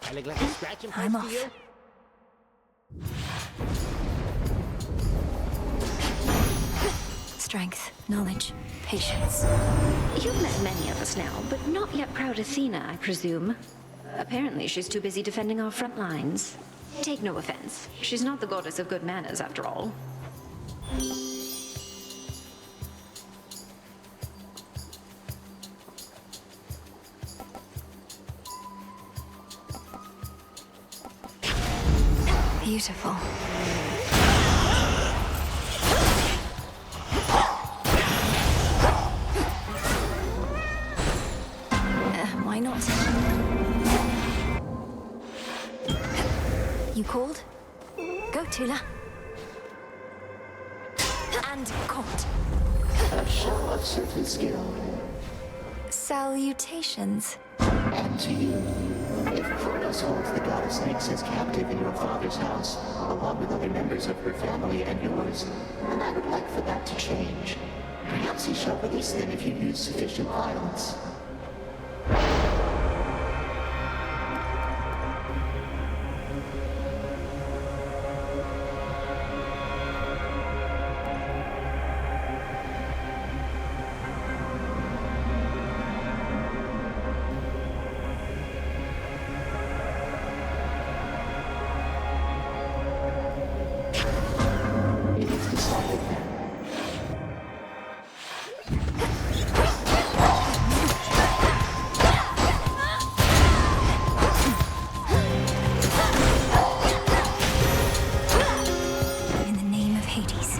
I look like a scratching post I'm to off. you? Strength, knowledge, patience. You've met many of us now, but not yet proud Athena, I presume. Apparently she's too busy defending our front lines. Take no offense. She's not the goddess of good manners, after all. Beautiful. Why not? You called? Go, Tula. And caught. A show of certain skill. Salutations. And to you, if Kronos holds the goddess Nyx captive in your father's house, along with other members of her family and yours, then I would like for that to change. Perhaps he shall release them if you use sufficient violence. It is decided then. In the name of Hades.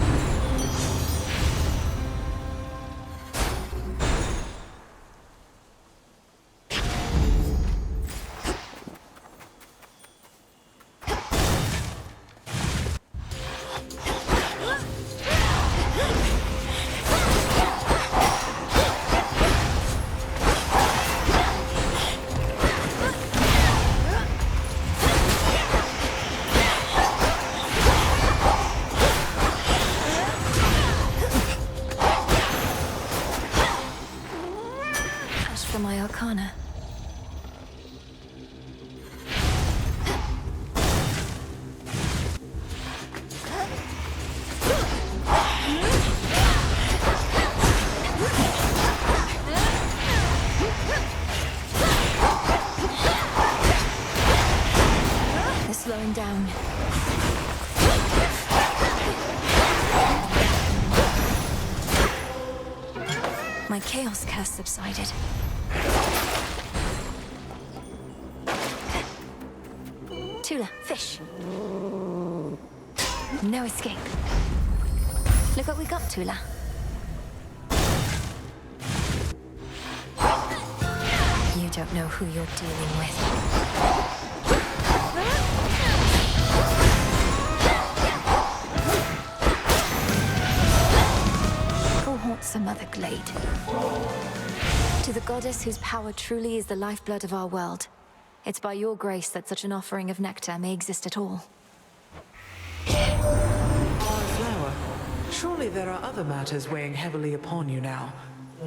Ash for my arcana. They're slowing down. My chaos curse subsided. Tula, fish. No escape. Look what we got, Tula. You don't know who you're dealing with. Go haunt some other glade. To the goddess whose power truly is the lifeblood of our world, it's by your grace that such an offering of nectar may exist at all. Our flower. Surely there are other matters weighing heavily upon you now.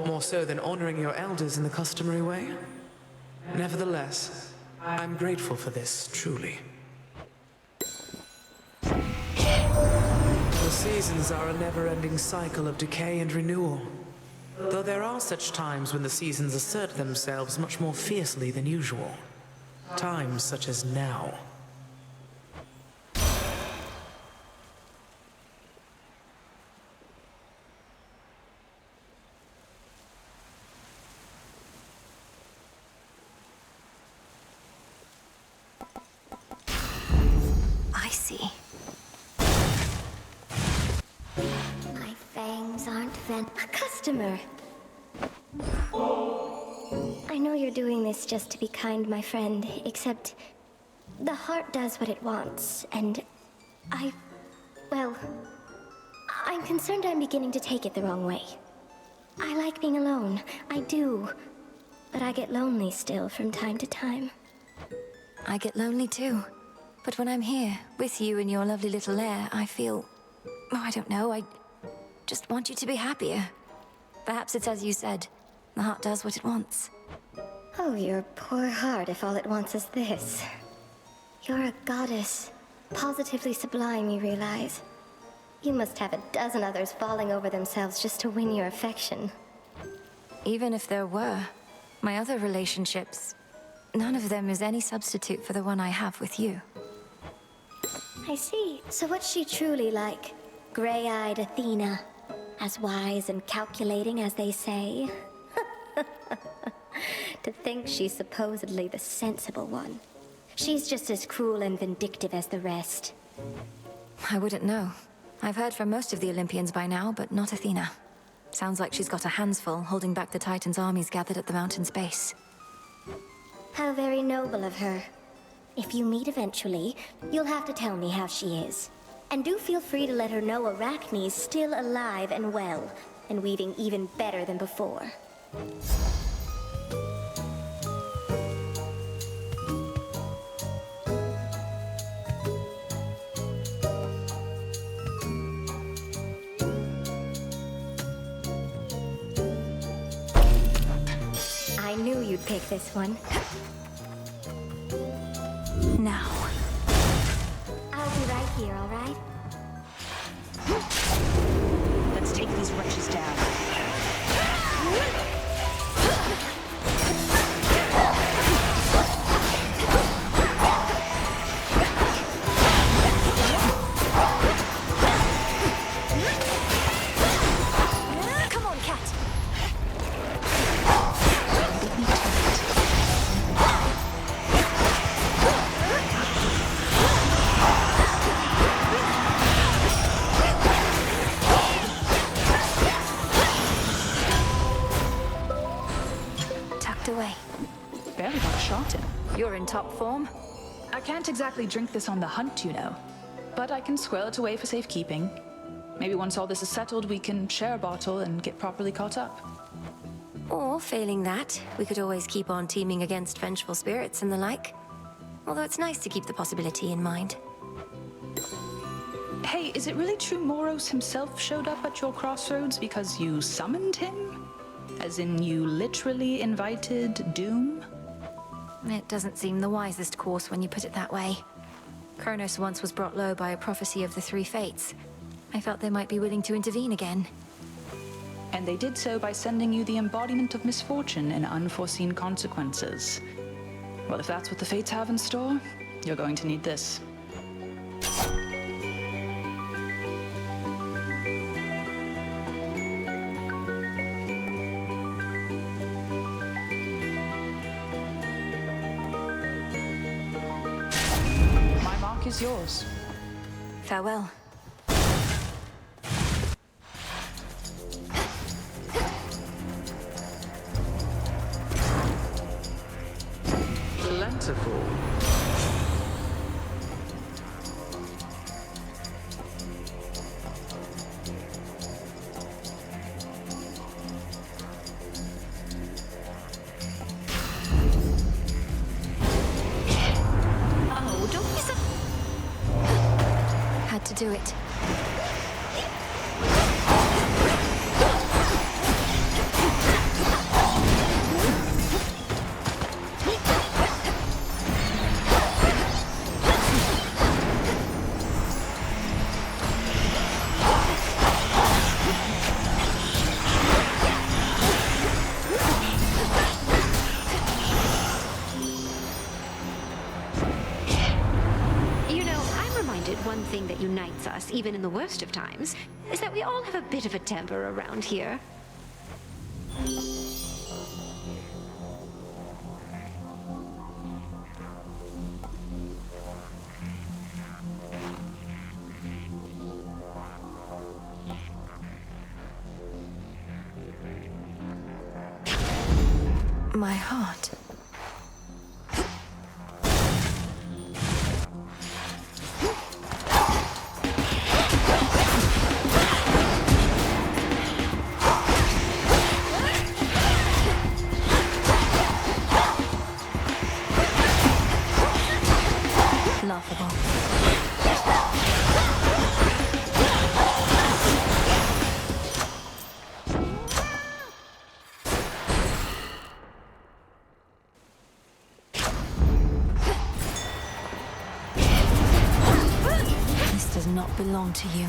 More so than honoring your elders in the customary way? Nevertheless, I'm grateful for this, truly. The seasons are a never-ending cycle of decay and renewal. Though there are such times when the seasons assert themselves much more fiercely than usual. Times such as now. see. My fangs aren't a customer. I know you're doing this just to be kind, my friend, except the heart does what it wants, and well, I'm concerned I'm beginning to take it the wrong way. I like being alone, I do, but I get lonely still from time to time. I get lonely too. But when I'm here, with you in your lovely little lair, I feel... oh, I don't know, I just want you to be happier. Perhaps it's as you said, the heart does what it wants. Oh, your poor heart if all it wants is this. You're a goddess. Positively sublime, you realize. You must have a dozen others falling over themselves just to win your affection. Even if there were, my other relationships, none of them is any substitute for the one I have with you. I see. So what's she truly like? Gray-eyed Athena. As wise and calculating as they say. To think she's supposedly the sensible one. She's just as cruel and vindictive as the rest. I wouldn't know. I've heard from most of the Olympians by now, but not Athena. Sounds like she's got her hands full, holding back the Titans' armies gathered at the mountain's base. How very noble of her. If you meet eventually, you'll have to tell me how she is. And do feel free to let her know Arachne's still alive and well, and weaving even better than before. I knew you'd pick this one. Now. I'll be right here, all right? Let's take these wretches down. Come on, Cat! Tucked away. Barely got a shot in. You're in top form. I can't exactly drink this on the hunt, you know. But I can squirrel it away for safekeeping. Maybe once all this is settled, we can share a bottle and get properly caught up. Or, failing that, we could always keep on teaming against vengeful spirits and the like. Although it's nice to keep the possibility in mind. Hey, is it really true Moros himself showed up at your crossroads because you summoned him? As in, you literally invited doom? It doesn't seem the wisest course when you put it that way. Kronos once was brought low by a prophecy of the three fates. I felt they might be willing to intervene again. And they did so by sending you the embodiment of misfortune and unforeseen consequences. Well, if that's what the fates have in store, you're going to need this. My mark is yours. Farewell. Plentiful. Oh, don't miss a... Had to do it. You know, I'm reminded one thing that unites us, even in the worst of times, is that we all have a bit of a temper around here. My heart. Laughable. This does not belong to you.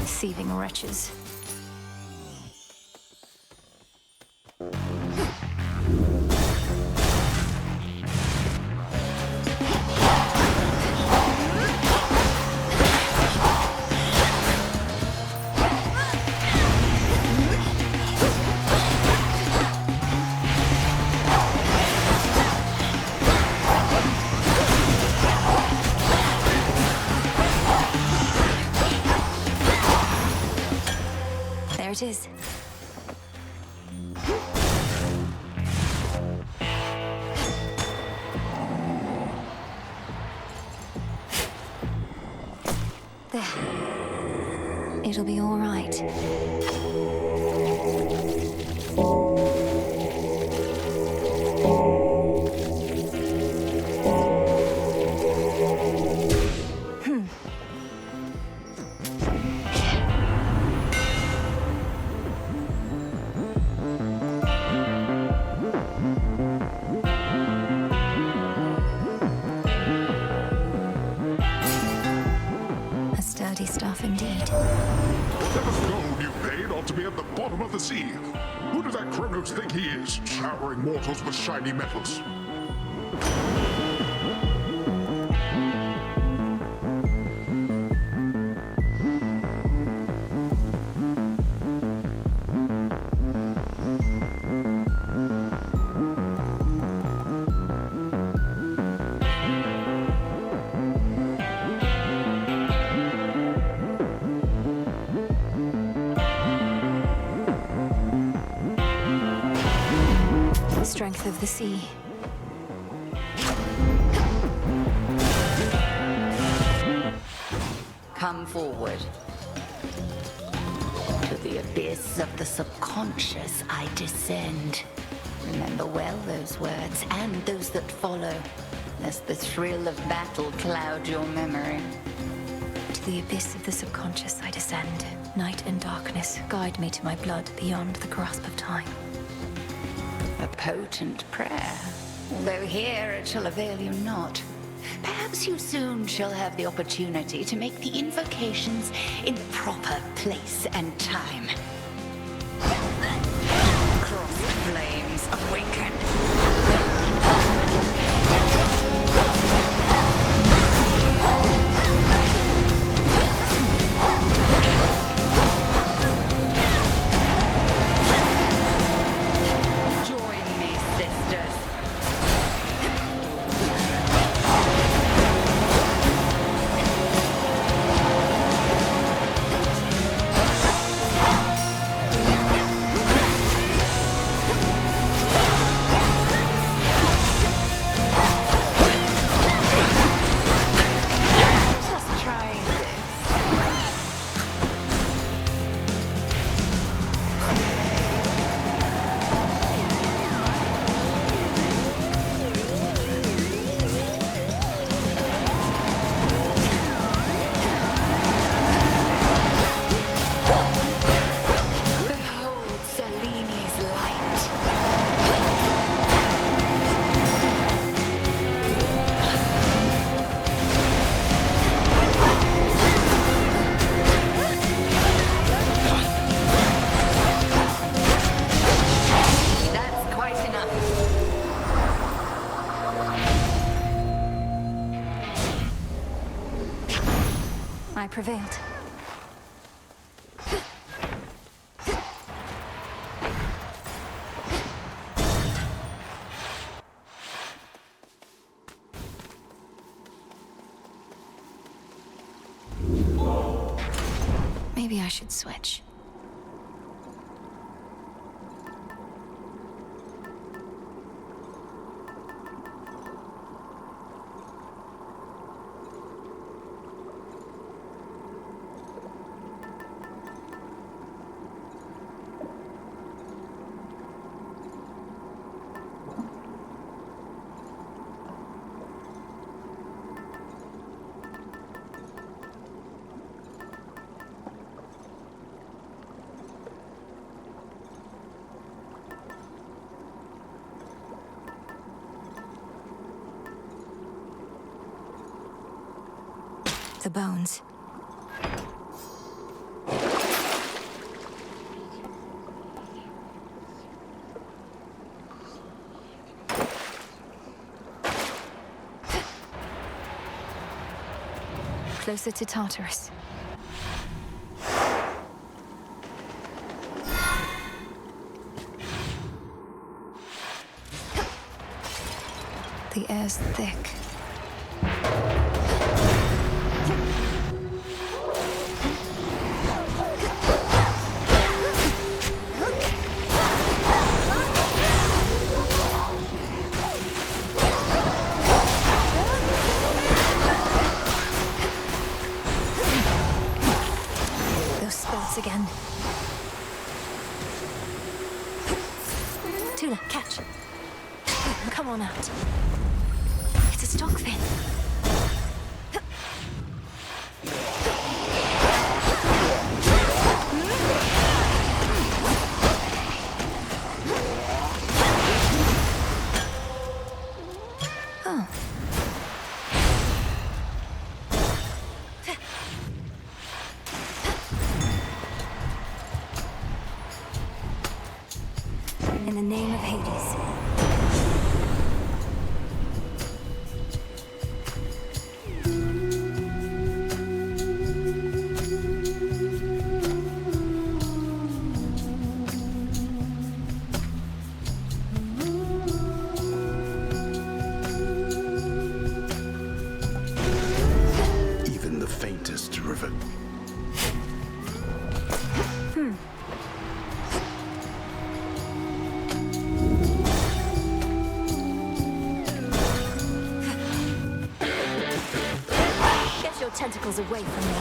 Deceiving wretches. There it is. There. It'll be all right. A sturdy stuff indeed. That gold you paid ought to be at the bottom of the sea. Who does that Kronos think he is, showering mortals with shiny metals? Strength of the sea. Come forward. To the abyss of the subconscious I descend. Remember well those words, and those that follow, lest the thrill of battle cloud your memory. To the abyss of the subconscious I descend. Night and darkness guide me to my blood beyond the grasp of time. A potent prayer, although here it shall avail you not. Perhaps you soon shall have the opportunity to make the invocations in the proper place and time. Cross flames awaken. I prevailed. Maybe I should switch. The bones. Closer to Tartarus. The air's thick. Again. Tula, catch. Come on out. It's a stockfin. Oh. In the name of Hades. Even the faintest river. Tentacles away from me.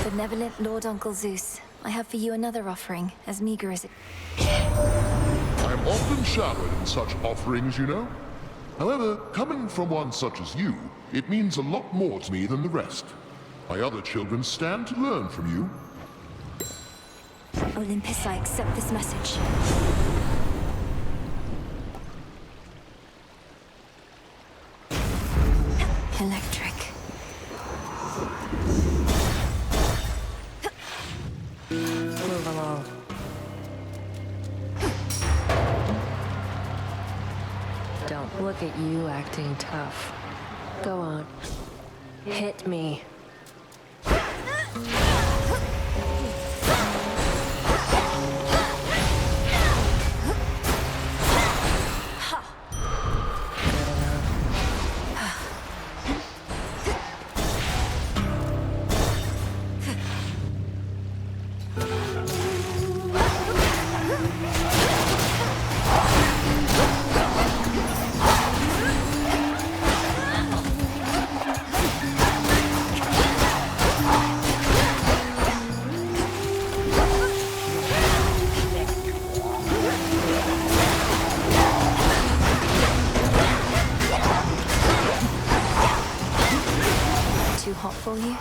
Benevolent Lord Uncle Zeus, I have for you another offering, as meager as it... I am often showered in such offerings, you know. However, coming from one such as you, it means a lot more to me than the rest. My other children stand to learn from you. Olympus, I accept this message. Electric. Move along. Don't look at you acting tough. Go on. Hit me. Too hot for you?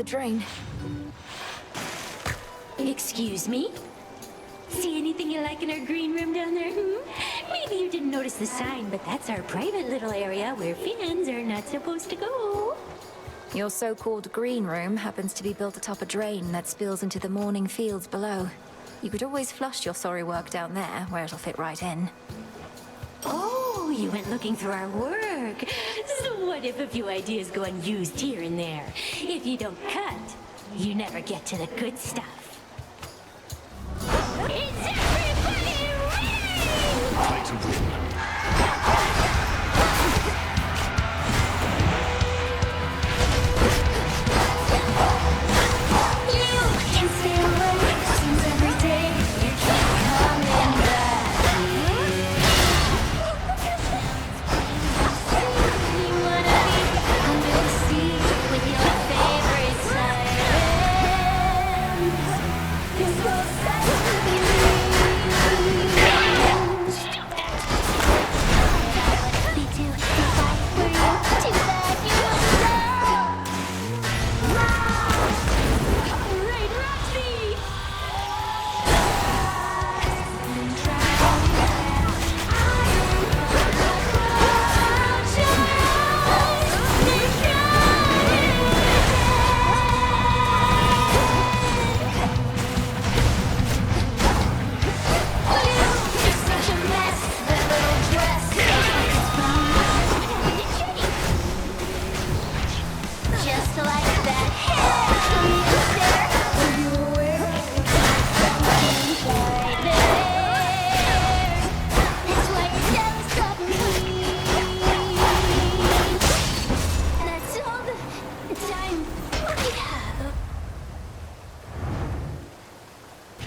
the drain. Excuse me? See anything you like in our green room down there? Maybe you didn't notice the sign, but that's our private little area where fans are not supposed to go. Your so-called green room happens to be built atop a drain that spills into the morning fields below. You could always flush your sorry work down there, where it'll fit right in. Oh, you went looking through our work. So what if a few ideas go unused here and there? If you don't cut, you never get to the good stuff. Is everybody ready? Fight to win.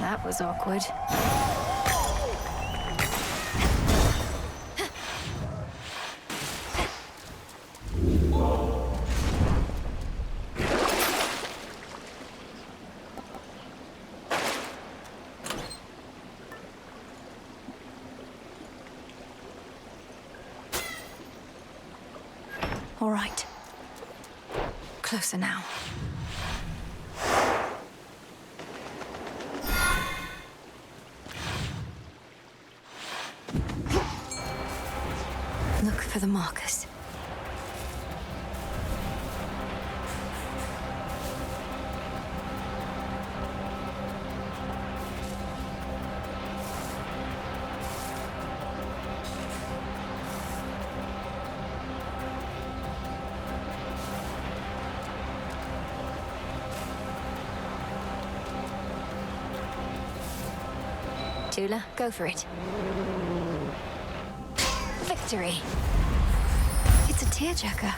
That was awkward. All right. Closer now. Look for the markers. Tula, go for it. Victory! It's a tearjerker.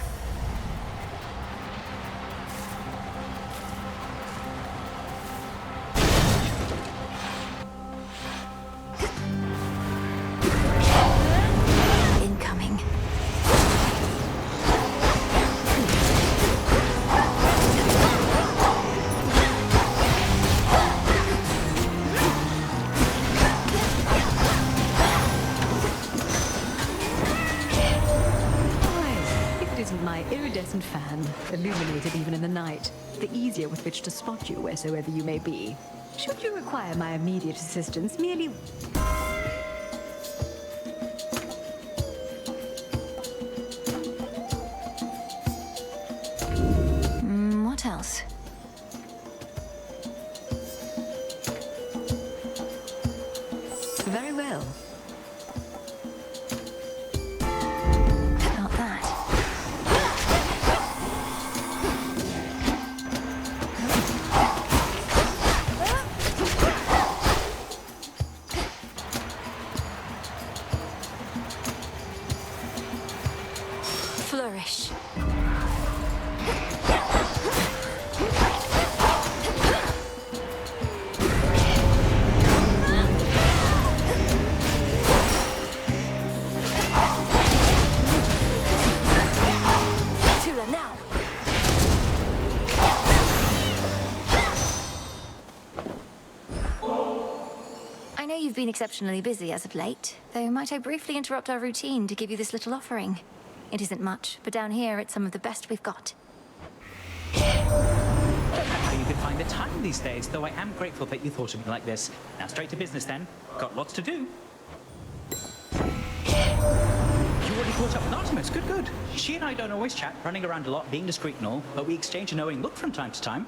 Incoming. My iridescent fan, illuminated even in the night, the easier with which to spot you wheresoever you may be. Should you require my immediate assistance, merely... What else? Very well. Not that. Flourish. Tula, now. I know you've been exceptionally busy as of late, though might I briefly interrupt our routine to give you this little offering? It isn't much, but down here it's some of the best we've got. these days, though I am grateful that you thought of me like this. Now straight to business then. Got lots to do. You already caught up with Artemis. Good, good. She and I don't always chat, running around a lot, being discreet and all, but we exchange a knowing look from time to time.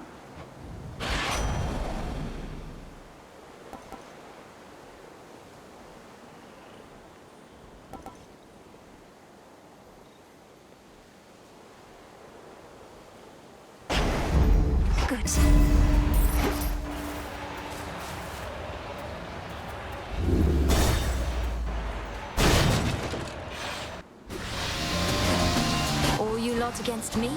Good. All you lot against me?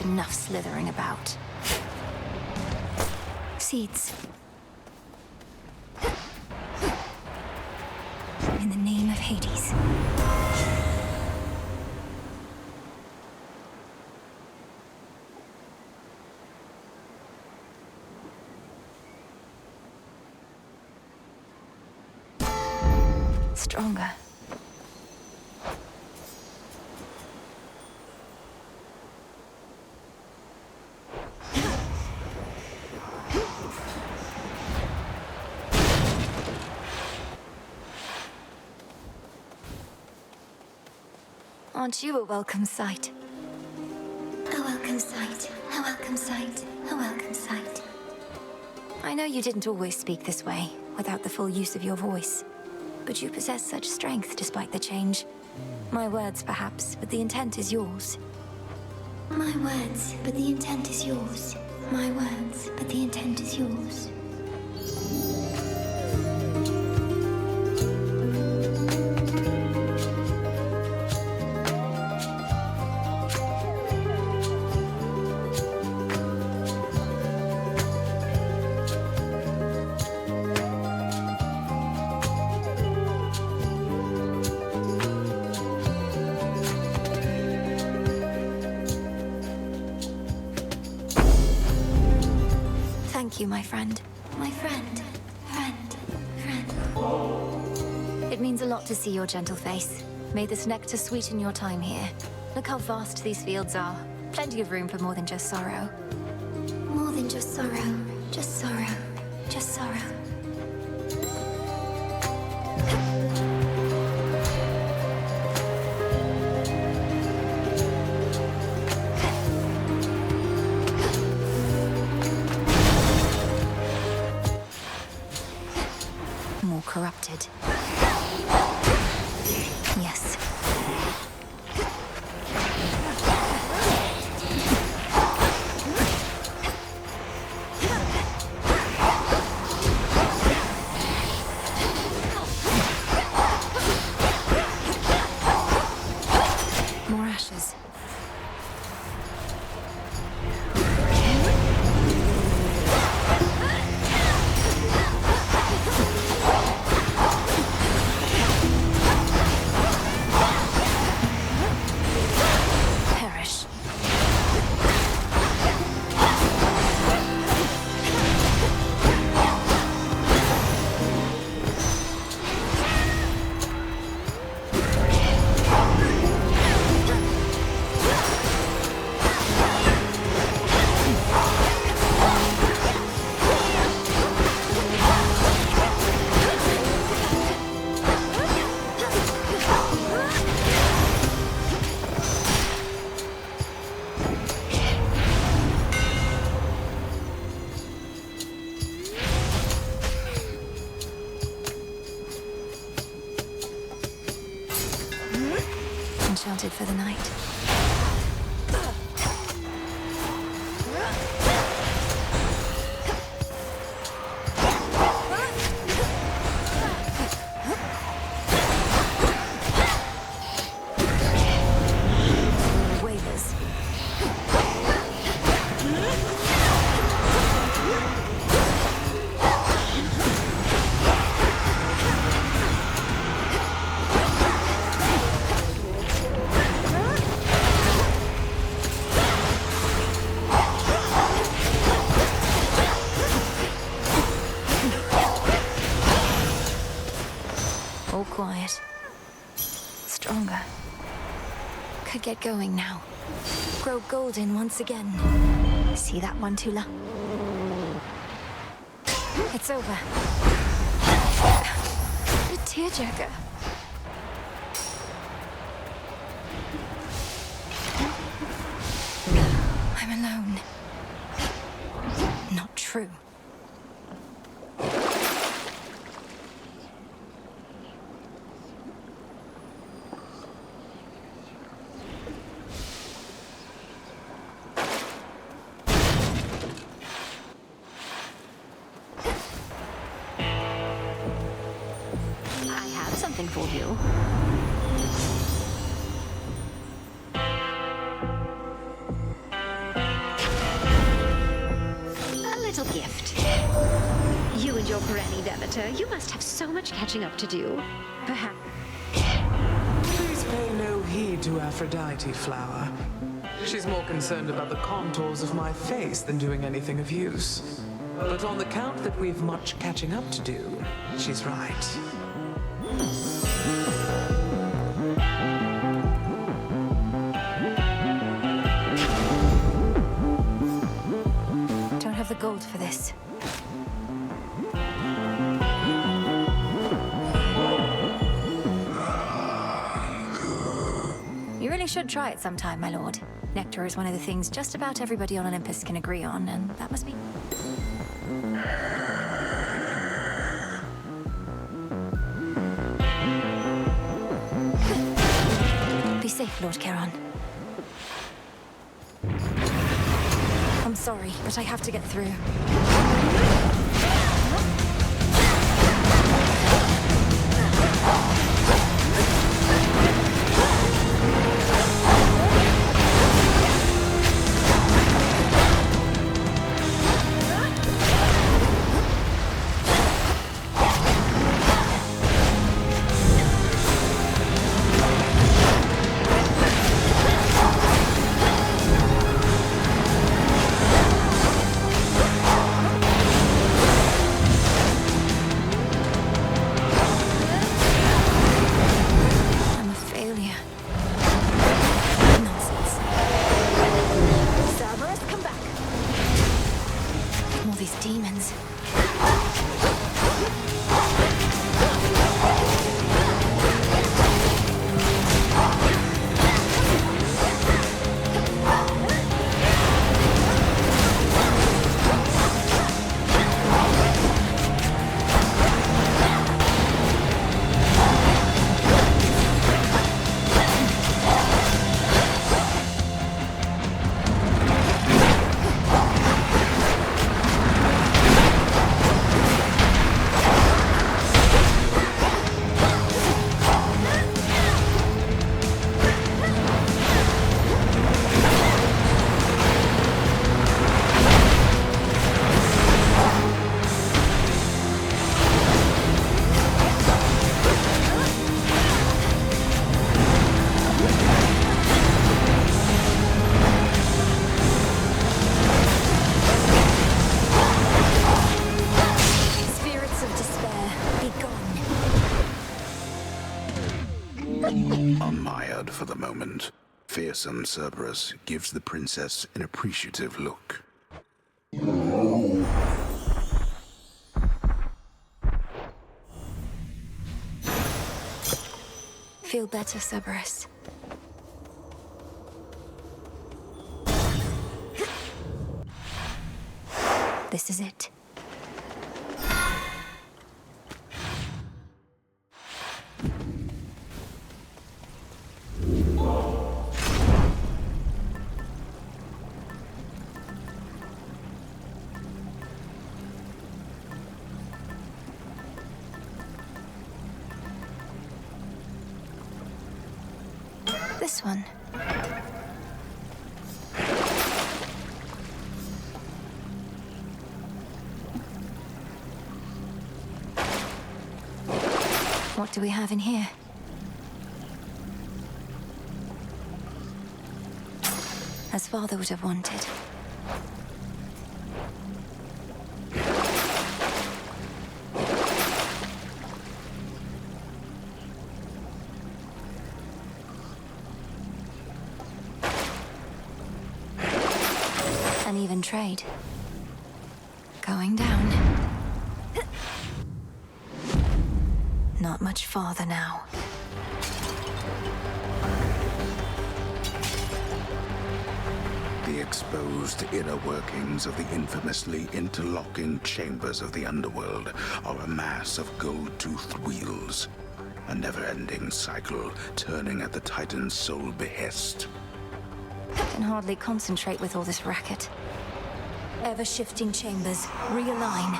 Enough slithering about. Seeds. In the name of Hades. Stronger. Aren't you a welcome sight? A welcome sight, a welcome sight, a welcome sight. I know you didn't always speak this way, without the full use of your voice. But you possess such strength despite the change. My words, perhaps, but the intent is yours. My words, but the intent is yours. My words, but the intent is yours. Thank you, my friend. My friend. It means a lot to see your gentle face. May this nectar sweeten your time here. Look how vast these fields are. Plenty of room for more than just sorrow. More than just sorrow. Just sorrow. Just sorrow. More corrupted. Yes. More ashes. Perish. Enchanted for the night. More quiet. Stronger. Could get going now. Grow golden once again. See that one, Tula? It's over. A tearjerker. I'm alone. Not true. I have something for you. A little gift. You and your granny, Demeter, you must have so much catching up to do. Perhaps... Please pay no heed to Aphrodite, Flower. She's more concerned about the contours of my face than doing anything of use. But on the count that we've much catching up to do, she's right. Don't have the gold for this. You really should try it sometime, my lord. Nectar is one of the things just about everybody on Olympus can agree on, and that must be... Be safe, Lord Charon. I'm sorry, but I have to get through. Unmired for the moment, fearsome Cerberus gives the princess an appreciative look. Feel better, Cerberus. This is it. This one. What do we have in here? As father would have wanted. Uneven trade. Going down. Not much farther now. The exposed inner workings of the infamously interlocking chambers of the underworld are a mass of gold-toothed wheels. A never-ending cycle turning at the Titan's sole behest. Can hardly concentrate with all this racket. Ever-shifting chambers. Realign.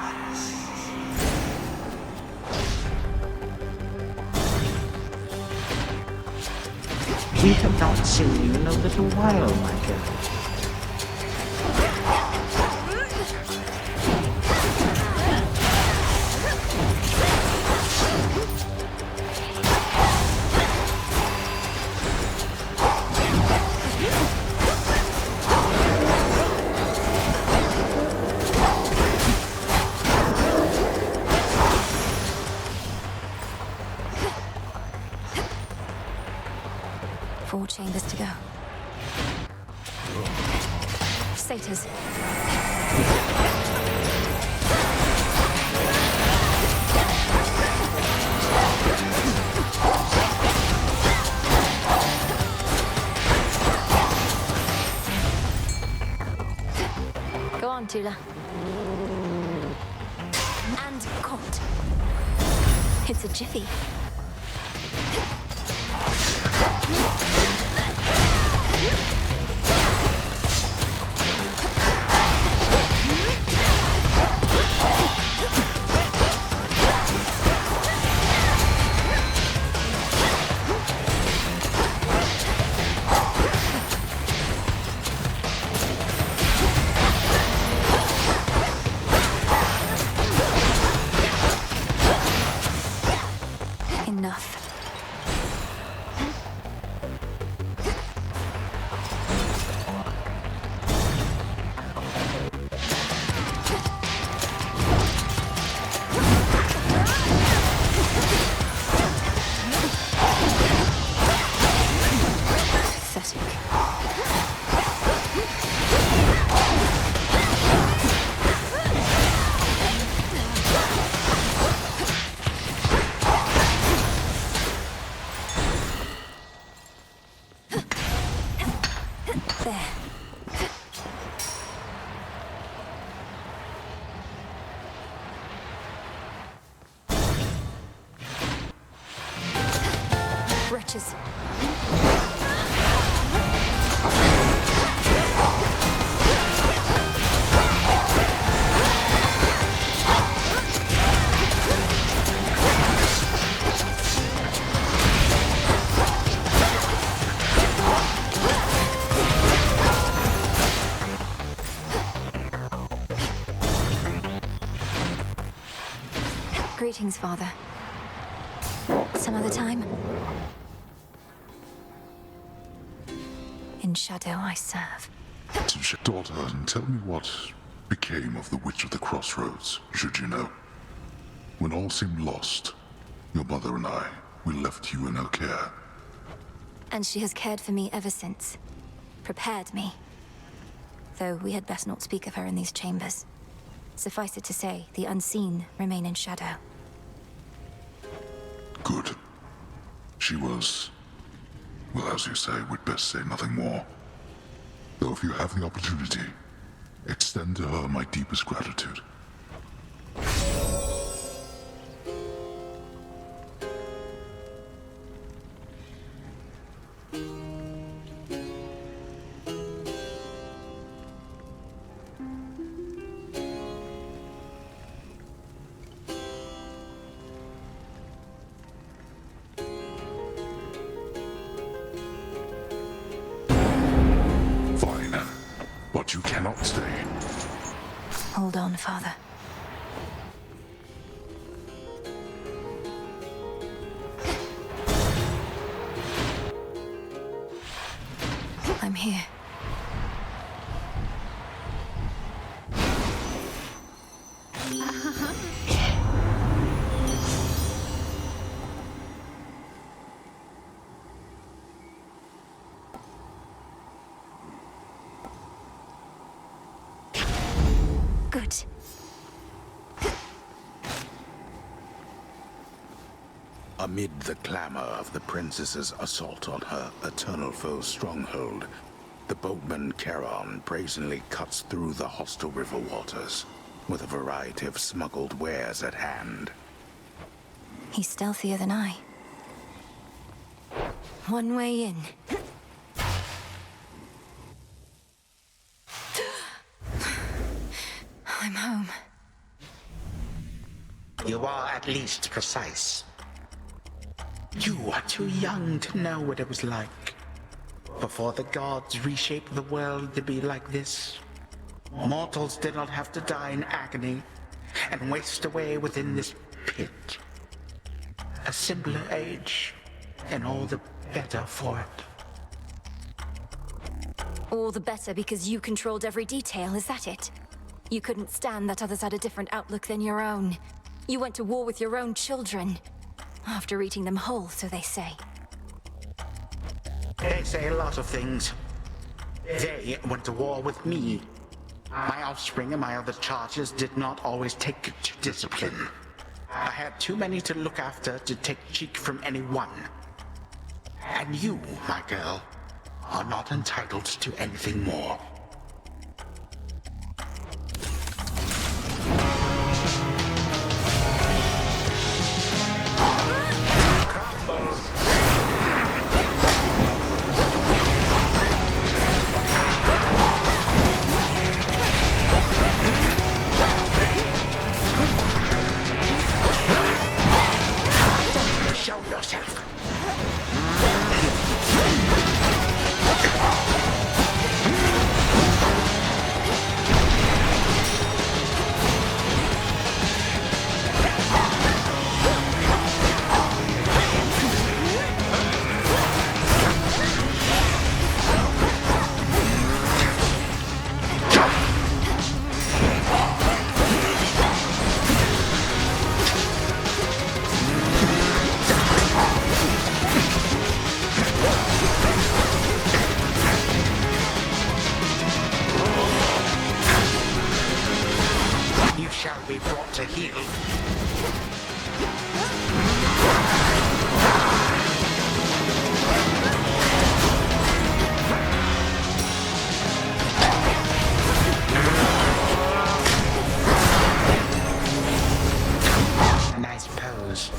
We have not seen you in a little while, my girl. Four chambers to go. Satyrs. Go on, Tula. And caught. It's a jiffy. Enough. Wretches. Greetings, Father. Some other time? In shadow I serve. Daughter, tell me what became of the Witch of the Crossroads, should you know. When all seemed lost, your mother and I, we left you in her care. And she has cared for me ever since. Prepared me. Though we had best not speak of her in these chambers. Suffice it to say, the unseen remain in shadow. Good. She was... well, as you say, we'd best say nothing more. Though if you have the opportunity, extend to her my deepest gratitude. But you cannot stay. Hold on, Father. I'm here. Amid the clamor of the princess's assault on her eternal foe's stronghold, the boatman Charon brazenly cuts through the hostile river waters, with a variety of smuggled wares at hand. He's stealthier than I. One way in. I'm home. You are at least precise. You are too young to know what it was like before the gods reshaped the world to be like this. Mortals did not have to die in agony and waste away within this pit. A simpler age, and all the better for it. All the better because you controlled every detail, is that it? You couldn't stand that others had a different outlook than your own. You went to war with your own children. After eating them whole, so they say. They say a lot of things. They went to war with me. My offspring and my other charges did not always take to discipline. I had too many to look after to take cheek from anyone. And you, my girl, are not entitled to anything more. Show yourself. You shall be brought to heel. Nice pose.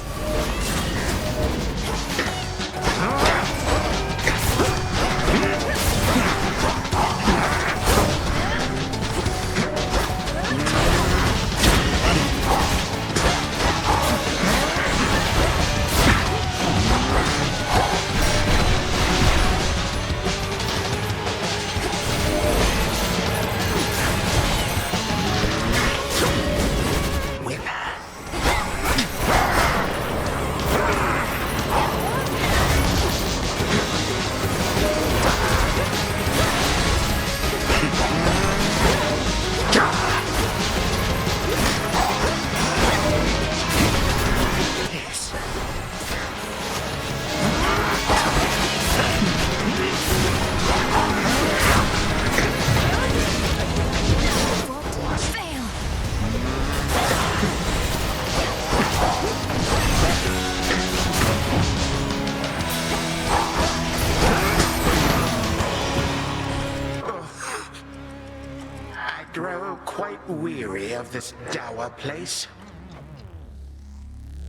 Grow quite weary of this dour place.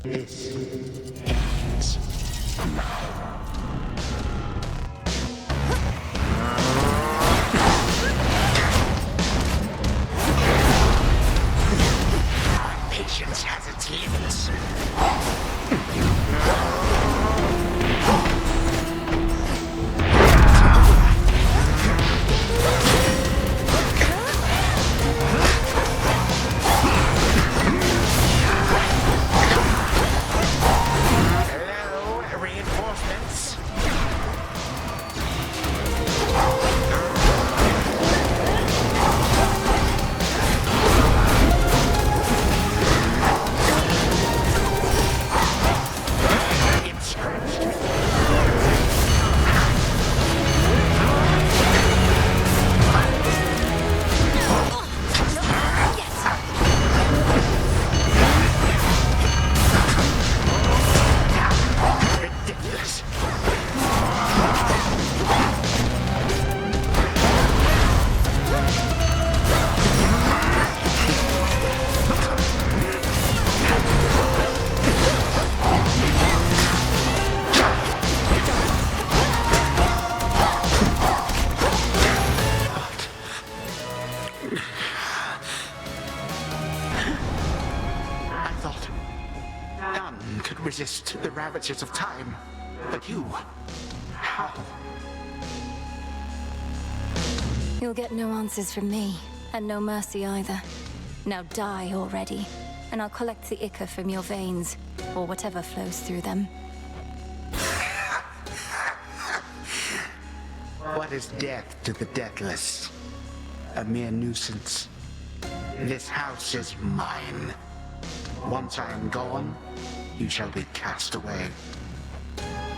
This ends now. Patience has its limits. Hello, reinforcements. None could resist the ravages of time. But you, how? You'll get no answers from me, and no mercy either. Now die already, and I'll collect the ichor from your veins, or whatever flows through them. What is death to the deathless? A mere nuisance. This house is mine. Once I am gone, you shall be cast away.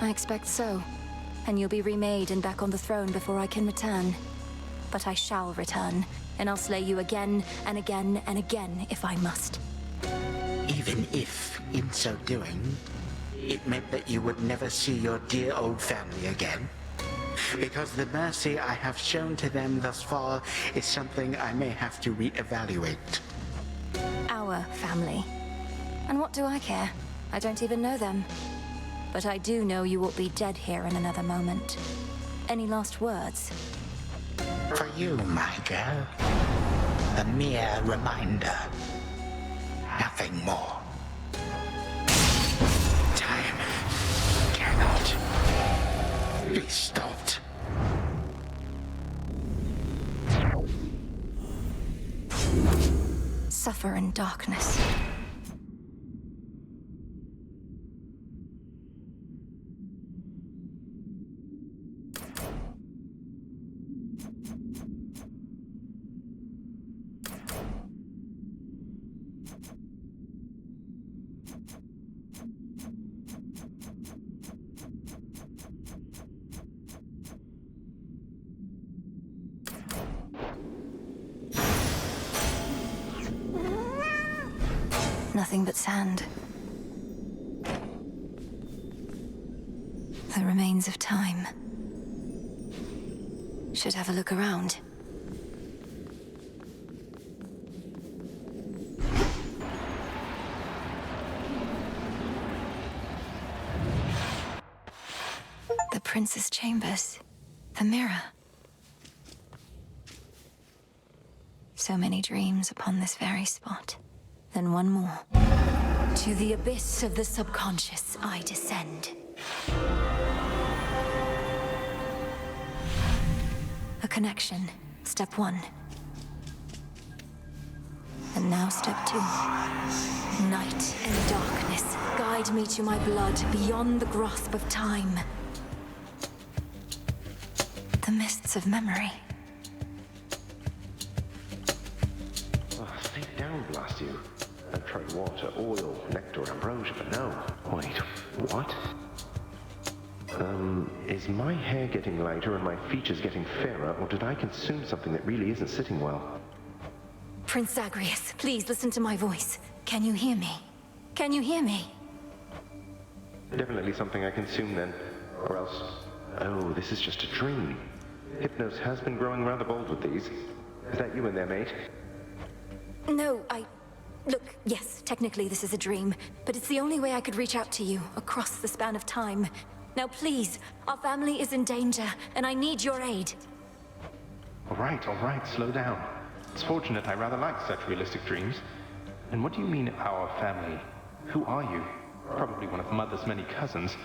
I expect so. And you'll be remade and back on the throne before I can return. But I shall return, and I'll slay you again and again and again if I must. Even if, in so doing, it meant that you would never see your dear old family again. Because the mercy I have shown to them thus far is something I may have to reevaluate. Our family. And what do I care? I don't even know them. But I do know you will be dead here in another moment. Any last words? For you, my girl. A mere reminder. Nothing more. Time cannot be stopped. Suffer in darkness. Nothing but sand. The remains of time. Should have a look around. The Prince's chambers. The mirror. So many dreams upon this very spot. Then one more. To the abyss of the subconscious I descend. A connection. Step 1. And now step 2. Night and darkness guide me to my blood beyond the grasp of time. The mists of memory. Oh, stay down, blast you. I've tried water, oil, nectar, ambrosia, but no. Wait, what? Is my hair getting lighter and my features getting fairer, or did I consume something that really isn't sitting well? Prince Zagreus, please listen to my voice. Can you hear me? Can you hear me? Definitely something I consumed then. Or else... Oh, this is just a dream. Hypnos has been growing rather bold with these. Is that you in there, mate? No, Look, yes, technically this is a dream, but it's the only way I could reach out to you, across the span of time. Now please, our family is in danger, and I need your aid. All right, slow down. It's fortunate I rather like such realistic dreams. And what do you mean, our family? Who are you? Probably one of Mother's many cousins.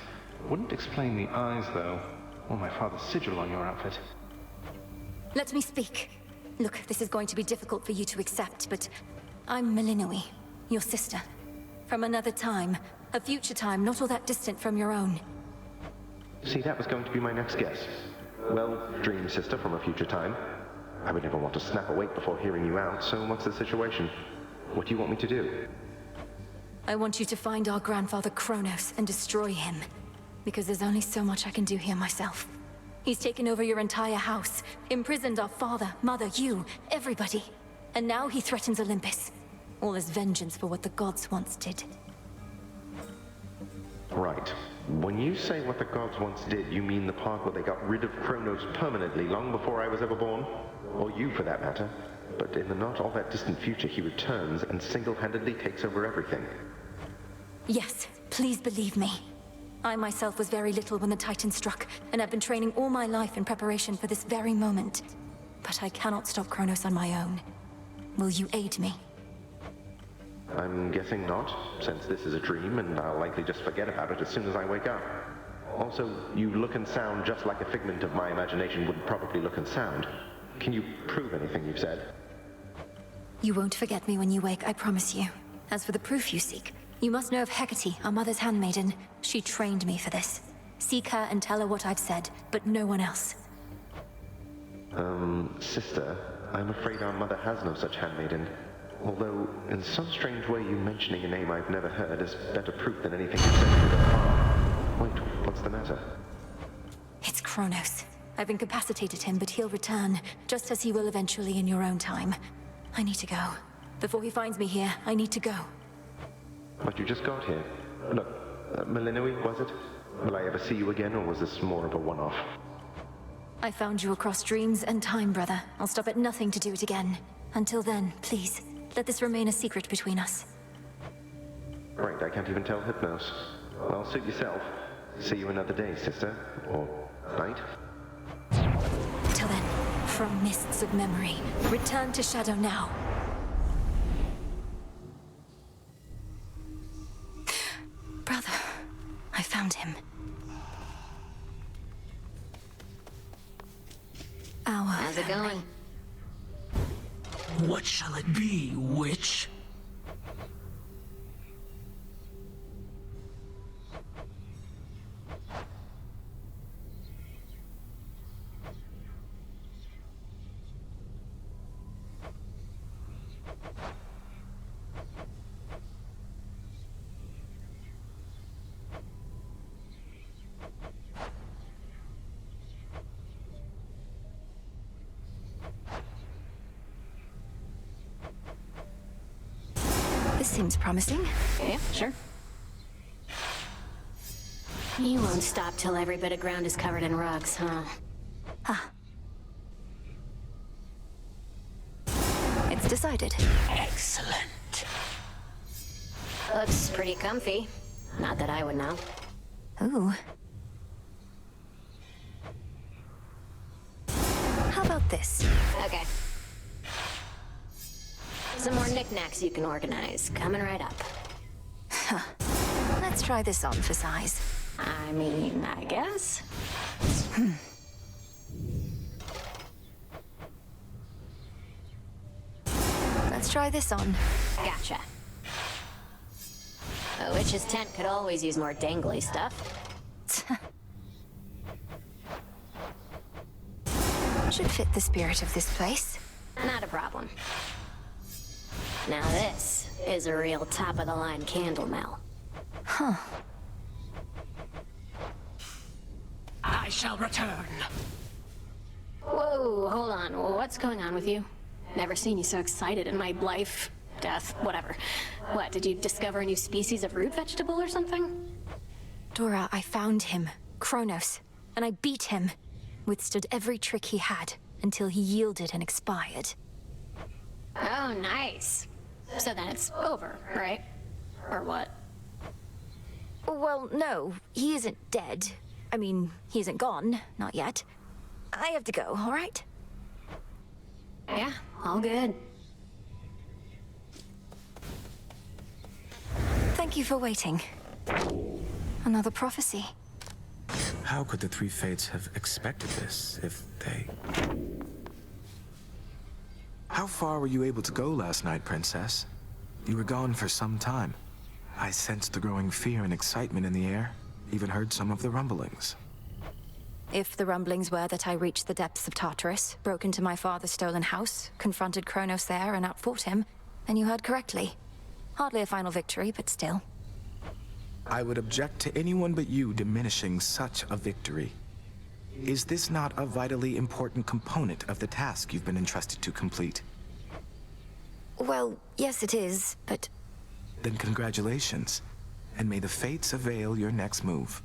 Wouldn't explain the eyes, though, or my father's sigil on your outfit. Let me speak. Look, this is going to be difficult for you to accept, but I'm Melinoi, your sister. From another time, a future time not all that distant from your own. See, that was going to be my next guess. Well, dream sister from a future time. I would never want to snap awake before hearing you out, so what's the situation? What do you want me to do? I want you to find our grandfather Kronos and destroy him. Because there's only so much I can do here myself. He's taken over your entire house, imprisoned our father, mother, you, everybody. And now he threatens Olympus. All as vengeance for what the gods once did. Right. When you say what the gods once did, you mean the part where they got rid of Kronos permanently long before I was ever born? Or you, for that matter. But in the not all that distant future, he returns and single-handedly takes over everything. Yes, please believe me. I myself was very little when the Titan struck, and I've been training all my life in preparation for this very moment. But I cannot stop Kronos on my own. Will you aid me? I'm guessing not, since this is a dream and I'll likely just forget about it as soon as I wake up. Also, you look and sound just like a figment of my imagination would probably look and sound. Can you prove anything you've said? You won't forget me when you wake, I promise you. As for the proof you seek, you must know of Hecate, our mother's handmaiden. She trained me for this. Seek her and tell her what I've said, but no one else. Sister, I'm afraid our mother has no such handmaiden. Although, in some strange way, you mentioning a name I've never heard is better proof than anything you've said so far. Wait, what's the matter? It's Kronos. I've incapacitated him, but he'll return, just as he will eventually in your own time. I need to go. Before he finds me here, I need to go. But you just got here. Look, Melinoi, was it? Will I ever see you again, or was this more of a one-off? I found you across dreams and time, brother. I'll stop at nothing to do it again. Until then, please, let this remain a secret between us. Right, I can't even tell Hypnos. Well, suit yourself. See you another day, sister. Or night. Till then, from mists of memory, return to Shadow now. Brother, I found him. How's it going? What shall it be, witch? This seems promising. Yeah, sure. You won't stop till every bit of ground is covered in rugs, huh? It's decided. Excellent. Looks pretty comfy. Not that I would know. Ooh. How about this? Okay. Some more knickknacks you can organize. Coming right up. Let's try this on for size. I mean, I guess. Let's try this on. Gotcha. A witch's tent could always use more dangly stuff. Should fit the spirit of this place. Not a problem. Now this is a real top-of-the-line candle mill. Huh. I shall return. Whoa, hold on. What's going on with you? Never seen you so excited in my life. Death, whatever. What, did you discover a new species of root vegetable or something? Dora, I found him. Kronos. And I beat him. Withstood every trick he had, until he yielded and expired. Oh, nice. So then it's over, right? Or what? Well, no. He isn't dead. I mean, he isn't gone. Not yet. I have to go, all right? Yeah, all good. Thank you for waiting. Another prophecy. How could the Three Fates have expected this if they... How far were you able to go last night, Princess? You were gone for some time. I sensed the growing fear and excitement in the air. Even heard some of the rumblings. If the rumblings were that I reached the depths of Tartarus, broke into my father's stolen house, confronted Kronos there and outfought him, then you heard correctly. Hardly a final victory, but still. I would object to anyone but you diminishing such a victory. Is this not a vitally important component of the task you've been entrusted to complete? Well, yes it is, but... Then congratulations, and may the fates avail your next move.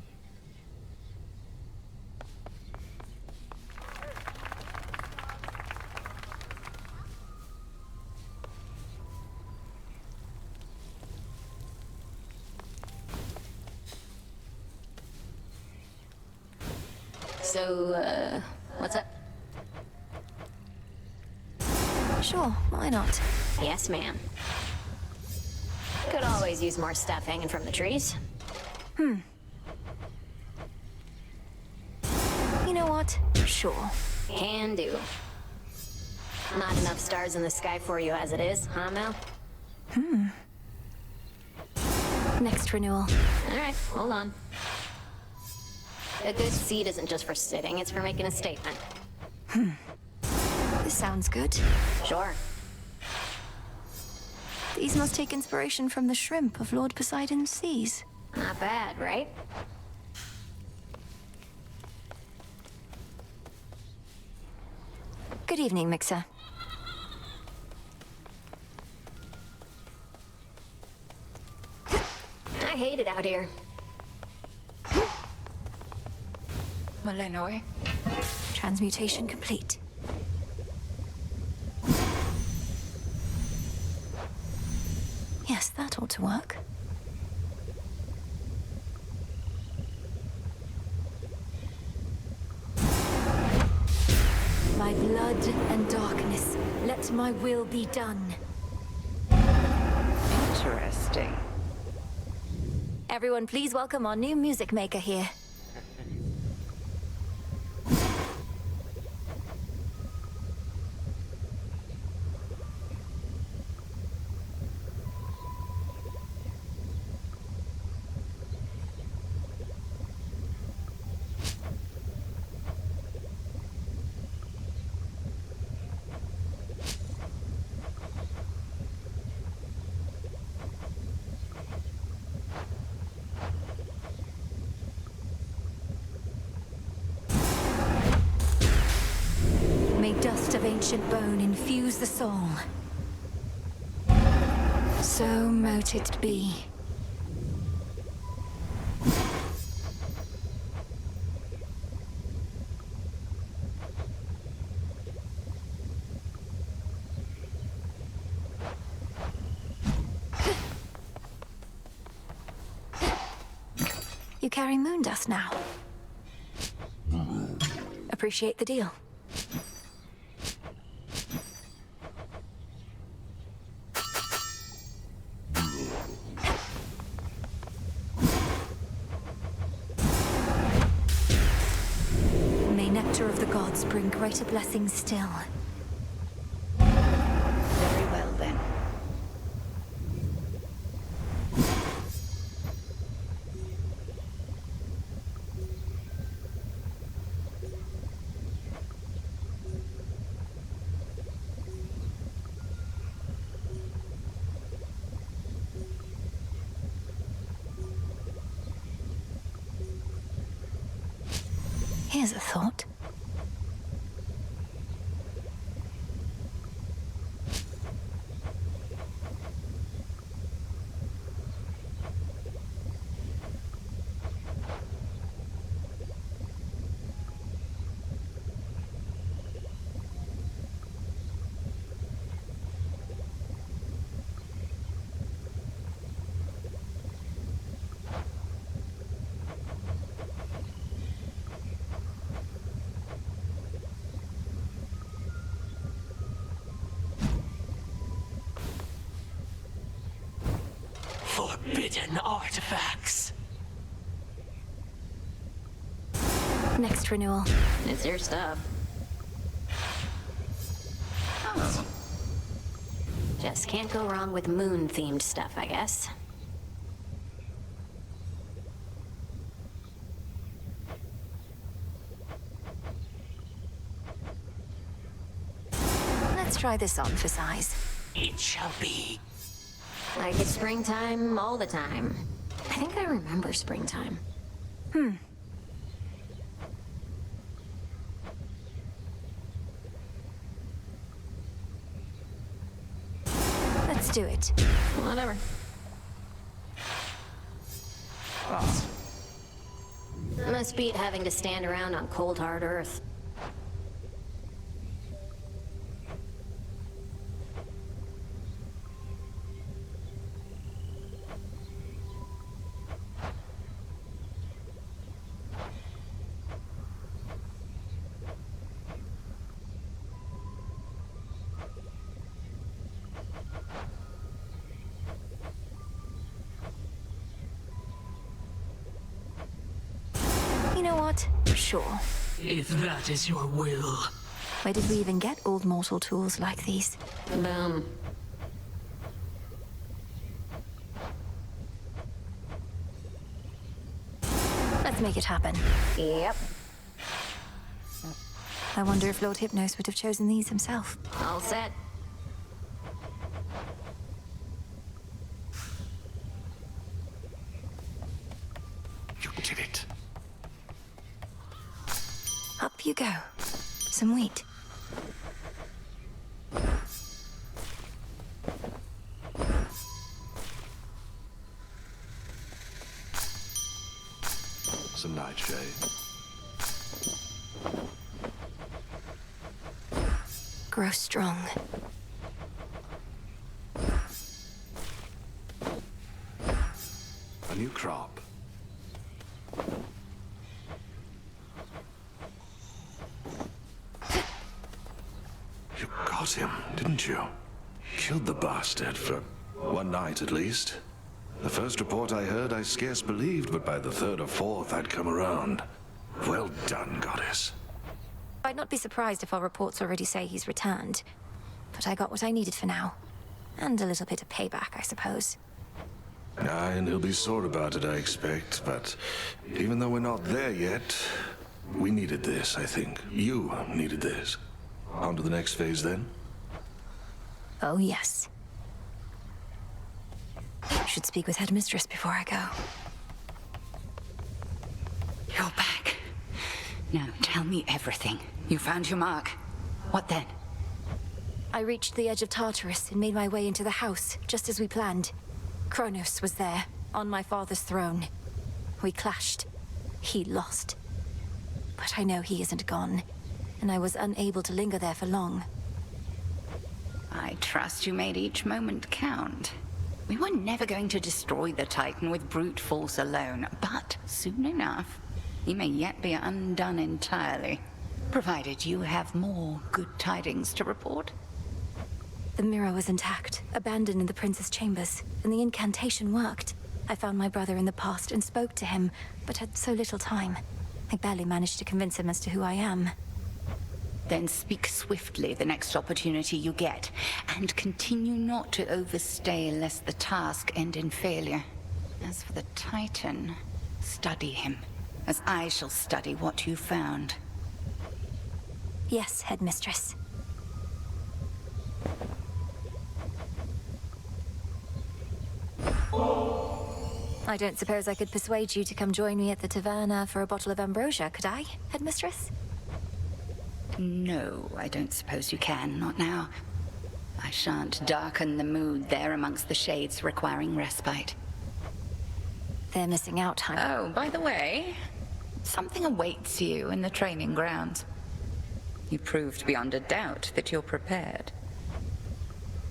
So, what's up? Sure, why not? Yes, ma'am. Could always use more stuff hanging from the trees. You know what? Sure. Can do. Not enough stars in the sky for you as it is, huh, Mel? Next renewal. Alright, hold on. A good seat isn't just for sitting, it's for making a statement. This sounds good. Sure. These must take inspiration from the shrimp of Lord Poseidon's seas. Not bad, right? Good evening, Mixer. I hate it out here. Malenoi. Transmutation complete. Yes, that ought to work. My blood and darkness, let my will be done. Interesting. Everyone, please welcome our new music maker here. May dust of ancient bone infuse the soul. So mote it be. You carry moon dust now. Appreciate the deal. May nectar of the gods bring greater blessings still. Very well then. Here's a thought. Forbidden artifacts. Next renewal. It's your stuff. Oh. Just can't go wrong with moon-themed stuff, I guess. Let's try this on for size. It shall be. Like it's springtime all the time. I think I remember springtime. Let's do it. Whatever. Must beat having to stand around on cold, hard Earth. You know what? Sure. If that is your will. Where did we even get old mortal tools like these? Boom. Let's make it happen. Yep. I wonder if Lord Hypnos would have chosen these himself. All set. You did it. Up you go. Some wheat. Some nightshade. Grow strong. A new crop. You got him, didn't you? Killed the bastard for one night at least. The first report I heard, I scarce believed, but by the third or fourth, I'd come around. Well done, Goddess. I'd not be surprised if our reports already say he's returned. But I got what I needed for now. And a little bit of payback, I suppose. Aye, and he'll be sore about it, I expect. But even though we're not there yet, we needed this, I think. You needed this. On to the next phase, then? Oh, yes. Should speak with Headmistress before I go. You're back. Now tell me everything. You found your mark. What then? I reached the edge of Tartarus and made my way into the house, just as we planned. Kronos was there, on my father's throne. We clashed. He lost. But I know he isn't gone, and I was unable to linger there for long. I trust you made each moment count. We were never going to destroy the Titan with brute force alone, but soon enough, he may yet be undone entirely, provided you have more good tidings to report. The mirror was intact, abandoned in the prince's chambers, and the incantation worked. I found my brother in the past and spoke to him, but had so little time. I barely managed to convince him as to who I am. Then speak swiftly the next opportunity you get, and continue not to overstay lest the task end in failure. As for the Titan, study him, as I shall study what you found. Yes, Headmistress. I don't suppose I could persuade you to come join me at the taverna for a bottle of ambrosia, could I, Headmistress? No, I don't suppose you can, not now. I shan't darken the mood there amongst the shades requiring respite. They're missing out, honey. Oh, by the way, something awaits you in the training grounds. You proved beyond a doubt that you're prepared.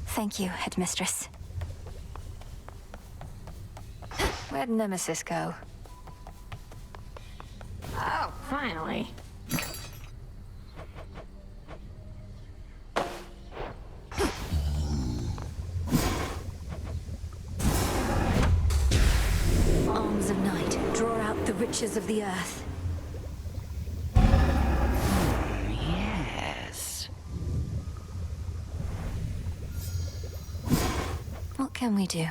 Thank you, Headmistress. Where'd Nemesis go? Oh, finally. Arms of night, draw out the riches of the earth. Yes. What can we do?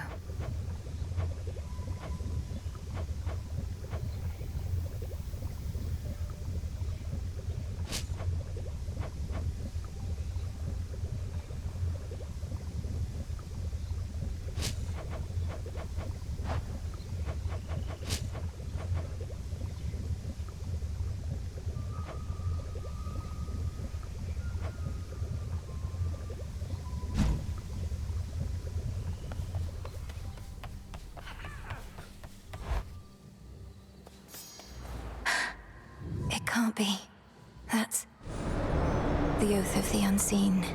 It can't be. That's the Oath of the Unseen.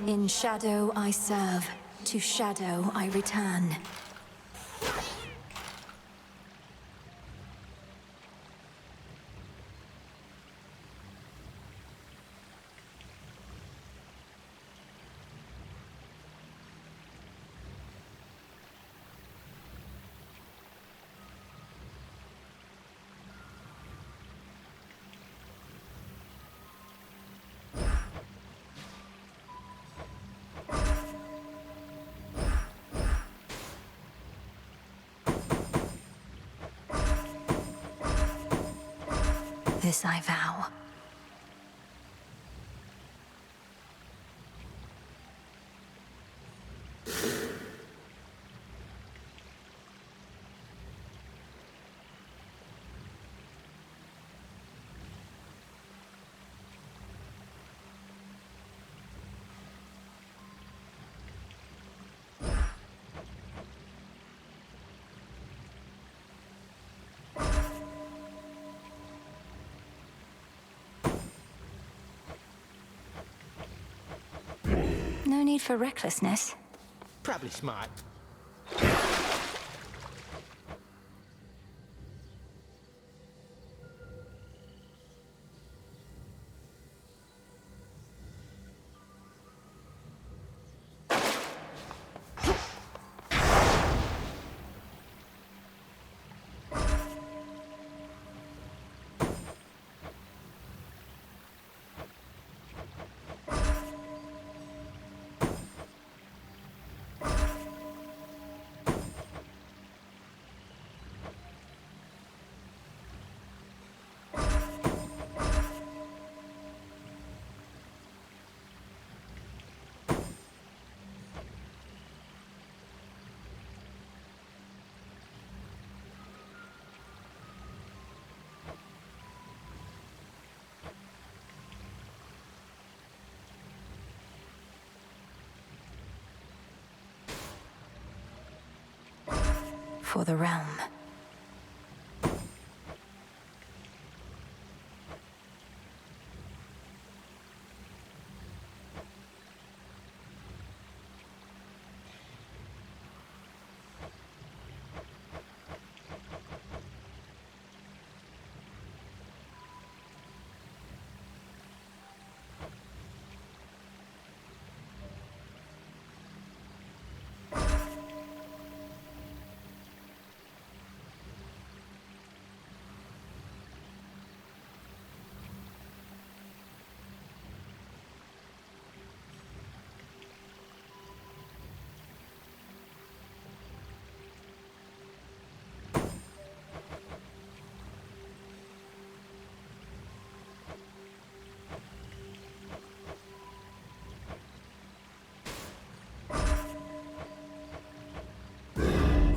In shadow I serve, to shadow I return. This I vow. No need for recklessness. Probably smart. For the realm.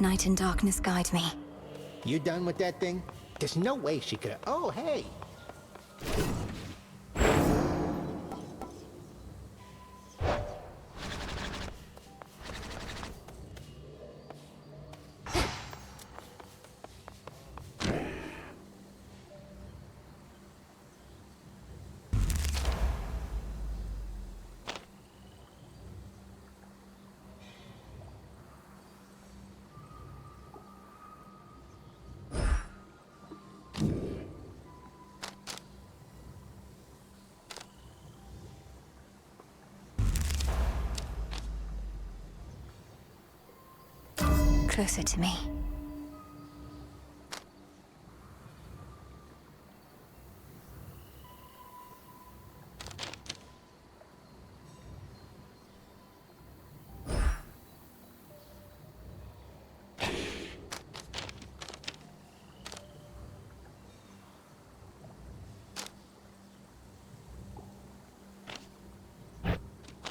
Night and darkness guide me. You done with that thing? There's no way she could. Oh, hey. Closer to me.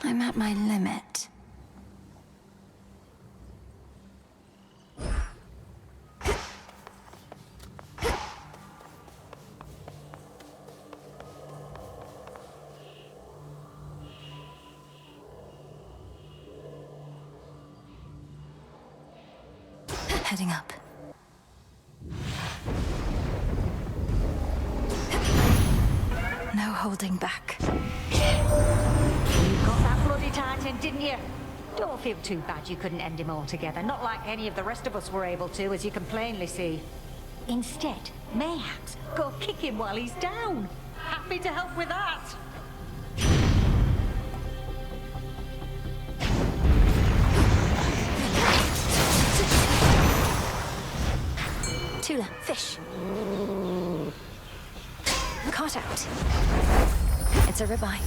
I'm at my limit. Heading up. No holding back. You got that bloody Titan, didn't you? Don't feel too bad you couldn't end him altogether. Not like any of the rest of us were able to, as you can plainly see. Instead, mayhaps go kick him while he's down. Happy to help with that. Tula, fish. Caught out. It's a ribeye.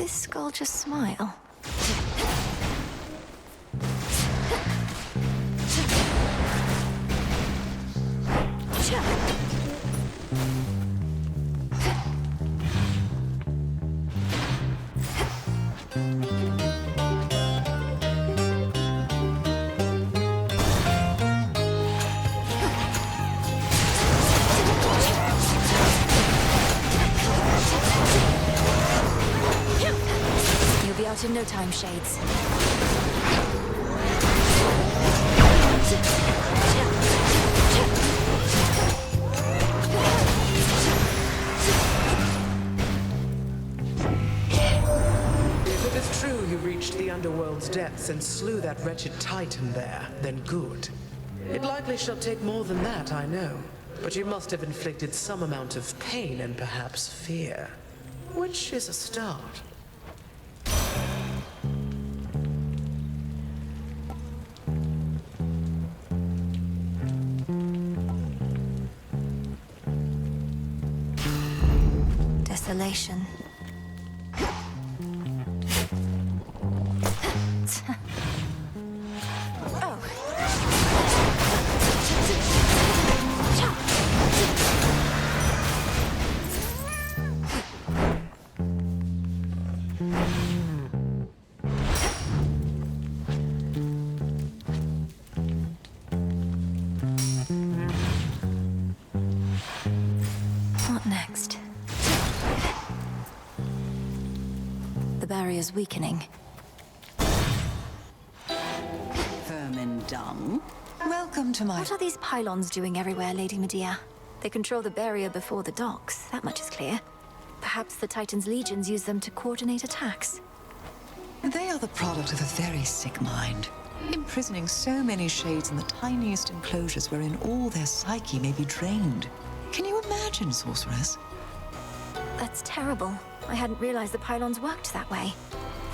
this skull just smile? You'll be out in no time, Shades. If it is true you reached the underworld's depths and slew that wretched Titan there, then good. It likely shall take more than that, I know. But you must have inflicted some amount of pain and perhaps fear. Which is a start. Desolation. What next? The barrier's weakening. Vermin dung. Welcome to my... What are these pylons doing everywhere, Lady Medea? They control the barrier before the docks, that much is clear. Perhaps the Titan's legions use them to coordinate attacks. They are the product of a very sick mind, imprisoning so many shades in the tiniest enclosures wherein all their psyche may be drained. Can you imagine, sorceress? That's terrible. I hadn't realized the pylons worked that way.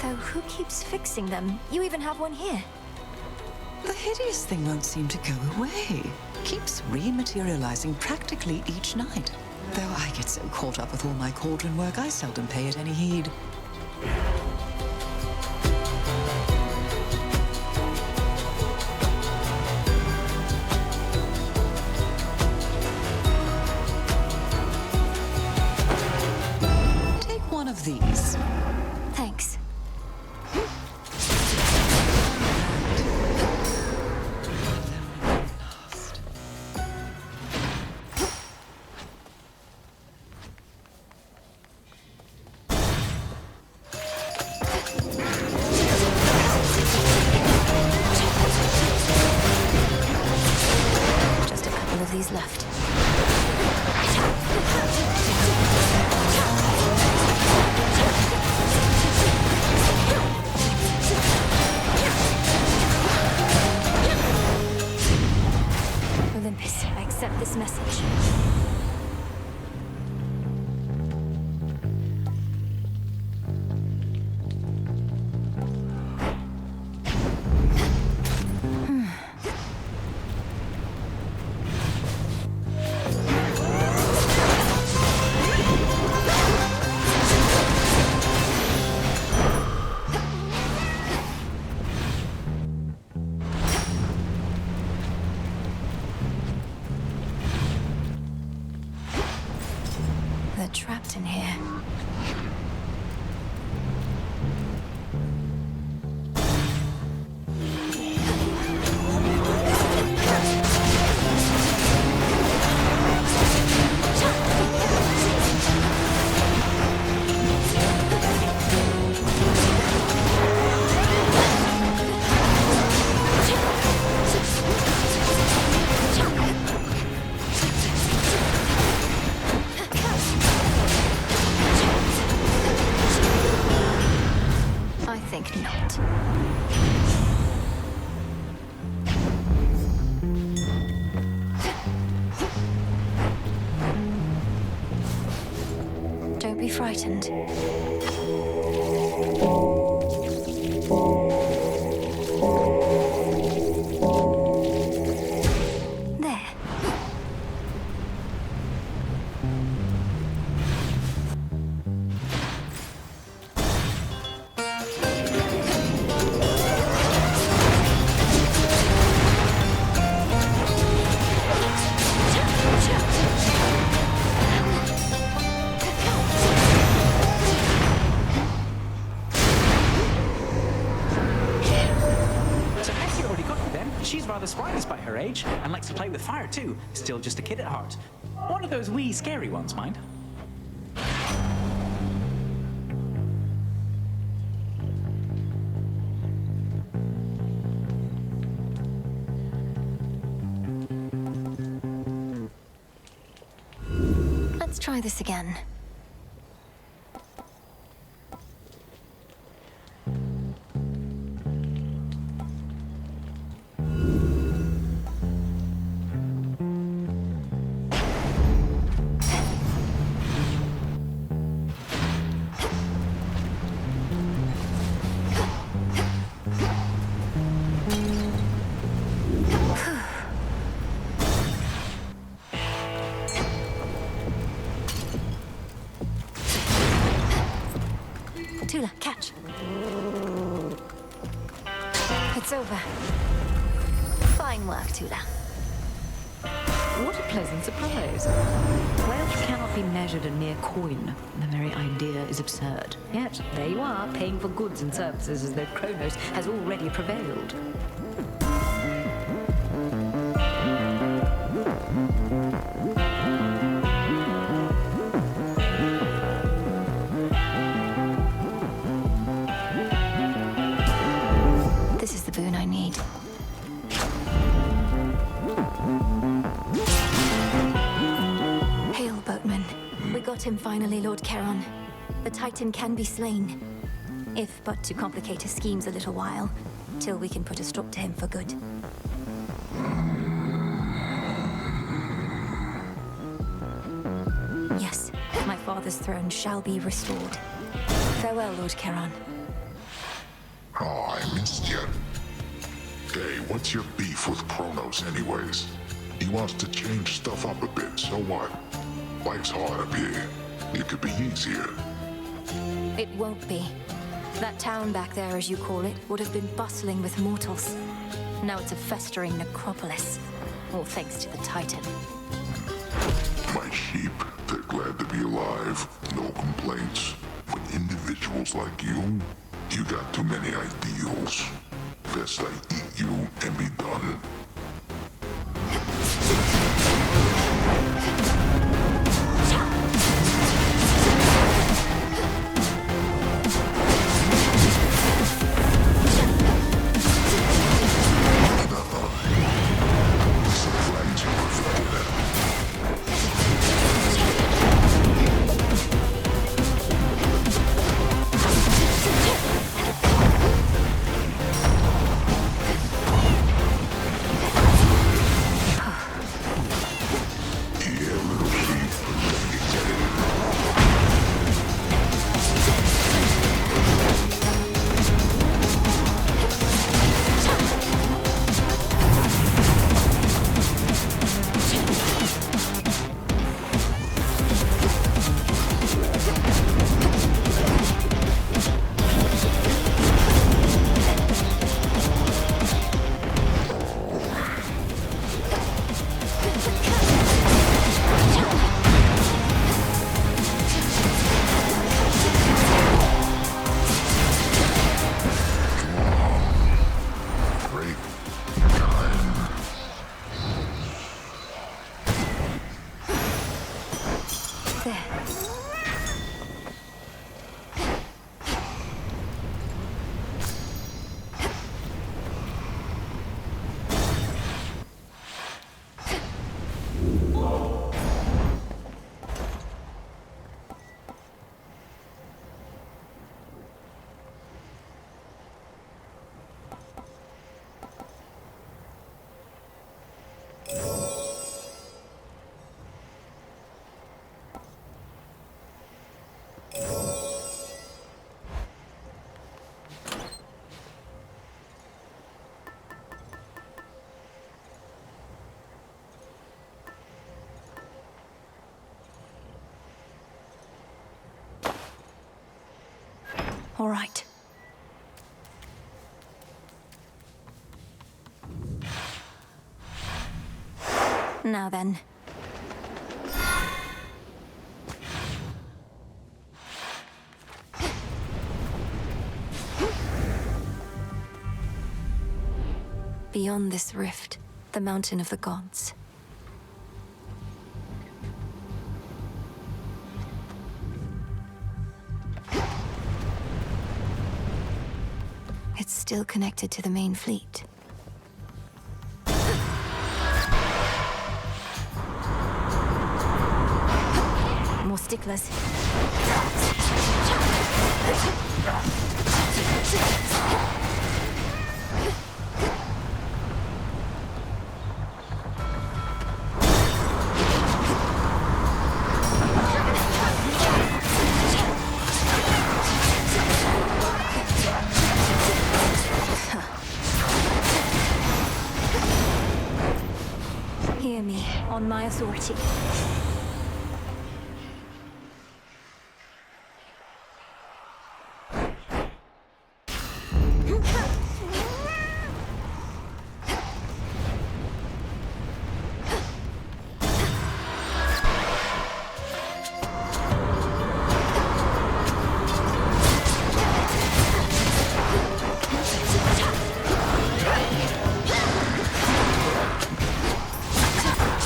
Though who keeps fixing them? You even have one here. The hideous thing won't seem to go away. Keeps rematerializing practically each night. Though I get so caught up with all my cauldron work, I seldom pay it any heed. Take one of these. Thanks. Just a couple of these left. Olympus, I accept this message. They're trapped in here. I think not. Don't be frightened. There. rather spry despite her age, and likes to play with fire too. Still just a kid at heart. One of those wee scary ones, mind. Let's try this again. Tula, catch. It's over. Fine work, Tula. What a pleasant surprise. Wealth cannot be measured in mere coin. The very idea is absurd. Yet, there you are, paying for goods and services as though Kronos has already prevailed. This is the boon I need. Hail, boatman. We got him finally, Lord Charon. The Titan can be slain. If but to complicate his schemes a little while, till we can put a stop to him for good. Yes, my father's throne shall be restored. Farewell, Lord Charon. Oh, I missed you. Hey, what's your beef with Kronos anyways? He wants to change stuff up a bit, so what? Life's hard up here. It could be easier. It won't be. That town back there, as you call it, would have been bustling with mortals. Now it's a festering necropolis. All thanks to the Titan. My sheep, they're glad to be alive. No complaints. But individuals like you got too many ideals. Best I eat you and be done. All right. Now then. Beyond this rift, the Mountain of the Gods. It's still connected to the main fleet. More sticklers. Hear me, on my authority.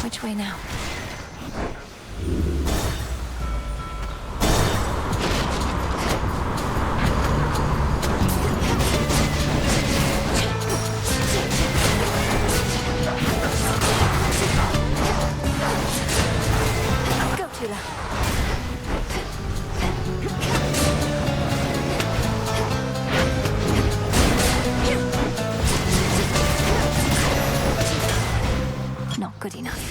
Which way now? Go, Tula. Not good enough.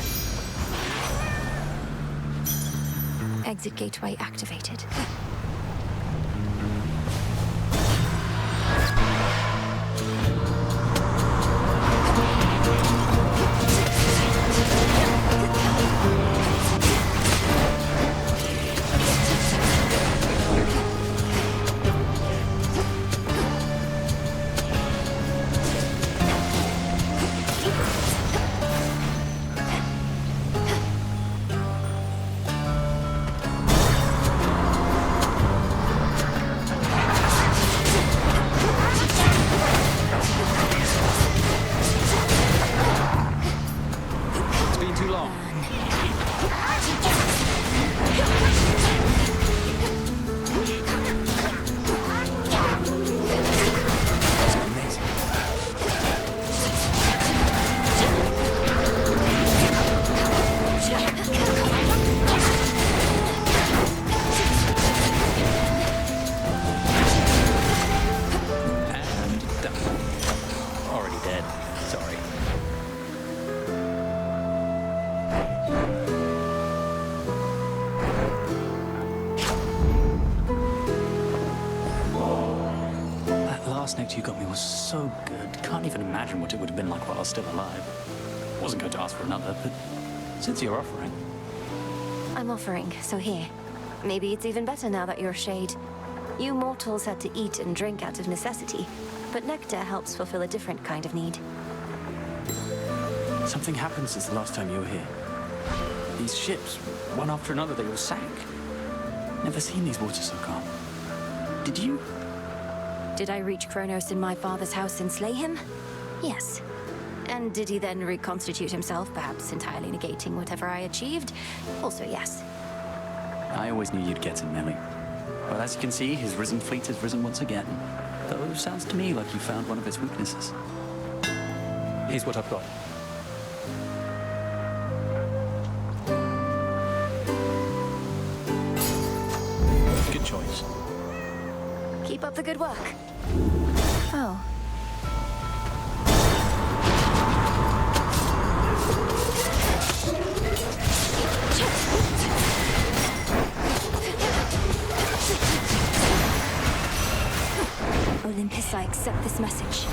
Exit gateway activated. It's been too long. And done. Already dead. Sorry. That last note you got me was so good. Can't even imagine what it would have been like while I was still alive. Wasn't going to ask for another, but since you're offering. I'm offering, so here. Maybe it's even better now that you're a shade. You mortals had to eat and drink out of necessity, but nectar helps fulfill a different kind of need. Something happened since the last time you were here. These ships, one after another, they all sank. Never seen these waters so calm. Did you? Did I reach Kronos in my father's house and slay him? Yes. And did he then reconstitute himself, perhaps entirely negating whatever I achieved? Also yes. I always knew you'd get him, Nelly. Well, as you can see, his risen fleet has risen once again. Though sounds to me like you found one of his weaknesses. Here's what I've got. Good choice. Keep up the good work. Oh. Olympus, I accept this message.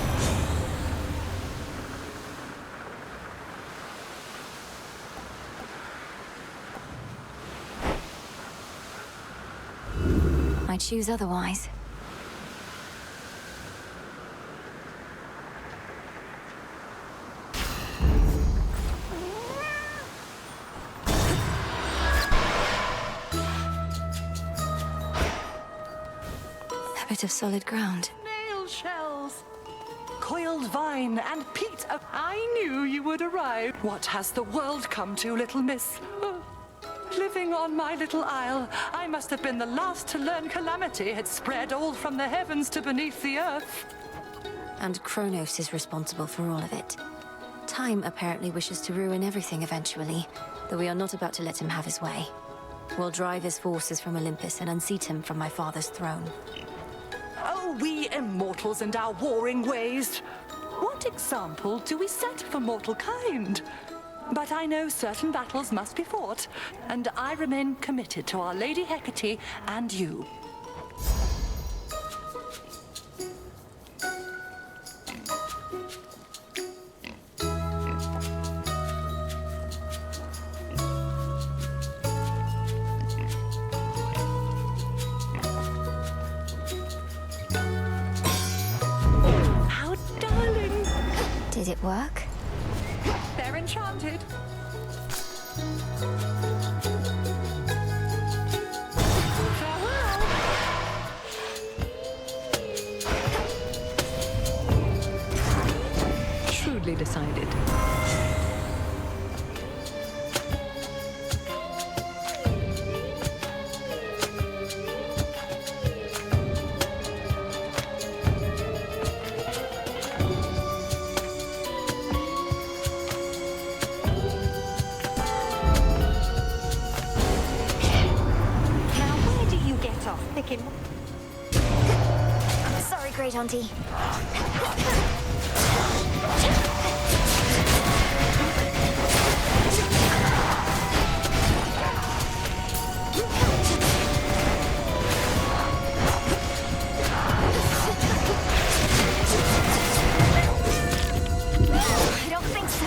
I choose otherwise. A bit of solid ground. Nail shells. coiled vine and peat. I knew you would arrive. What has the world come to, little miss? Living on my little isle, I must have been the last to learn calamity had spread all from the heavens to beneath the earth. And Kronos is responsible for all of it. Time apparently wishes to ruin everything eventually, though we are not about to let him have his way. We'll drive his forces from Olympus and unseat him from my father's throne. Oh, we immortals and our warring ways! What example do we set for mortal kind? But I know certain battles must be fought, and I remain committed to Our Lady Hecate and you. How darling! Did it work? They're enchanted. Shrewdly decided. Sorry, Great Auntie. I don't think so.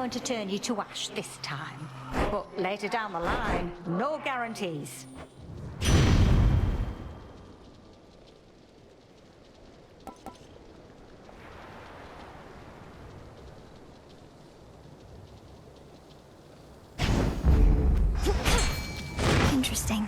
To turn you to ash this time. But later down the line, no guarantees. Interesting.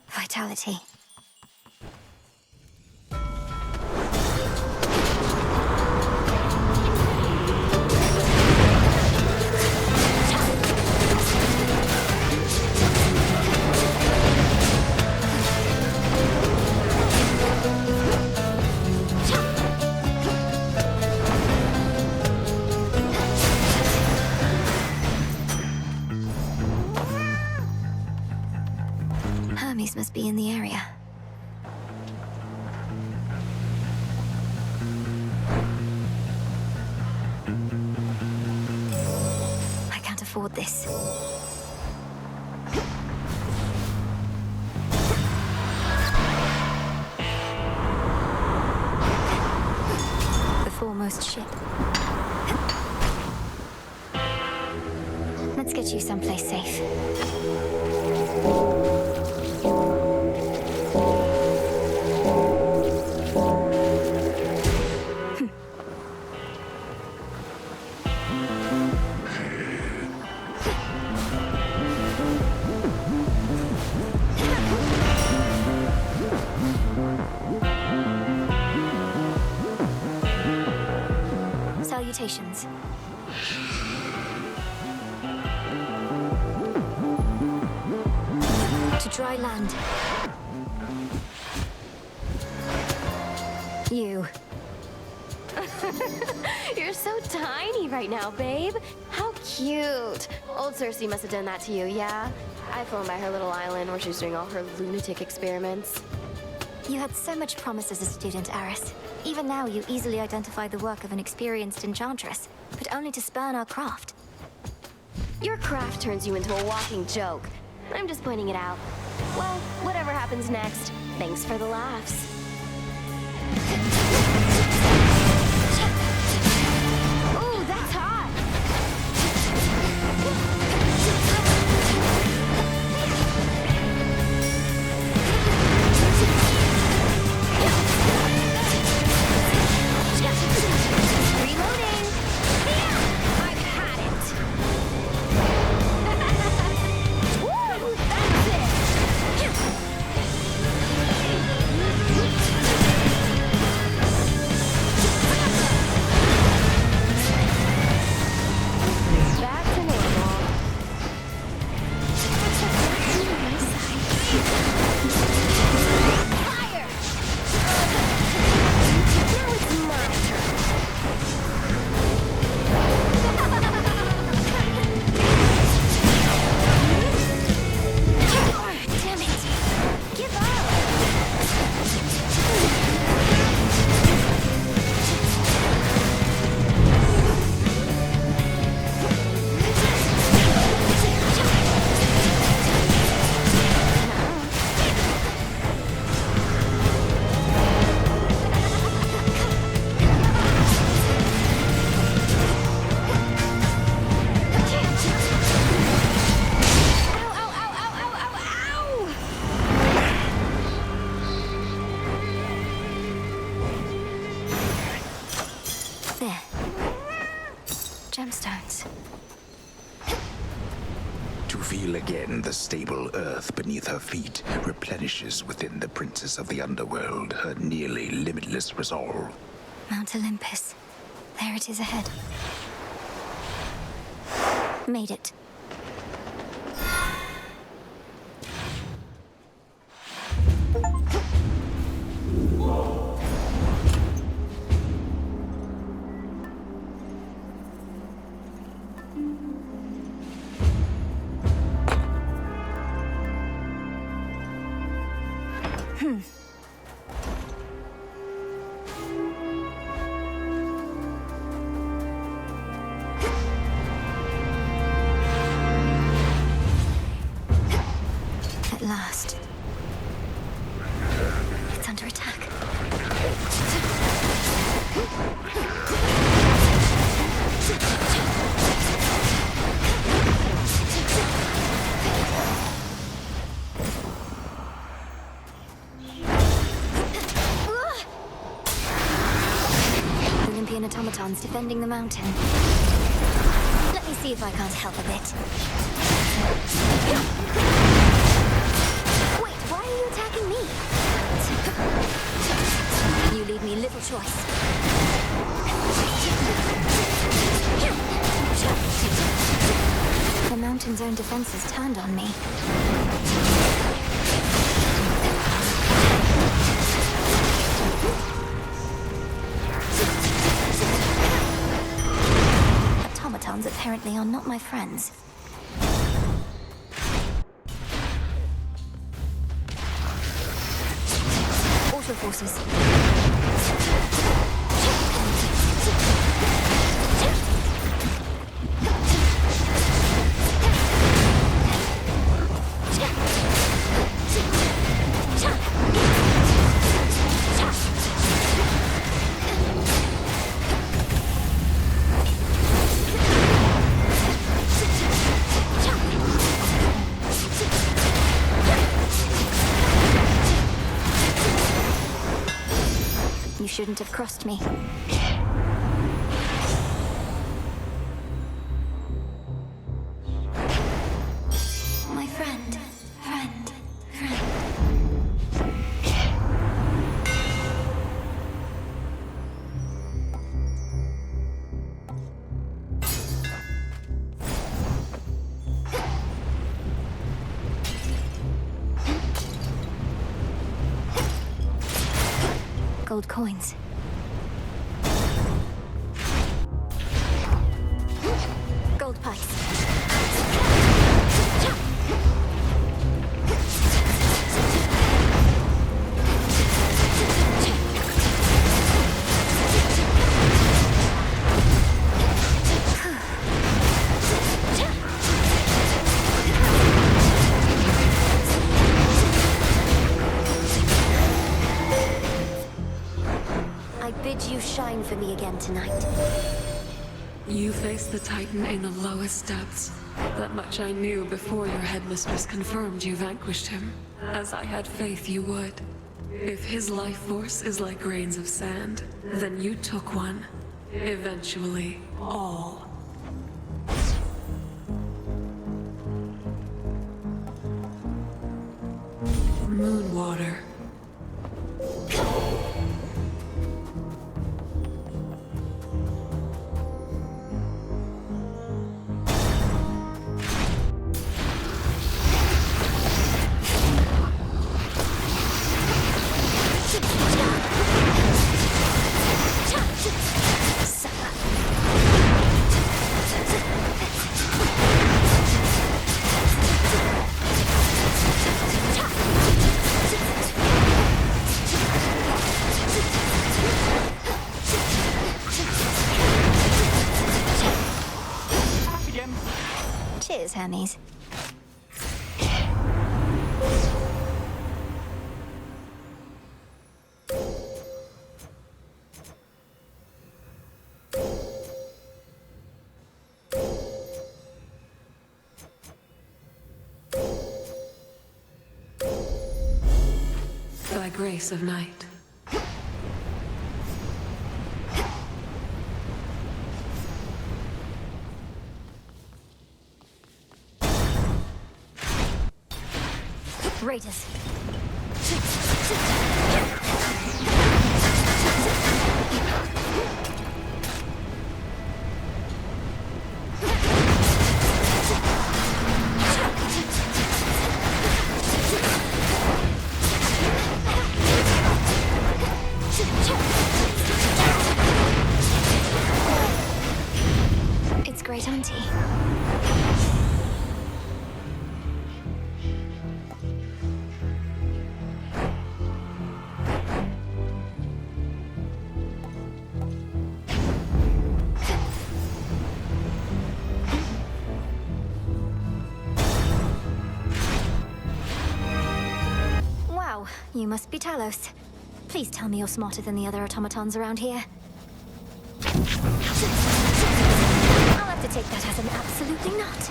Vitality. Hermes must be in the area. I can't afford this. The foremost ship. Let's get you someplace safe. Salutations. To dry land. You. You're so tiny right now, babe. How cute. Old Cersei must have done that to you, yeah? I've flown by her little island where she's doing all her lunatic experiments. You had so much promise as a student, Aris. Even now, you easily identify the work of an experienced enchantress, but only to spurn our craft. Your craft turns you into a walking joke. I'm just pointing it out. Well, whatever happens next, thanks for the laughs. Ooh, that's hot! Reloading! I've had it! Woo! That's it! Back to normal. Fire! Now it's my turn. Damn it! Give There. Gemstones. To feel again the stable earth beneath her feet replenishes within the princess of the underworld her nearly limitless resolve. Mount Olympus. There it is ahead. Made it. At last. It's under attack. Olympian automatons defending the mountain. Let me see if I can't help a bit. Wait, why are you attacking me? You leave me little choice. The mountain's own defenses turned on me. Automatons apparently are not my friends. Auto forces. You shouldn't have crossed me. My friend. Gold coins. bid you shine for me again tonight. You faced the Titan in the lowest depths. That much I knew before your headmistress confirmed you vanquished him, as I had faith you would. If his life force is like grains of sand, then you took one. Eventually, all. Moonwater. Cheers, Hermes. By grace of night. Raiders. It's Great Auntie. Wow, you must be Talos. Please tell me you're smarter than the other automatons around here. I'll have to take that as an absolutely not.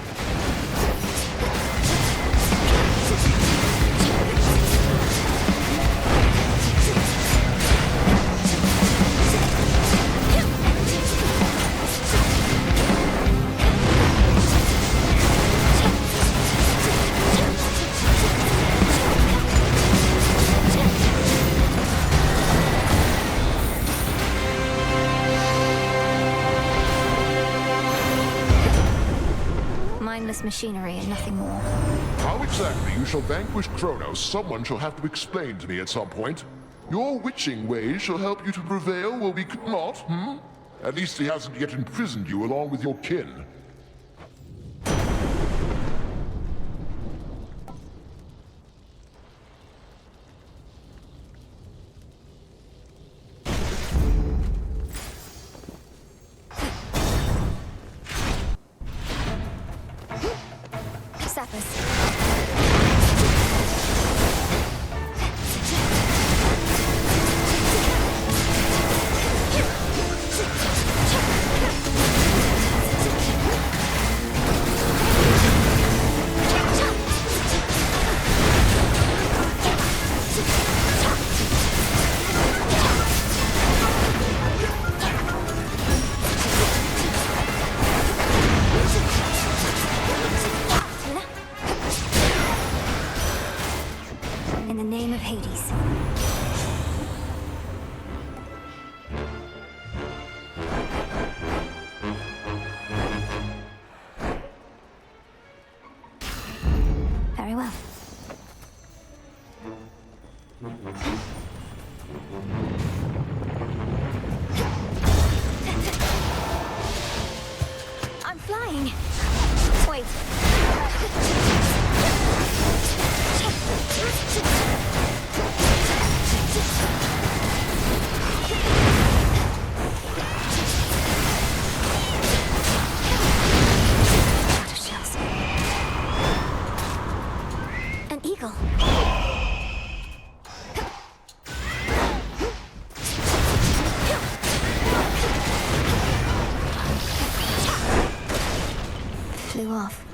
Mindless machinery and nothing more. How exactly you shall vanquish Kronos, someone shall have to explain to me at some point. Your witching ways shall help you to prevail where we could not, hmm? At least he hasn't yet imprisoned you along with your kin. Sappers. off.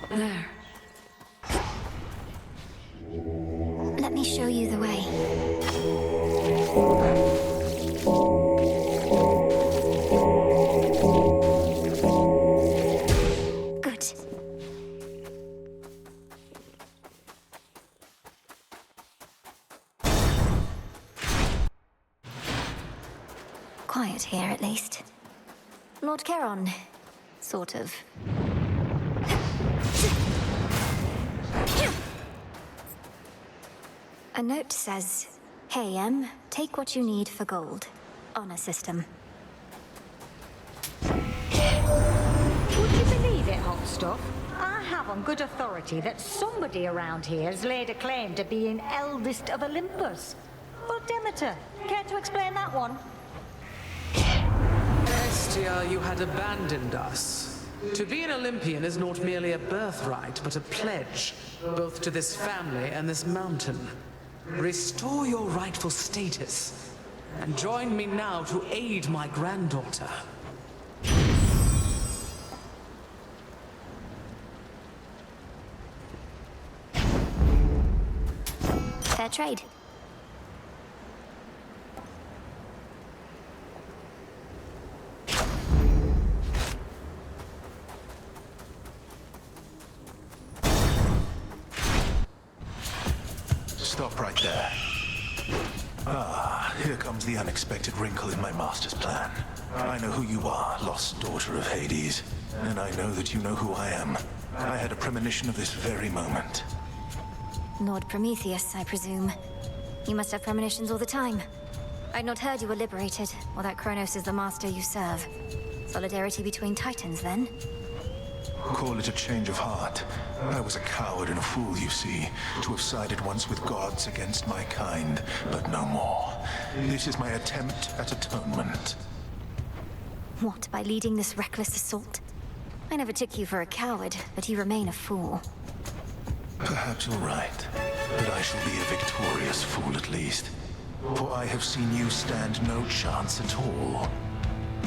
There. Let me show you the way. Good. Quiet here, at least. Lord Charon, sort of. A note says, "Hey, take what you need for gold. Honor system." Would you believe it, hot stuff? I have on good authority that somebody around here has laid a claim to being eldest of Olympus. Well, Demeter, care to explain that one? Estia, you had abandoned us. To be an Olympian is not merely a birthright, but a pledge, both to this family and this mountain. Restore your rightful status, and join me now to aid my granddaughter. Fair trade. Stop right there. Ah, here comes the unexpected wrinkle in my master's plan. I know who you are, lost daughter of Hades, and I know that you know who I am. I had a premonition of this very moment. Lord Prometheus, I presume. You must have premonitions all the time. I'd not heard you were liberated, or that Kronos is the master you serve. Solidarity between titans, then? Call it a change of heart. I was a coward and a fool, you see, to have sided once with gods against my kind, but no more. This is my attempt at atonement. What, by leading this reckless assault? I never took you for a coward, but you remain a fool. Perhaps you're right, but I shall be a victorious fool at least. For I have seen you stand no chance at all.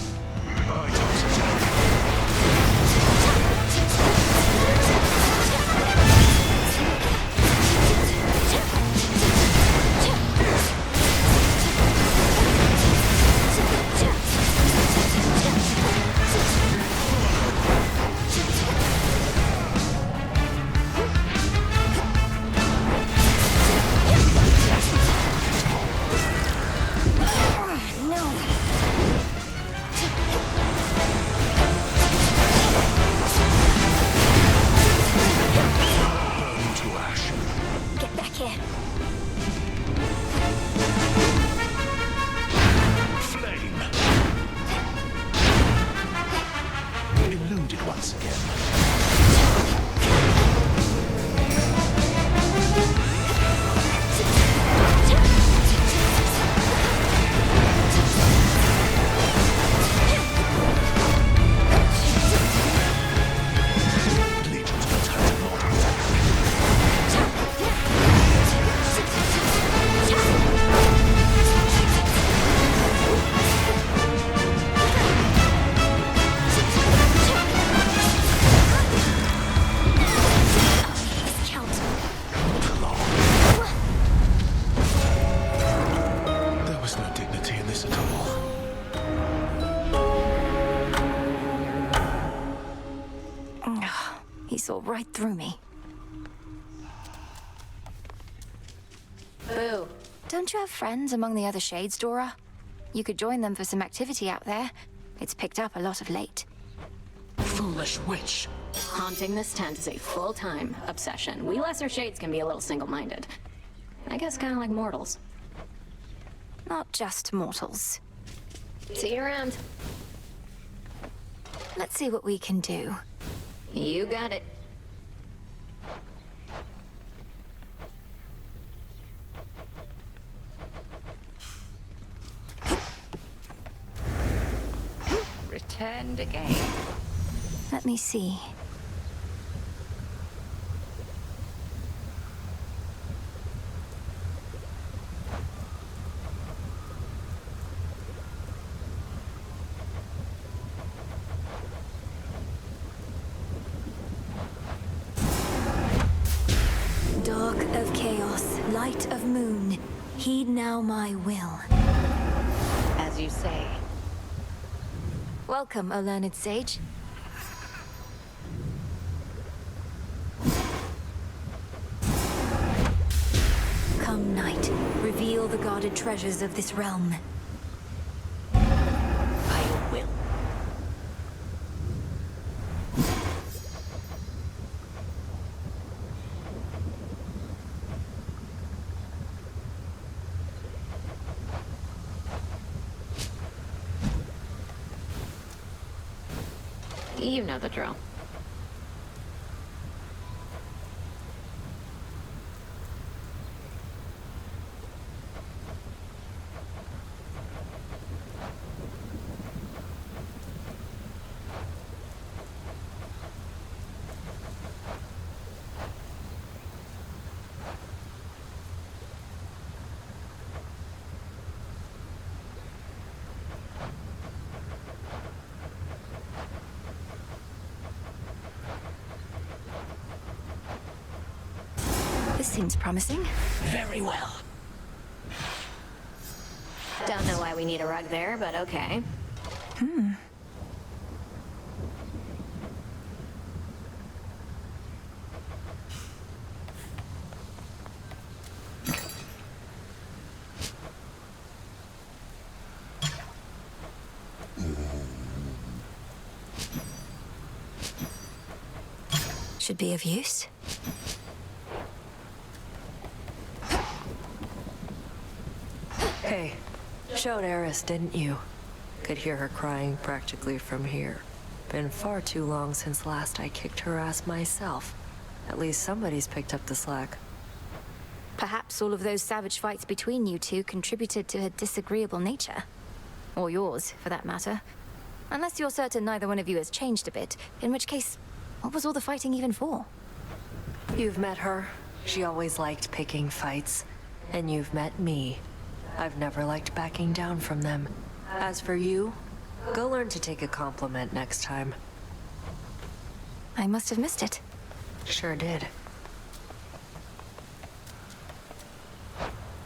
I toss it down. Right through me. Boo. Don't you have friends among the other shades, Dora? You could join them for some activity out there. It's picked up a lot of late. Foolish witch. Haunting this tent is a full-time obsession. We lesser shades can be a little single-minded. I guess kind of like mortals. Not just mortals. See you around. Let's see what we can do. You got it. Returned again. Let me see. Light of moon, heed now my will. As you say. Welcome, O learned sage. Come, night, reveal the guarded treasures of this realm. I will. You know the drill. This seems promising. Very well. Don't know why we need a rug there, but okay. Should be of use. Hey, showed Eris, didn't you? Could hear her crying practically from here. Been far too long since last I kicked her ass myself. At least somebody's picked up the slack. Perhaps all of those savage fights between you two contributed to her disagreeable nature. Or yours, for that matter. Unless you're certain neither one of you has changed a bit, in which case, what was all the fighting even for? You've met her. She always liked picking fights. And you've met me. I've never liked backing down from them. As for you, go learn to take a compliment next time. I must have missed it. Sure did.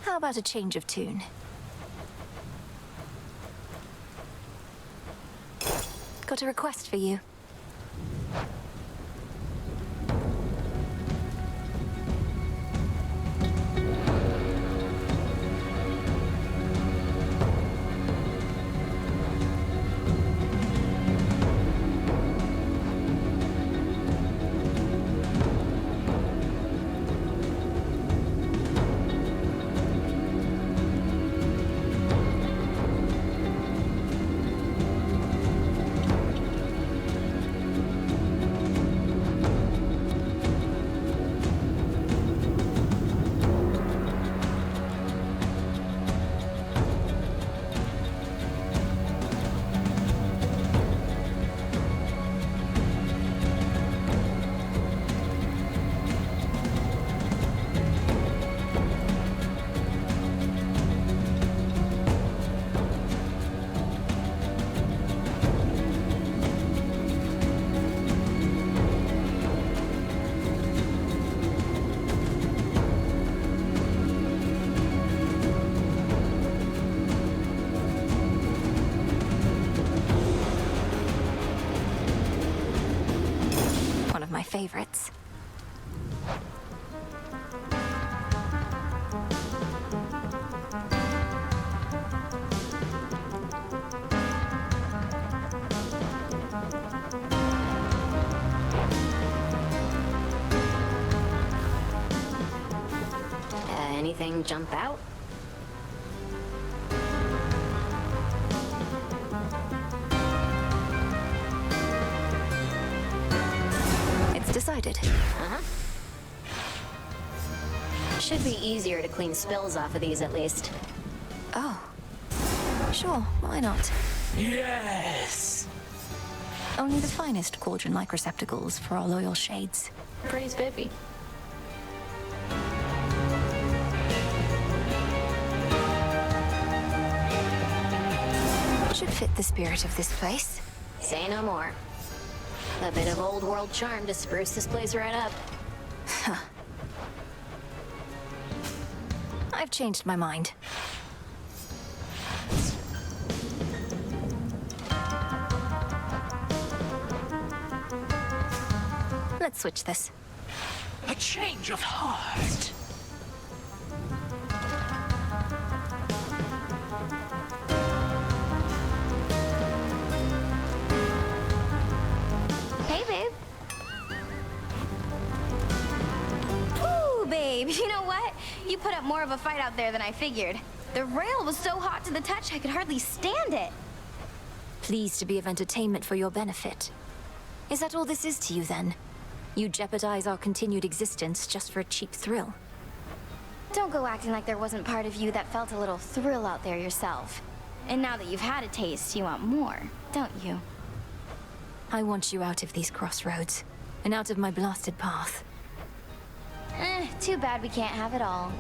How about a change of tune? Got a request for you. My favorites. Anything jump out? Decided. Should be easier to clean spills off of these at least. Oh. Sure, why not? Yes! Only the finest cauldron-like receptacles for our loyal shades. Pretty spiffy. Should fit the spirit of this place. Say no more. A bit of old world charm to spruce this place right up. Huh. I've changed my mind. Let's switch this. A change of heart. Hey, babe. Ooh, babe. You know what? You put up more of a fight out there than I figured. The rail was so hot to the touch, I could hardly stand it. Pleased to be of entertainment for your benefit. Is that all this is to you, then? You jeopardize our continued existence just for a cheap thrill? Don't go acting like there wasn't part of you that felt a little thrill out there yourself. And now that you've had a taste, you want more, don't you? I want you out of these crossroads, and out of my blasted path. Too bad we can't have it all.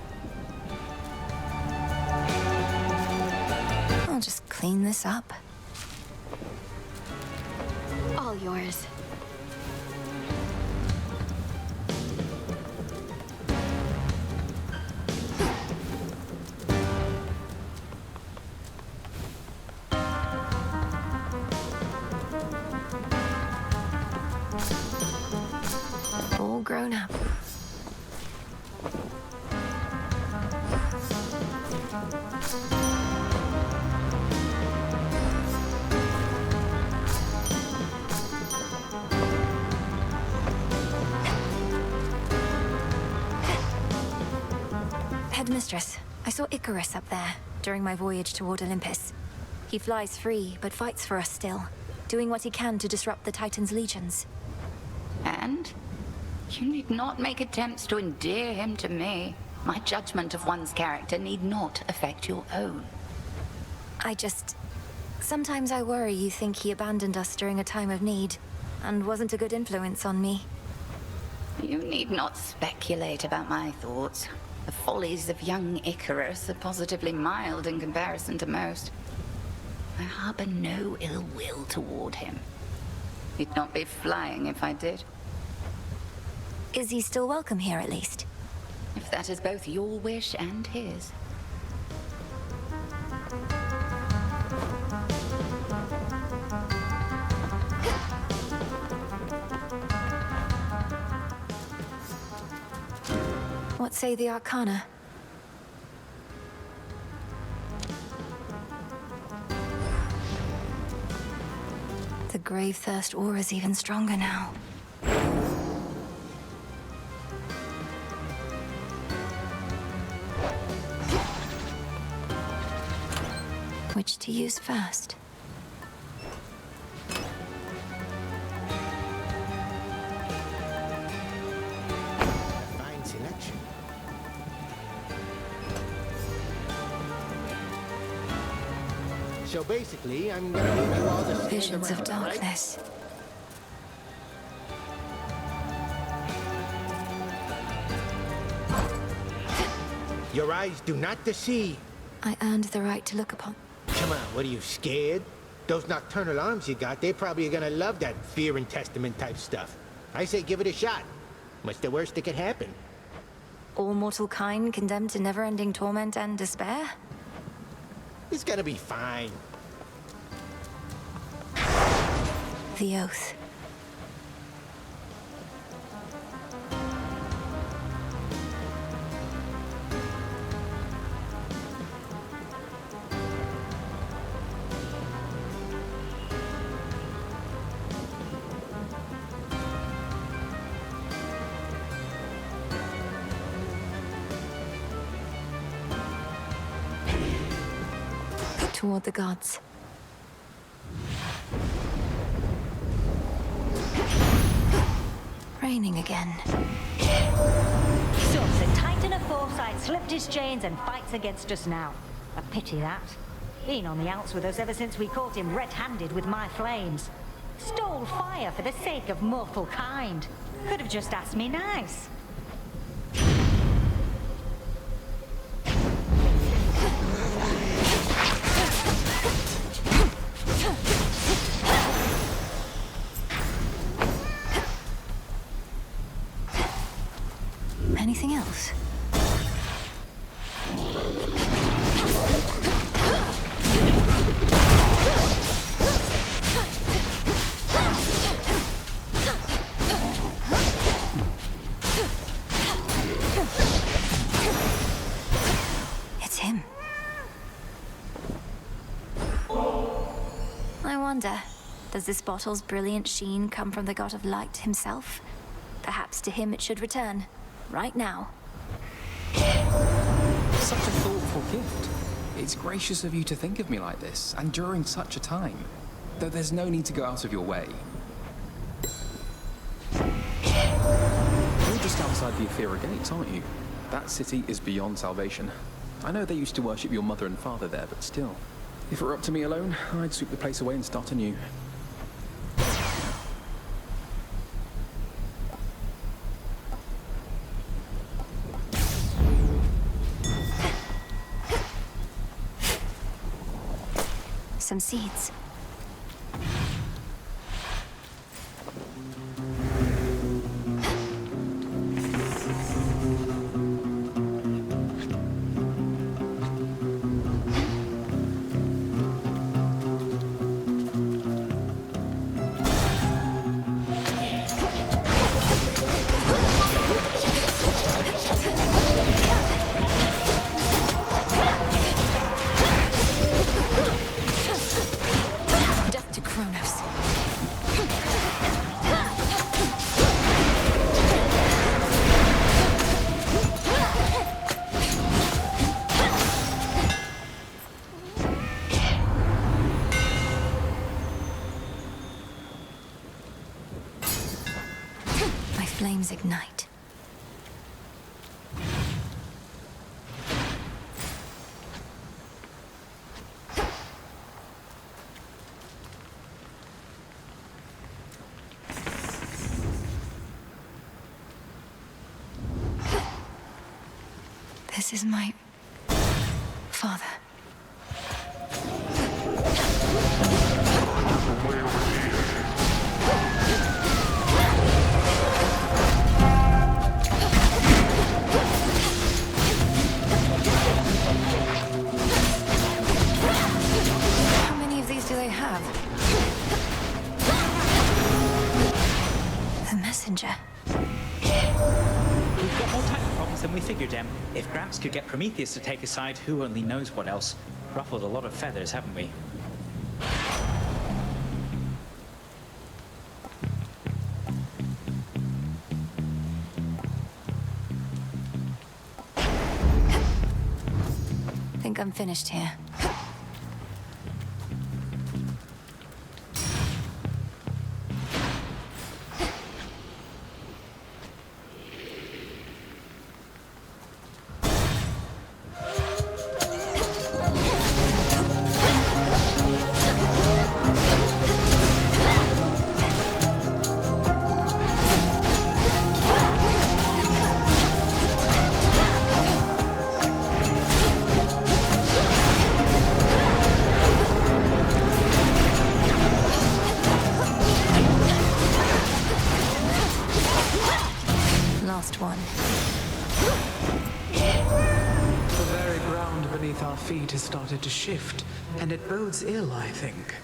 I'll just clean this up. All yours. All grown up. Headmistress, I saw Icarus up there during my voyage toward Olympus. He flies free, but fights for us still, doing what he can to disrupt the Titan's legions. And? You need not make attempts to endear him to me. My judgment of one's character need not affect your own. Sometimes I worry you think he abandoned us during a time of need, and wasn't a good influence on me. You need not speculate about my thoughts. The follies of young Icarus are positively mild in comparison to most. I harbor no ill will toward him. He'd not be flying if I did. Is he still welcome here, at least? If that is both your wish and his. What say the Arcana? The Grave Thirst aura's even stronger now. Which to use first? Fine selection. So basically, I'm gonna leave you all the Visions of darkness. Your eyes do not deceive. I earned the right to look upon. Come on, what are you, scared? Those nocturnal arms you got, they're probably gonna love that fear and testament type stuff. I say give it a shot. What's the worst that could happen? All mortal kind condemned to never-ending torment and despair? It's gonna be fine. The Oath. Toward the gods. Raining again. So, the Titan of Foresight slipped his chains and fights against us now. A pity that. Been on the outs with us ever since we caught him red-handed with my flames. Stole fire for the sake of mortal kind. Could have just asked me nice. Anything else? I wonder, does this bottle's brilliant sheen come from the god of light himself? Perhaps to him it should return, right now. Such a thoughtful gift. It's gracious of you to think of me like this, and during such a time. Though there's no need to go out of your way. You're just outside the Aethera Gates, aren't you? That city is beyond salvation. I know they used to worship your mother and father there, but still. If it were up to me alone, I'd sweep the place away and start anew. Some seeds. Flames ignite. This is my father. We've got more Titan problems than we figured, Em. If Gramps could get Prometheus to take his side, who only knows what else. Ruffled a lot of feathers, haven't we? Think I'm finished here. Last one. The very ground beneath our feet has started to shift, and it bodes ill, I think.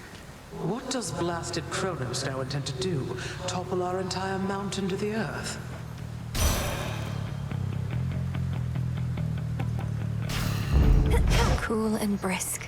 What does blasted Kronos now intend to do? Topple our entire mountain to the earth? Cool and brisk.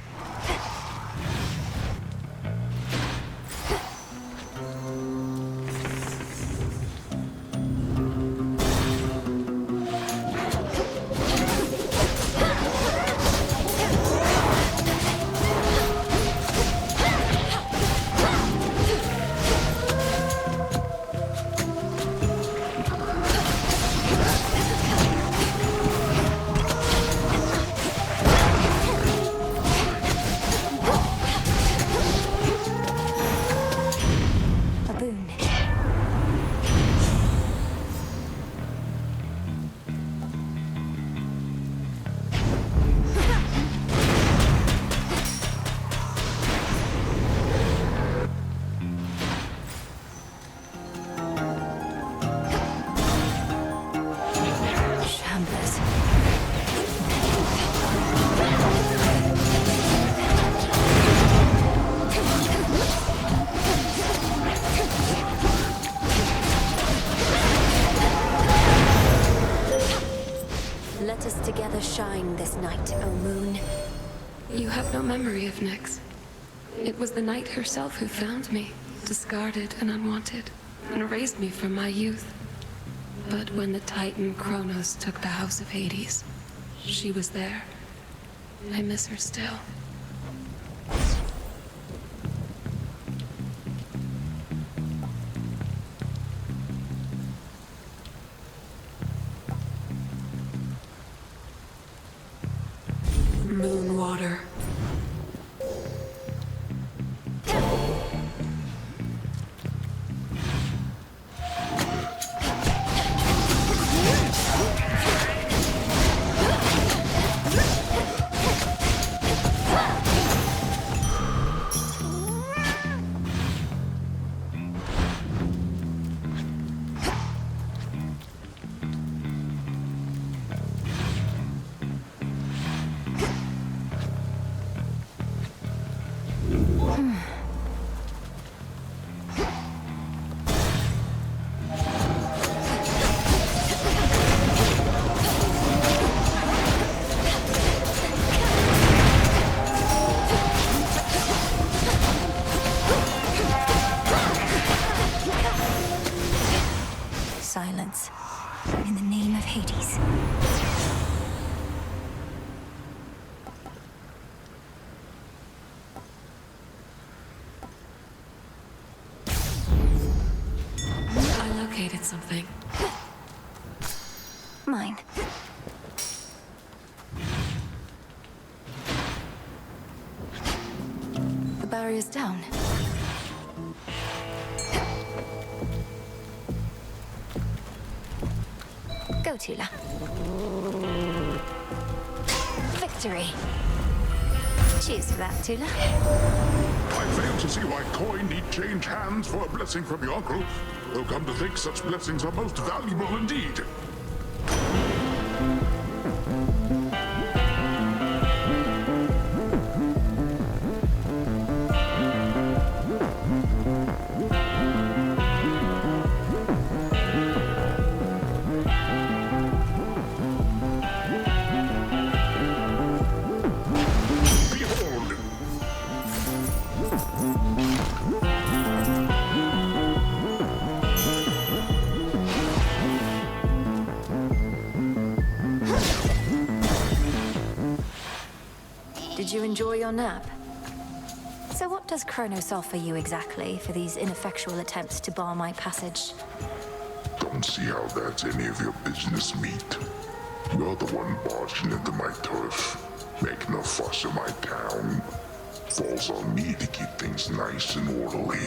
Let us together shine this night, O moon. You have no memory of Nyx. It It was the night herself who found me, discarded and unwanted, and raised me from my youth. But when the Titan Kronos took the House of Hades, she was there. I miss her still. Moonwater. Silence. In the name of Hades. I located something. Mine. The barrier's down. Go, Tula. Victory. Cheers for that, Tula. I fail to see why coin need change hands for a blessing from your uncle. Though come to think, such blessings are most valuable indeed. Did you enjoy your nap? So what does Kronos offer you exactly for these ineffectual attempts to bar my passage? Don't see how that's any of your business, meat. You're the one barging into my turf, making a fuss in my town. Falls on me to keep things nice and orderly.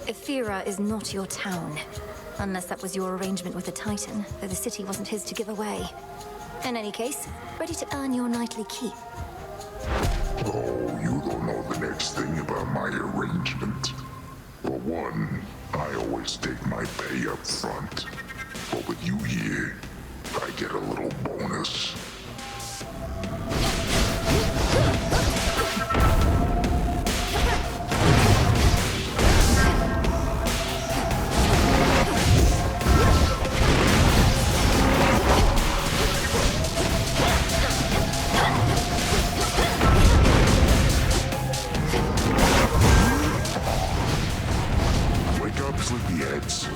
Ephyra is not your town. Unless that was your arrangement with the Titan, though the city wasn't his to give away. In any case, ready to earn your nightly keep. Oh, you don't know the next thing about my arrangement. For one, I always take my pay up front. But with you here, I get a little bonus. Sleepyheads.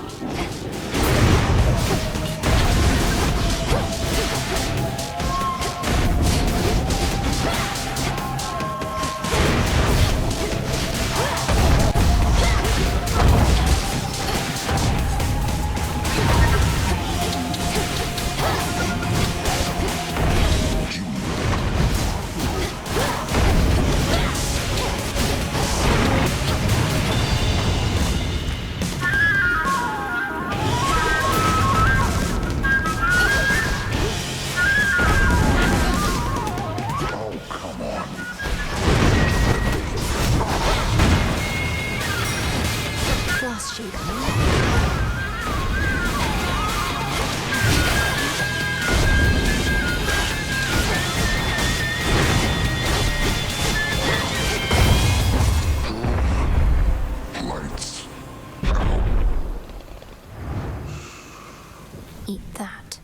Eat that.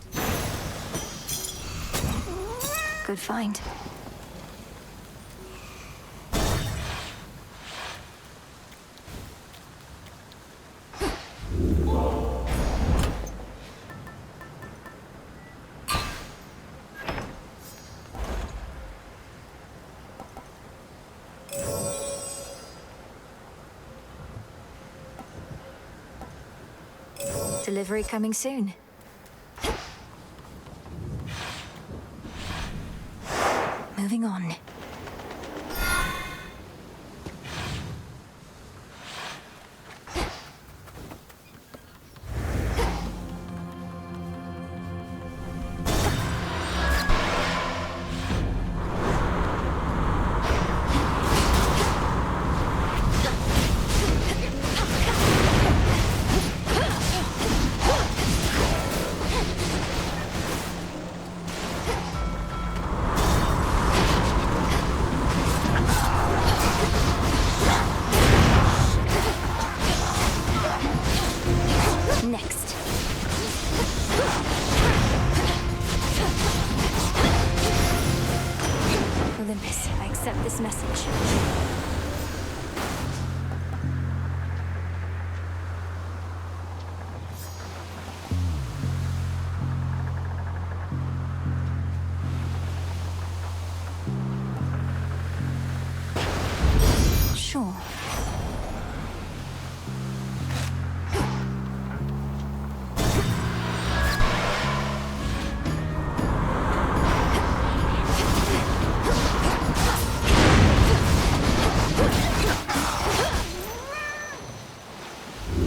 Good find. Delivery coming soon. Moving on. Next. Olympus, I accept this message. Sure.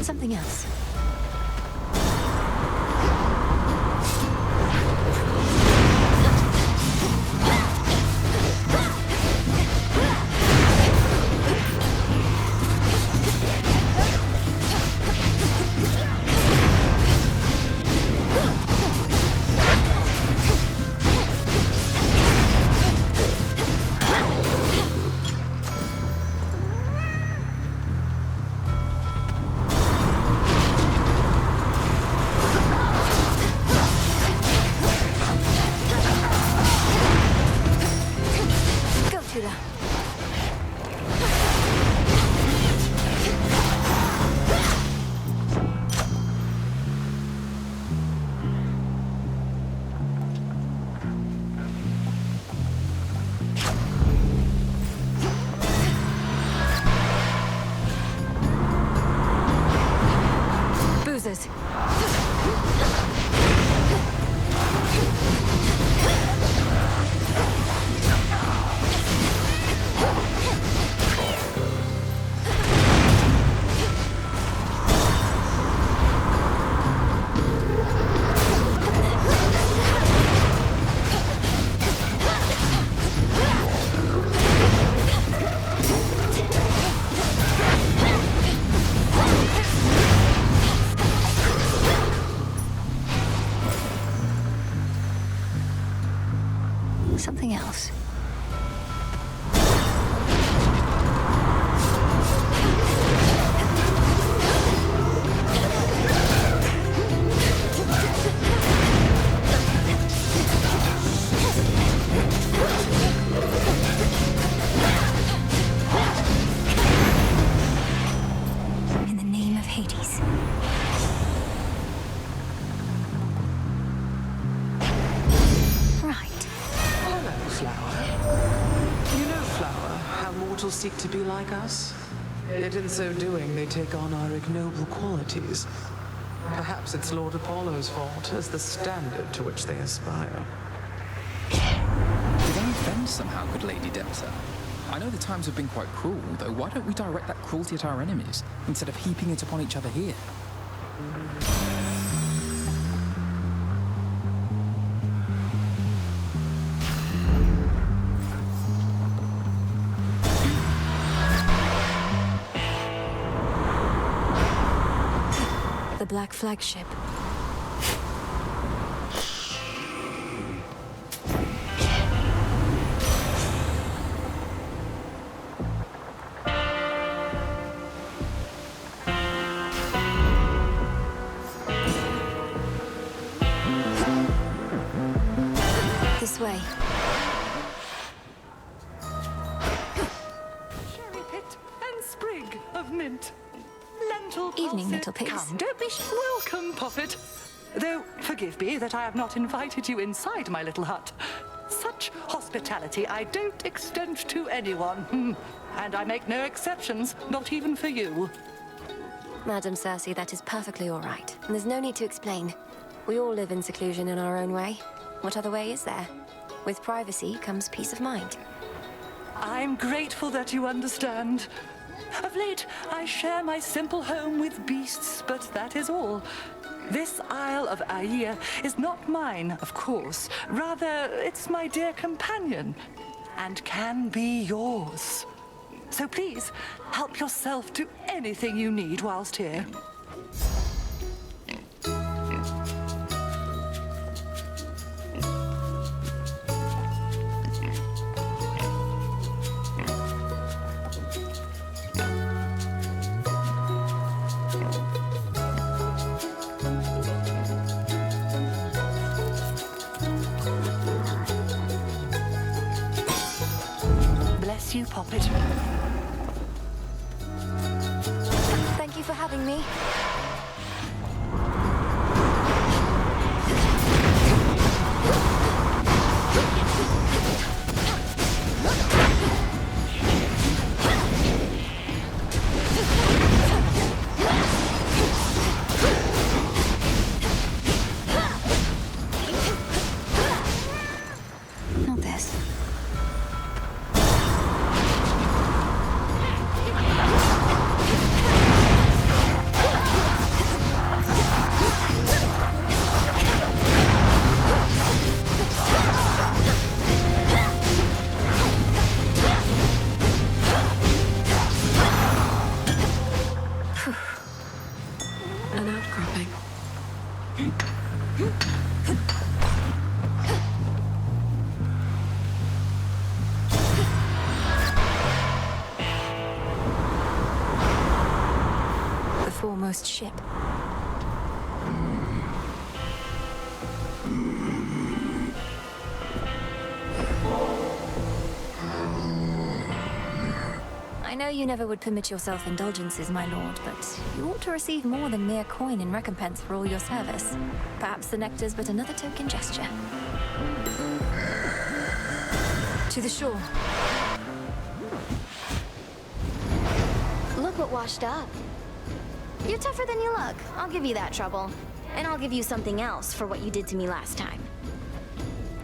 Something else. Boozers. Something else. In the name of Hades. Mortals seek to be like us, yet in so doing they take on our ignoble qualities. Perhaps it's Lord Apollo's fault as the standard to which they aspire. Did I offend somehow, good Lady Demeter? I know the times have been quite cruel, though why don't we direct that cruelty at our enemies, instead of heaping it upon each other here? The Black Flagship. This way. Cherry pit and sprig of mint. Lentil Evening, pulses. little pigs. Come, don't be welcome, Poppet. Though, forgive me that I have not invited you inside my little hut. Such hospitality I don't extend to anyone. And I make no exceptions, not even for you. Madam Cersei, that is perfectly all right. And there's no need to explain. We all live in seclusion in our own way. What other way is there? With privacy comes peace of mind. I'm grateful that you understand. Of late, I share my simple home with beasts, but that is all. This Isle of Aia is not mine, of course. Rather, it's my dear companion, and can be yours. So please, help yourself to anything you need whilst here. Bless you, Poppet. Thank you for having me. Not this. An outcropping. The foremost ship. I know you never would permit yourself indulgences, my lord, but you ought to receive more than mere coin in recompense for all your service. Perhaps the nectar's but another token gesture. To the shore. Look what washed up. You're tougher than you look. I'll give you that trouble. And I'll give you something else for what you did to me last time.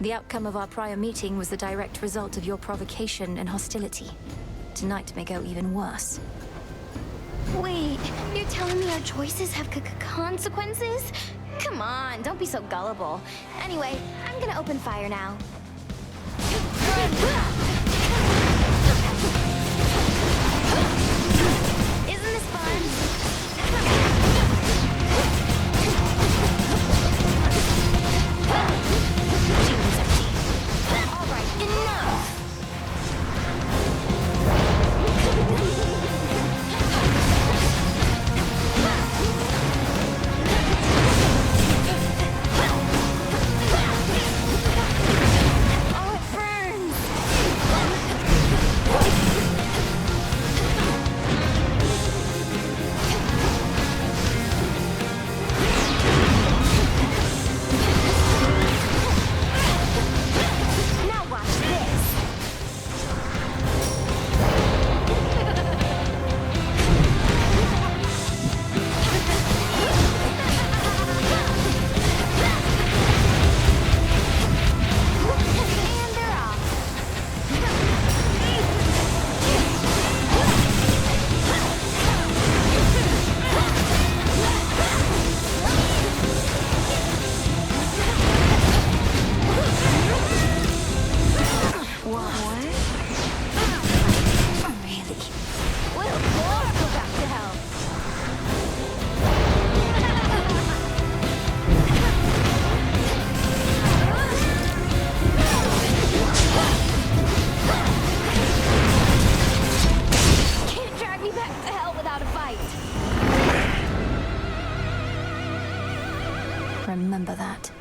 The outcome of our prior meeting was the direct result of your provocation and hostility. Tonight may go even worse. Wait, you're telling me our choices have consequences? Come on, don't be so gullible. Anyway, I'm gonna open fire now. Isn't this fun? All right, enough! Oh, it burns! Now watch this! And they're off. What? Really? We'll both go back to hell. Can't drag me back to hell without a fight. Remember that.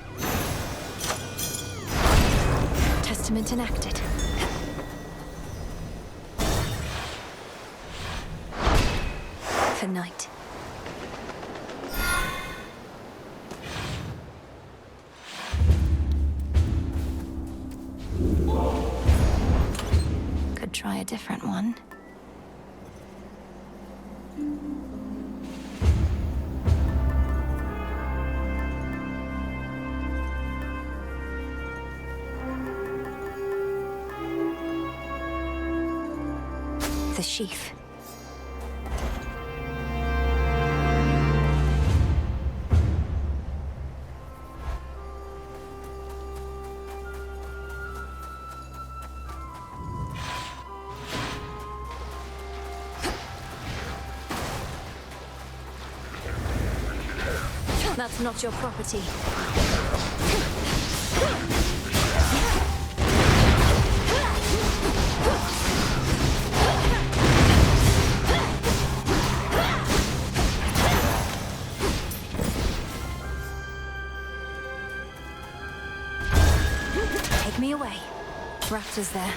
Testament enacted. Good night. Could try a different one. the sheaf. That's not your property. Take me away. Raptor's there.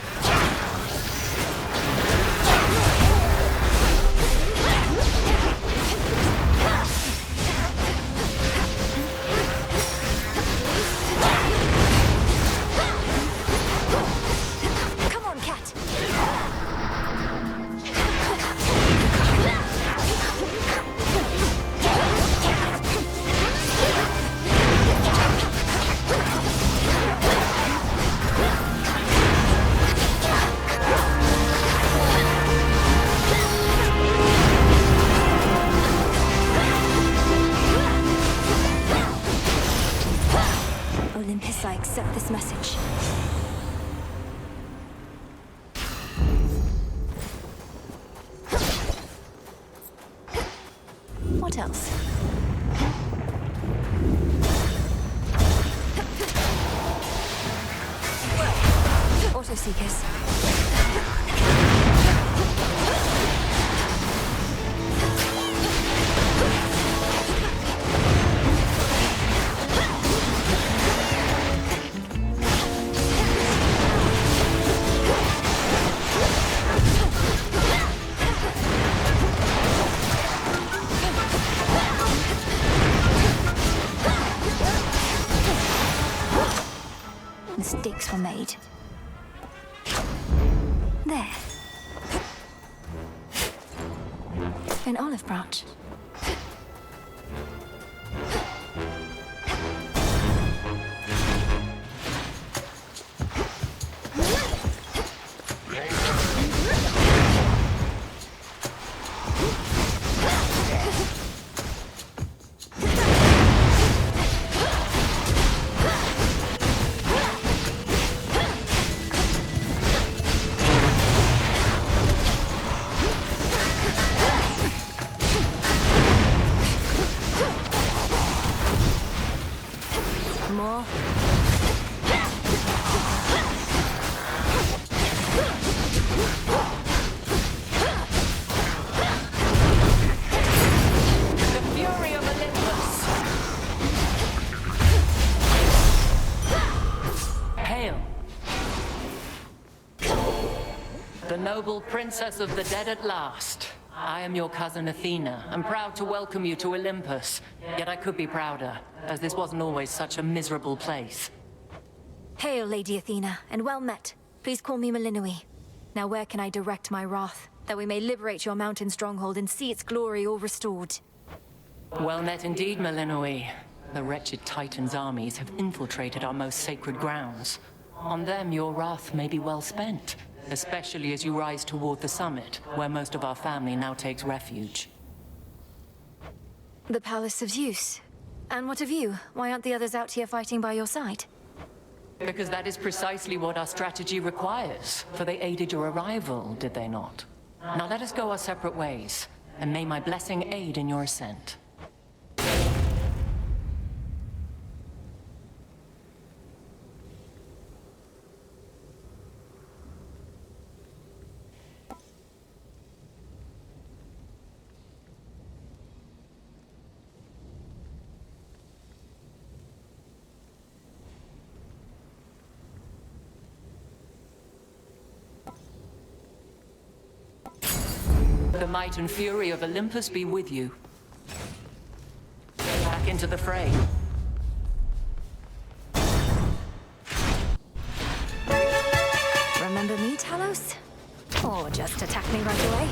Olympus, I accept this message. What else? Auto-seekers. Mistakes were made. There. An olive branch. More. The fury of Olympus. Hail. The noble princess of the dead at last. I am your cousin Athena. I'm proud to welcome you to Olympus. Yet I could be prouder, as this wasn't always such a miserable place. Hail, Lady Athena, and well met. Please call me Melinoi. Now where can I direct my wrath, that we may liberate your mountain stronghold and see its glory all restored? Well met indeed, Melinoi. The wretched Titan's armies have infiltrated our most sacred grounds. On them, your wrath may be well spent, especially as you rise toward the summit, where most of our family now takes refuge. The Palace of Zeus. And what of you? Why aren't the others out here fighting by your side? Because that is precisely what our strategy requires, for they aided your arrival, did they not? Now let us go our separate ways, and may my blessing aid in your ascent. The might and fury of Olympus be with you. Back into the fray. Remember me, Talos? Or just attack me right away?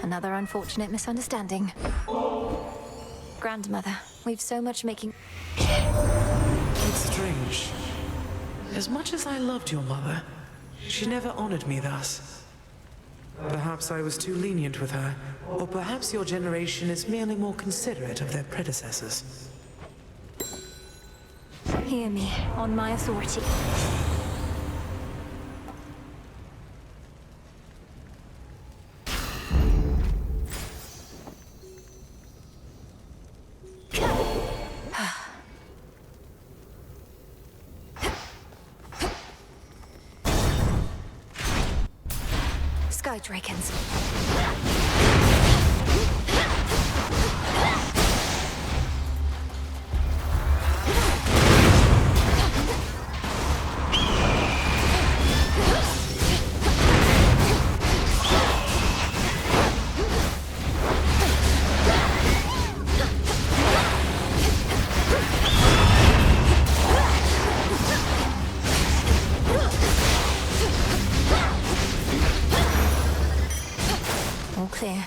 Another unfortunate misunderstanding. Grandmother, we've so much making... It's strange. As much as I loved your mother, she never honored me thus. Perhaps I was too lenient with her, or perhaps your generation is merely more considerate of their predecessors. Hear me, on my authority. Sky Dragons. All clear.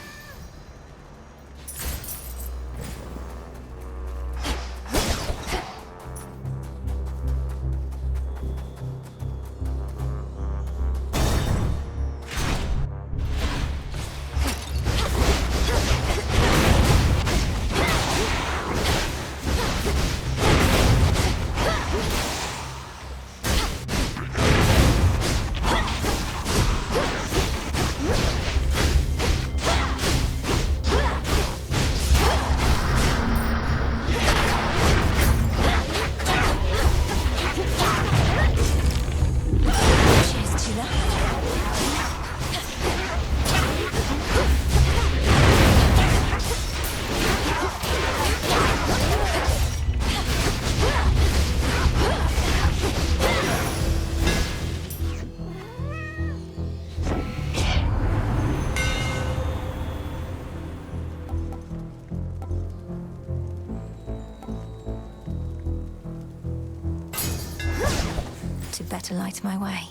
To better light my way.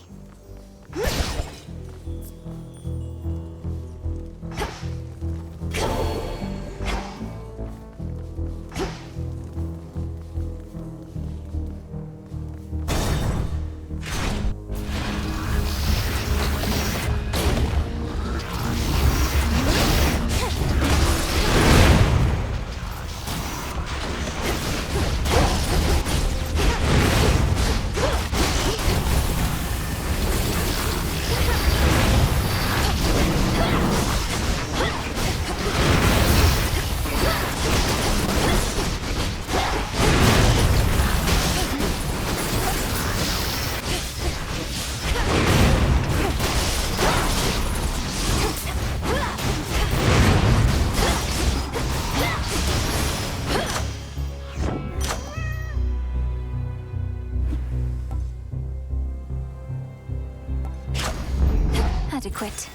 Adequate.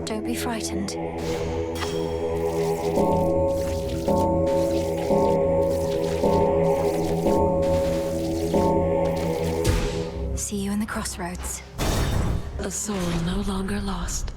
Don't be frightened. See you in the crossroads. A soul no longer lost.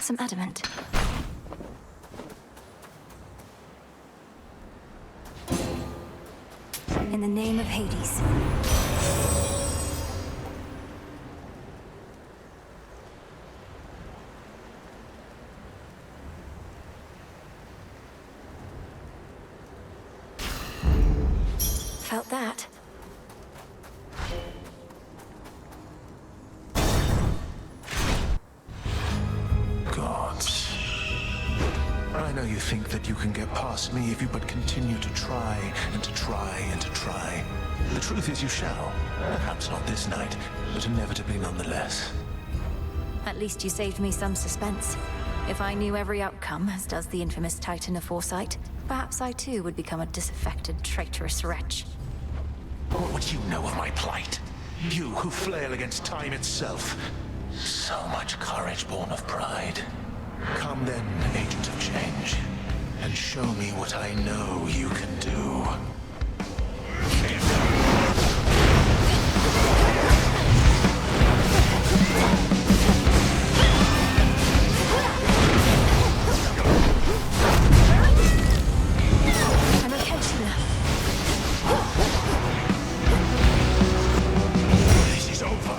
Some adamant. In the name of Hades. Felt that. Gods. I know you think that you can get past me if you but continue to try and to try and to try. The truth is you shall. Perhaps not this night, but inevitably nonetheless. At least you saved me some suspense. If I knew every outcome, as does the infamous Titan of Foresight, perhaps I too would become a disaffected, traitorous wretch. What would you know of my plight? You who flail against time itself. So much courage born of pride. Come then, agent of change, and show me what I know you can do. I'm okay, Sheila. This is over.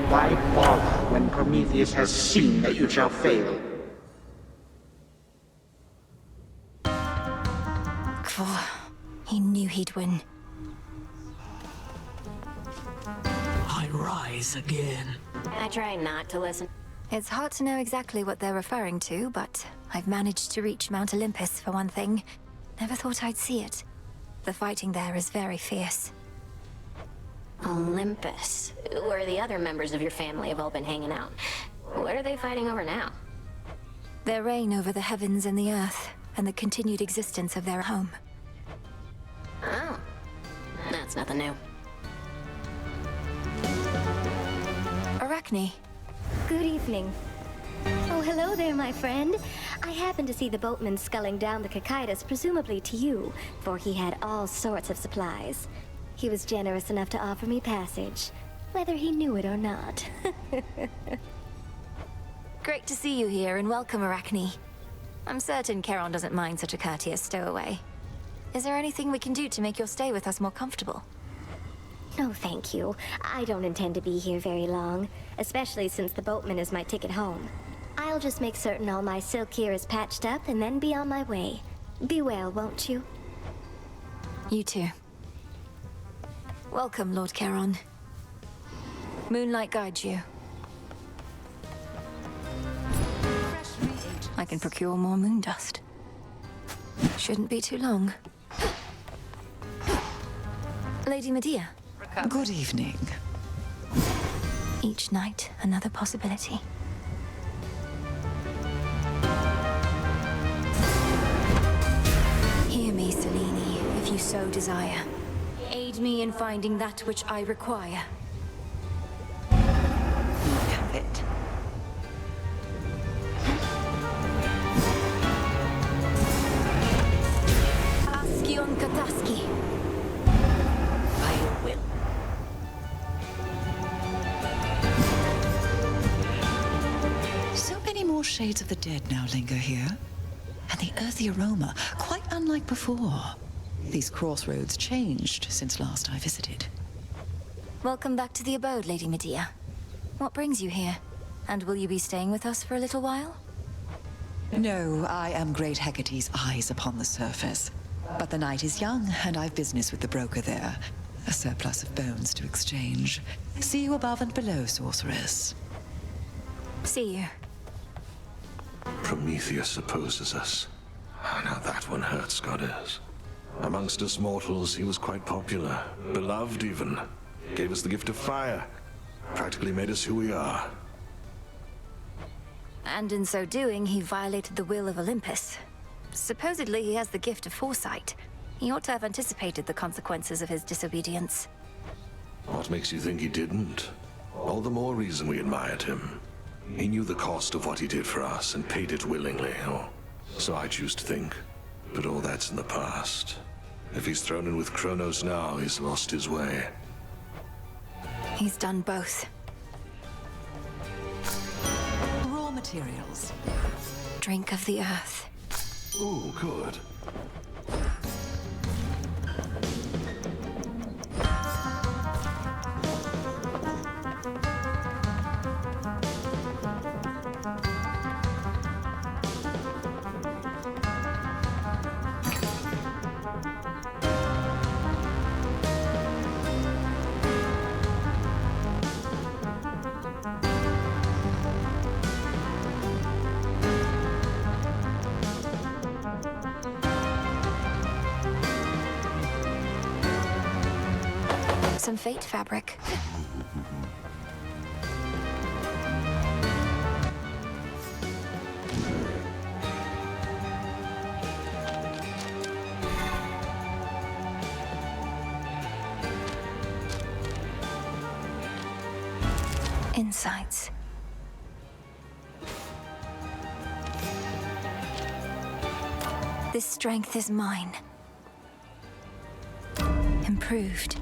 Wipe off when Prometheus has seen that you shall fail. He knew he'd win. I rise again. I try not to listen. It's hard to know exactly what they're referring to, but I've managed to reach Mount Olympus for one thing. Never thought I'd see it. The fighting there is very fierce. Olympus. Where the other members of your family have all been hanging out. What are they fighting over now? Their reign over the heavens and the earth, and the continued existence of their home. Oh. That's nothing new. Arachne. Good evening. Oh, hello there, my friend. I happened to see the boatman sculling down the Cocytus, presumably to you, for he had all sorts of supplies. He was generous enough to offer me passage, whether he knew it or not. Great to see you here, and welcome, Arachne. I'm certain Charon doesn't mind such a courteous stowaway. Is there anything we can do to make your stay with us more comfortable? No, thank you. I don't intend to be here very long, especially since the boatman is my ticket home. I'll just make certain all my silk here is patched up and then be on my way. Be well, won't you? You too. Welcome, Lord Charon. Moonlight guides you. I can procure more moon dust. Shouldn't be too long. Lady Medea. Good evening. Each night, another possibility. Hear me, Selene, if you so desire. Aid me in finding that which I require. Have it. Askion Kataski. I will. So many more shades of the dead now linger here. And the earthy aroma, quite unlike before. These crossroads changed since last I visited. Welcome back to the abode, Lady Medea. What brings you here? And will you be staying with us for a little while? No, I am Great Hecate's eyes upon the surface. But the night is young, and I've business with the broker there. A surplus of bones to exchange. See you above and below, sorceress. See you. Prometheus opposes us. Now that one hurts, Goddess. Amongst us mortals, he was quite popular, beloved even. Gave us the gift of fire, practically made us who we are. And in so doing, he violated the will of Olympus. Supposedly, he has the gift of foresight. He ought to have anticipated the consequences of his disobedience. What makes you think he didn't? All the more reason we admired him. He knew the cost of what he did for us and paid it willingly, or so I choose to think. But all that's in the past. If he's thrown in with Kronos now, he's lost his way. He's done both. Raw materials. Drink of the earth. Ooh, good. Some fate fabric. Insights. This strength is mine. Improved.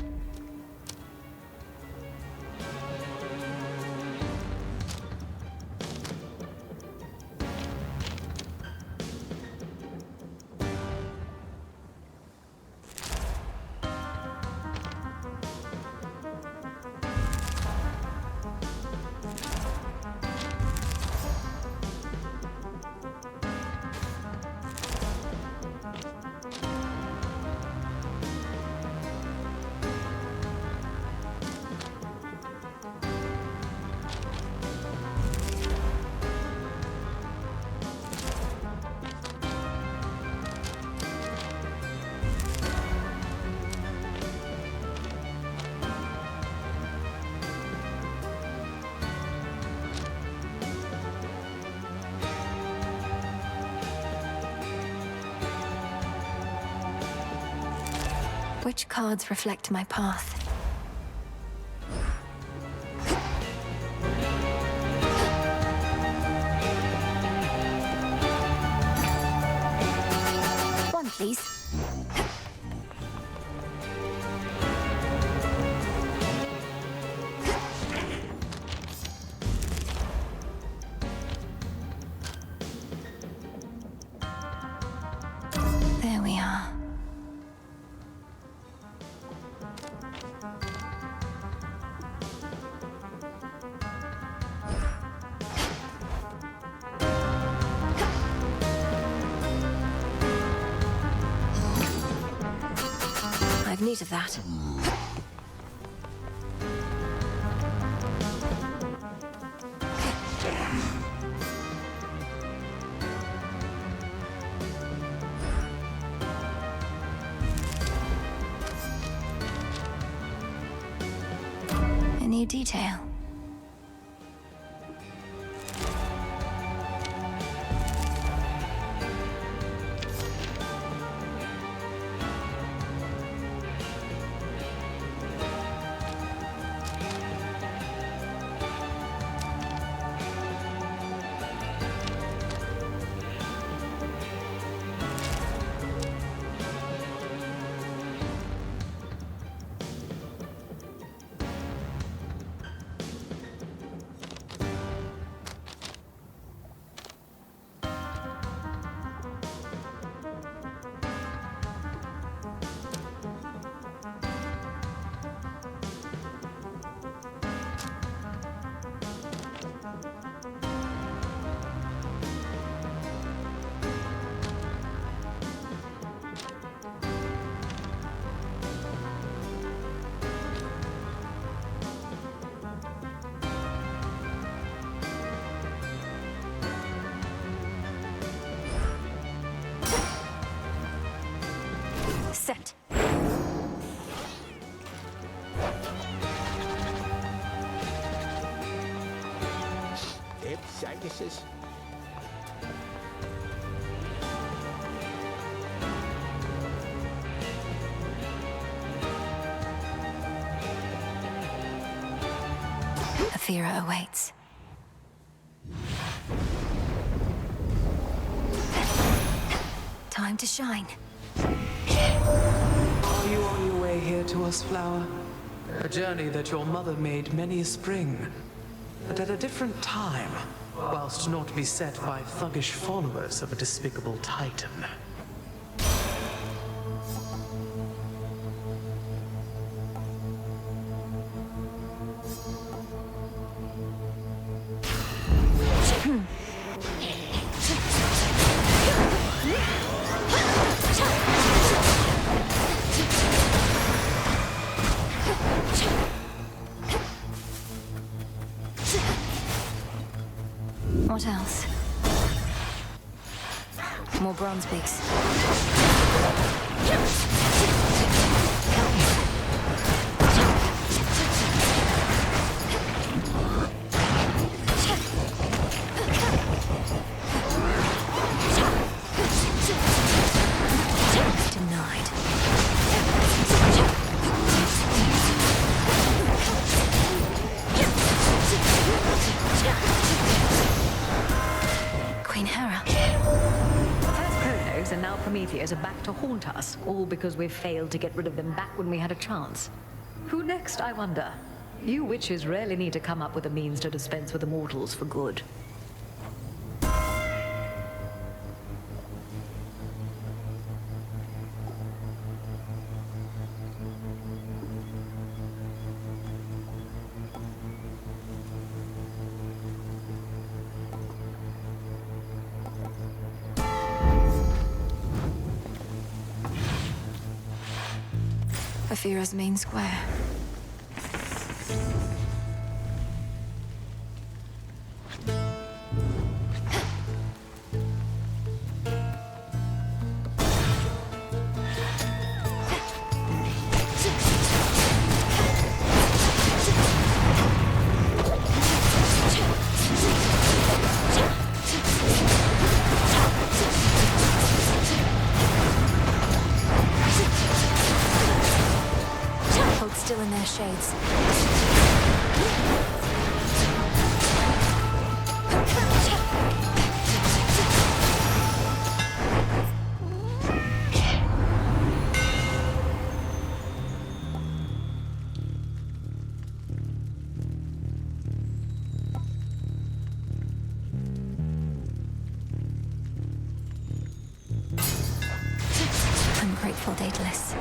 Which cards reflect my path? One, please. There we are. I've need of that. A new detail. circuses. Athera awaits. Time to shine. Are you on your way here to us, Flower? A journey that your mother made many a spring, but at a different time, whilst not beset by thuggish followers of a despicable titan. What else? More bronze pigs. Denied. Queen Hera. First Kronos and now Prometheus are back to haunt us, all because we've failed to get rid of them back when we had a chance. Who next, I wonder? You witches rarely need to come up with a means to dispense with the mortals for good. Athera's main square. Still in their shades. Ungrateful Daedalus.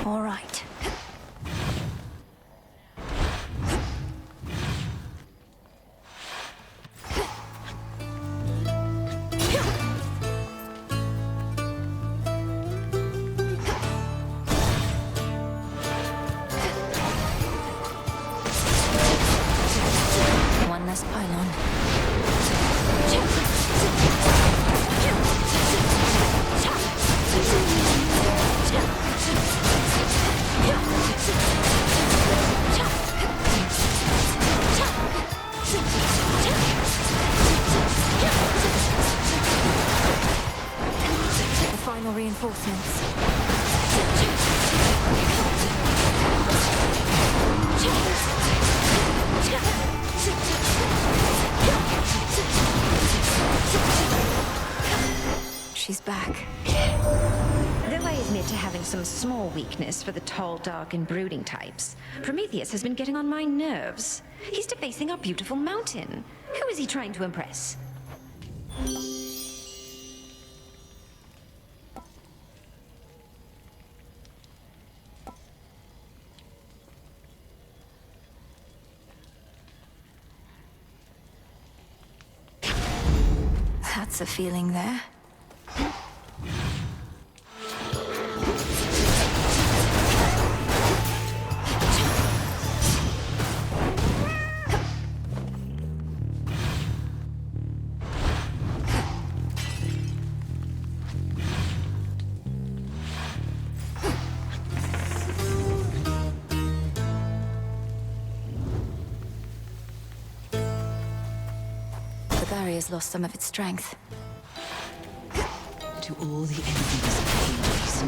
All right. One less pylon. The final reinforcements. She's back. Though I admit to having some small weakness for the tall, dark, and brooding types, Prometheus has been getting on my nerves. He's defacing our beautiful mountain. Who is he trying to impress? That's a feeling there. barrier's lost some of its strength. To all the enemies of Hades,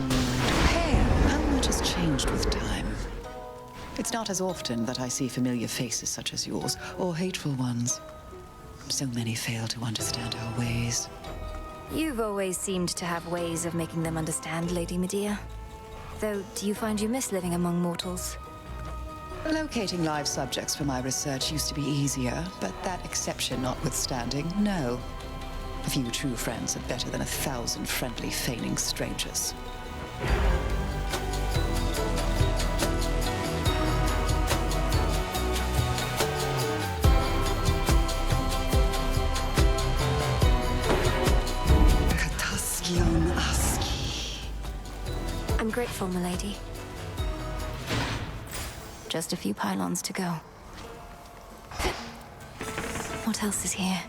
hey, how much has changed with time? It's not as often that I see familiar faces such as yours, or hateful ones. So many fail to understand our ways. You've always seemed to have ways of making them understand, Lady Medea. Though, do you find you miss living among mortals? Locating live subjects for my research used to be easier, but that exception notwithstanding, no. A few true friends are better than 1,000 friendly, feigning strangers. I'm grateful, milady. Just a few pylons to go. What else is here?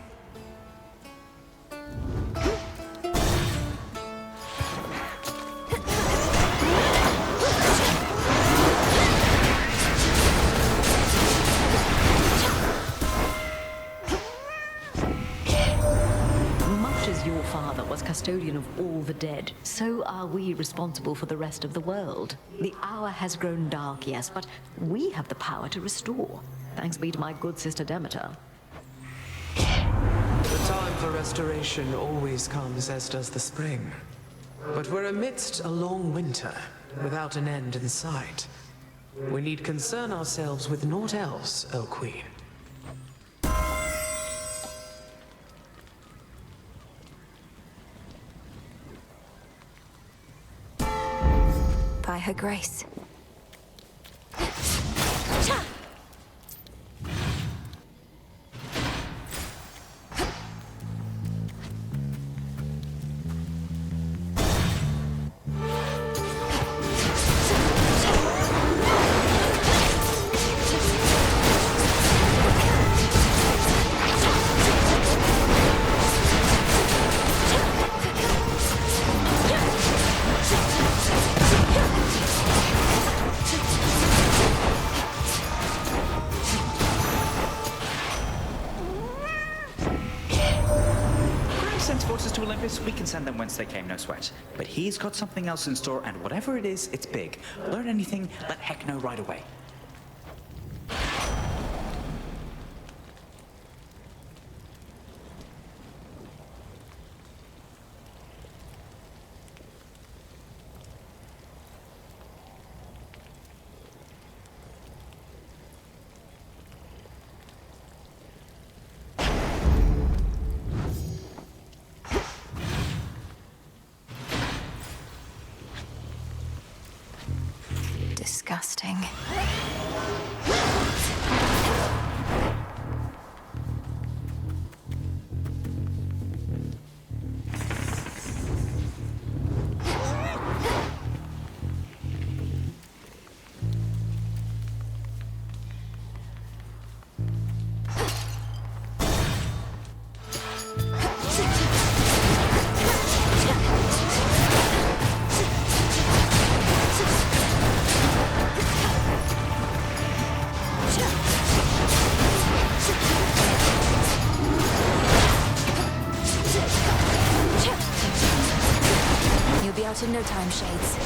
Much as your father was custodian of all the dead, so are we responsible for the rest of the world. The hour has grown dark, yes, but we have the power to restore. Thanks be to my good sister Demeter. The time for restoration always comes, as does the spring. But we're amidst a long winter, without an end in sight. We need concern ourselves with naught else, O Queen. By her grace. We can send them whence they came, no sweat. But he's got something else in store, and whatever it is, it's big. Learn anything, let Heck know right away. Disgusting. In no time, Shades.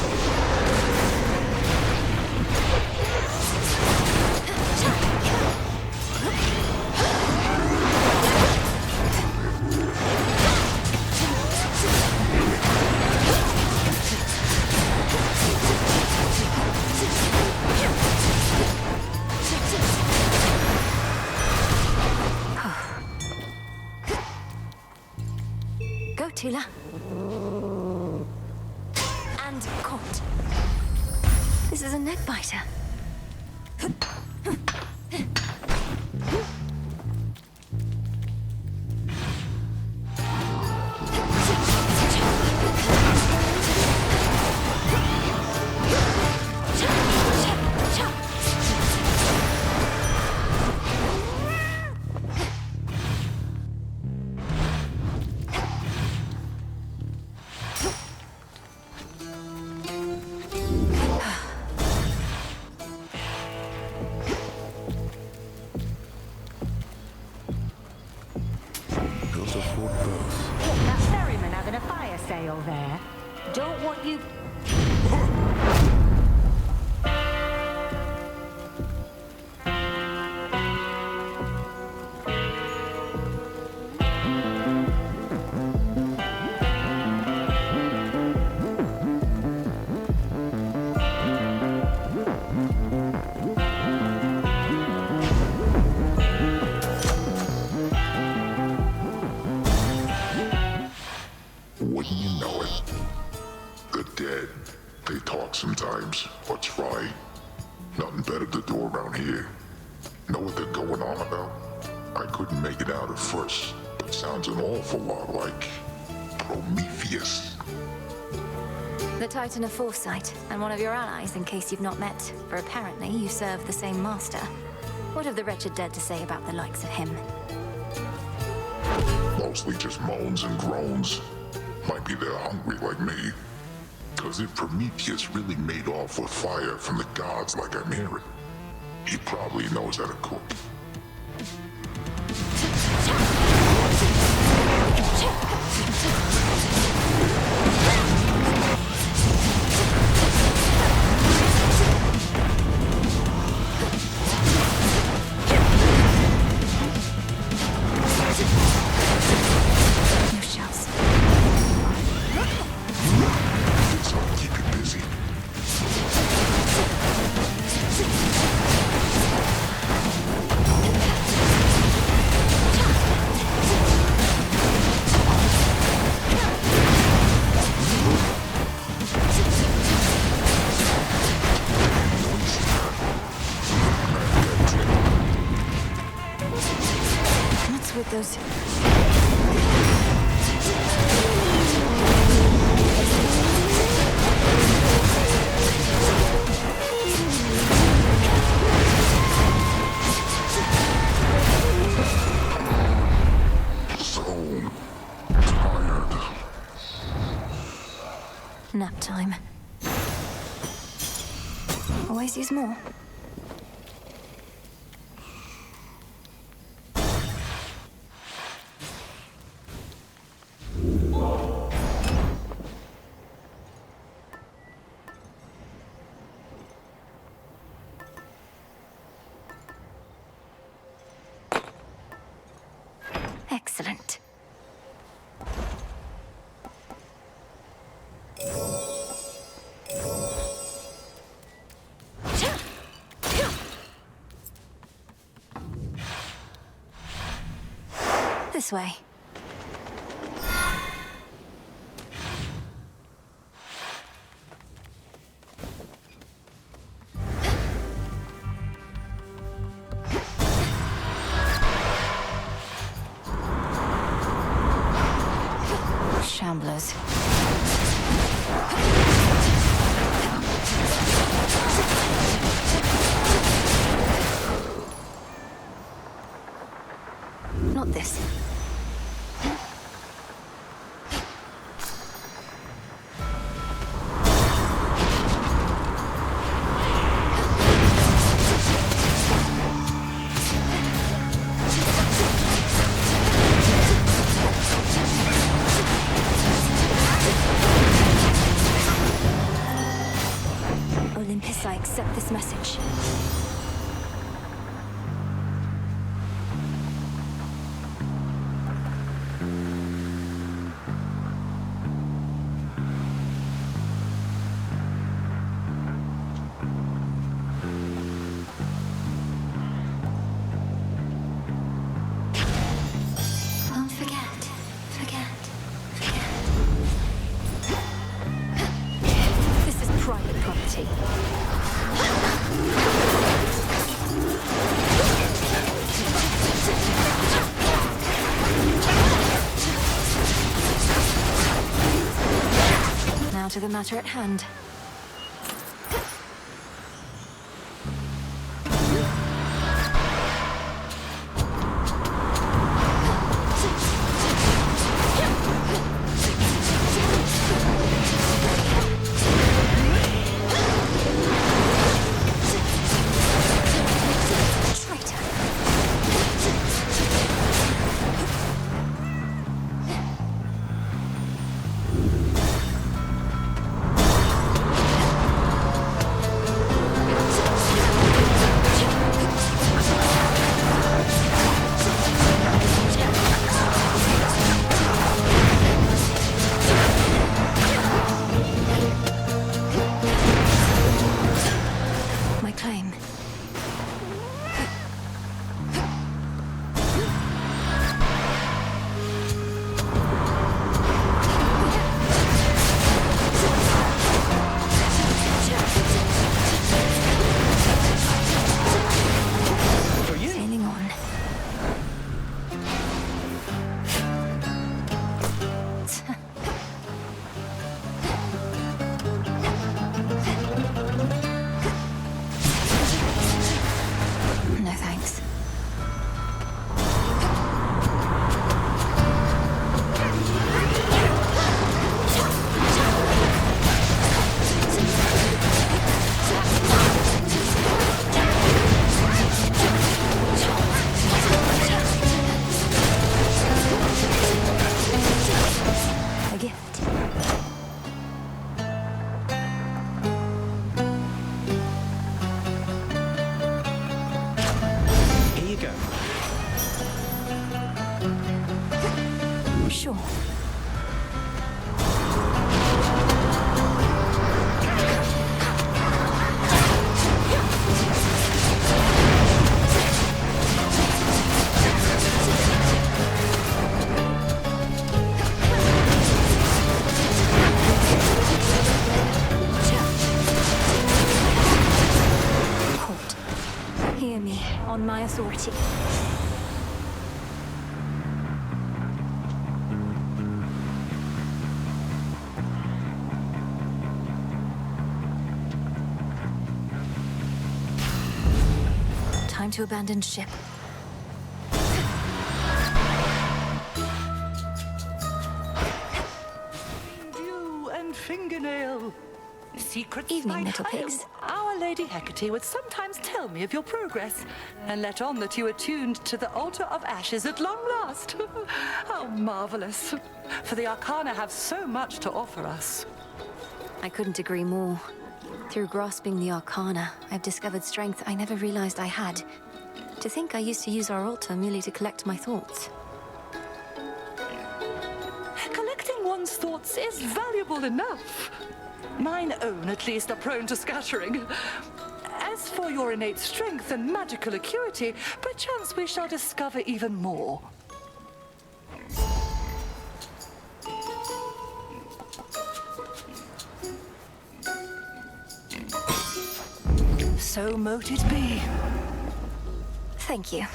Go, Tula. And caught. This is a neck biter. while there. Don't want you... Wouldn't you know it? The dead, they talk sometimes, or try. Nothing better to do around here. Know what they're going on about? I couldn't make it out at first, but sounds an awful lot like Prometheus. The Titan of Foresight, and one of your allies in case you've not met, for apparently you serve the same master. What have the wretched dead to say about the likes of him? Mostly just moans and groans. Might be they're hungry like me. Cause if Prometheus really made off with fire from the gods like I'm hearing, he probably knows how to cook. No shouts. So keep it busy. What's with those... So tired. Nap time. Always use more. Excellent. This way. Shamblers. Not this. Olympus, I accept this message. Don't forget. This is private property. Now to the matter at hand. Traitor. to... Time to abandon ship. Dew and fingernail. Secrets Evening, by little tile. pigs. Our Lady Hecate would sometimes tell me of your progress and let on that you attuned to the altar of ashes at long last. How marvelous. For the Arcana have so much to offer us. I couldn't agree more. Through grasping the Arcana, I've discovered strength I never realized I had. To think I used to use our altar merely to collect my thoughts. Collecting one's thoughts is valuable enough. Mine own, at least, are prone to scattering. As for your innate strength and magical acuity, perchance we shall discover even more. So mote it be. Thank you.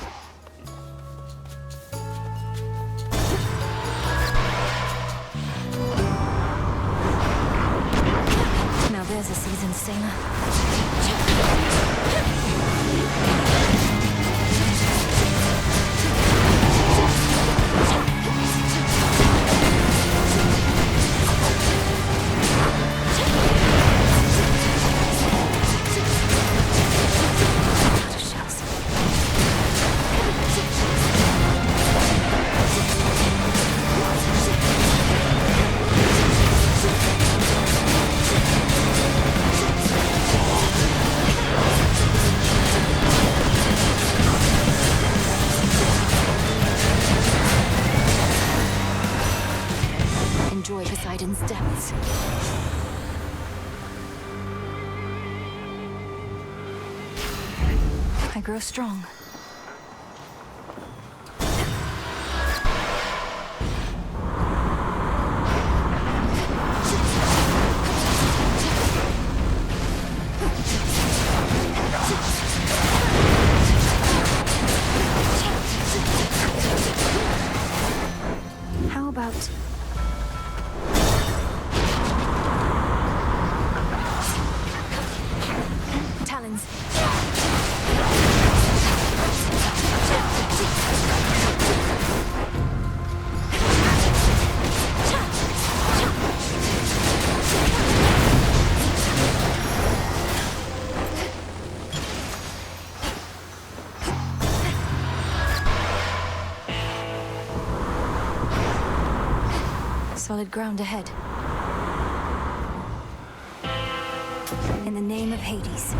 Now there's a seasoned sailor. Enjoy Poseidon's depths. I grow strong. How about... talons? Solid ground ahead. In the name of Hades.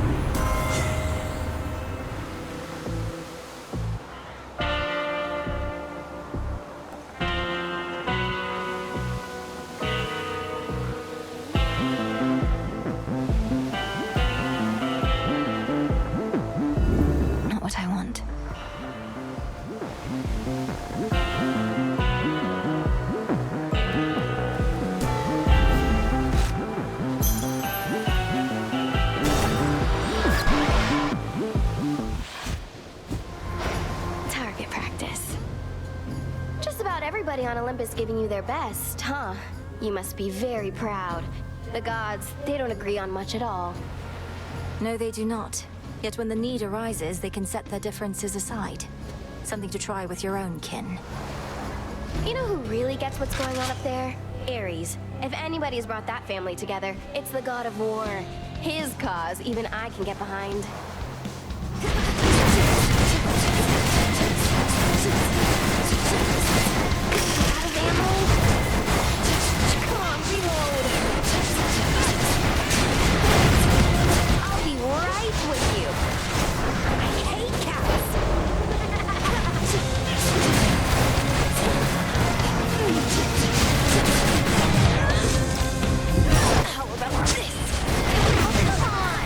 Not what I want. Target practice. Just about everybody on Olympus giving you their best, huh? You must be very proud. The gods, they don't agree on much at all. No, they do not. Yet when the need arises, they can set their differences aside. Something to try with your own kin. You know who really gets what's going on up there? Ares. If anybody's brought that family together, it's the god of war. His cause, even I can get behind. Out of ammo? Come on, reload! I'll be right with you. I hate cats! How about this? Come on!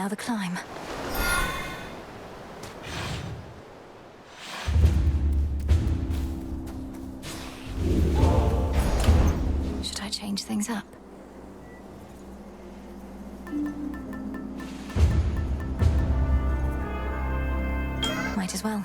Now the climb. Should I change things up? Might as well.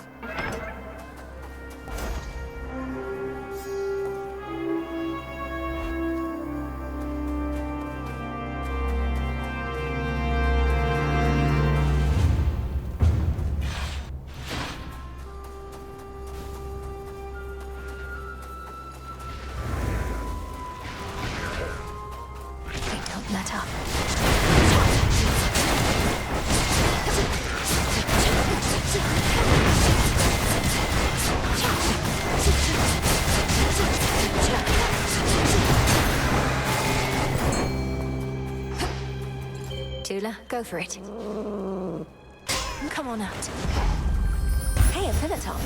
Don't let up. Tula, go for it. Come on out. Hey, a pillar top.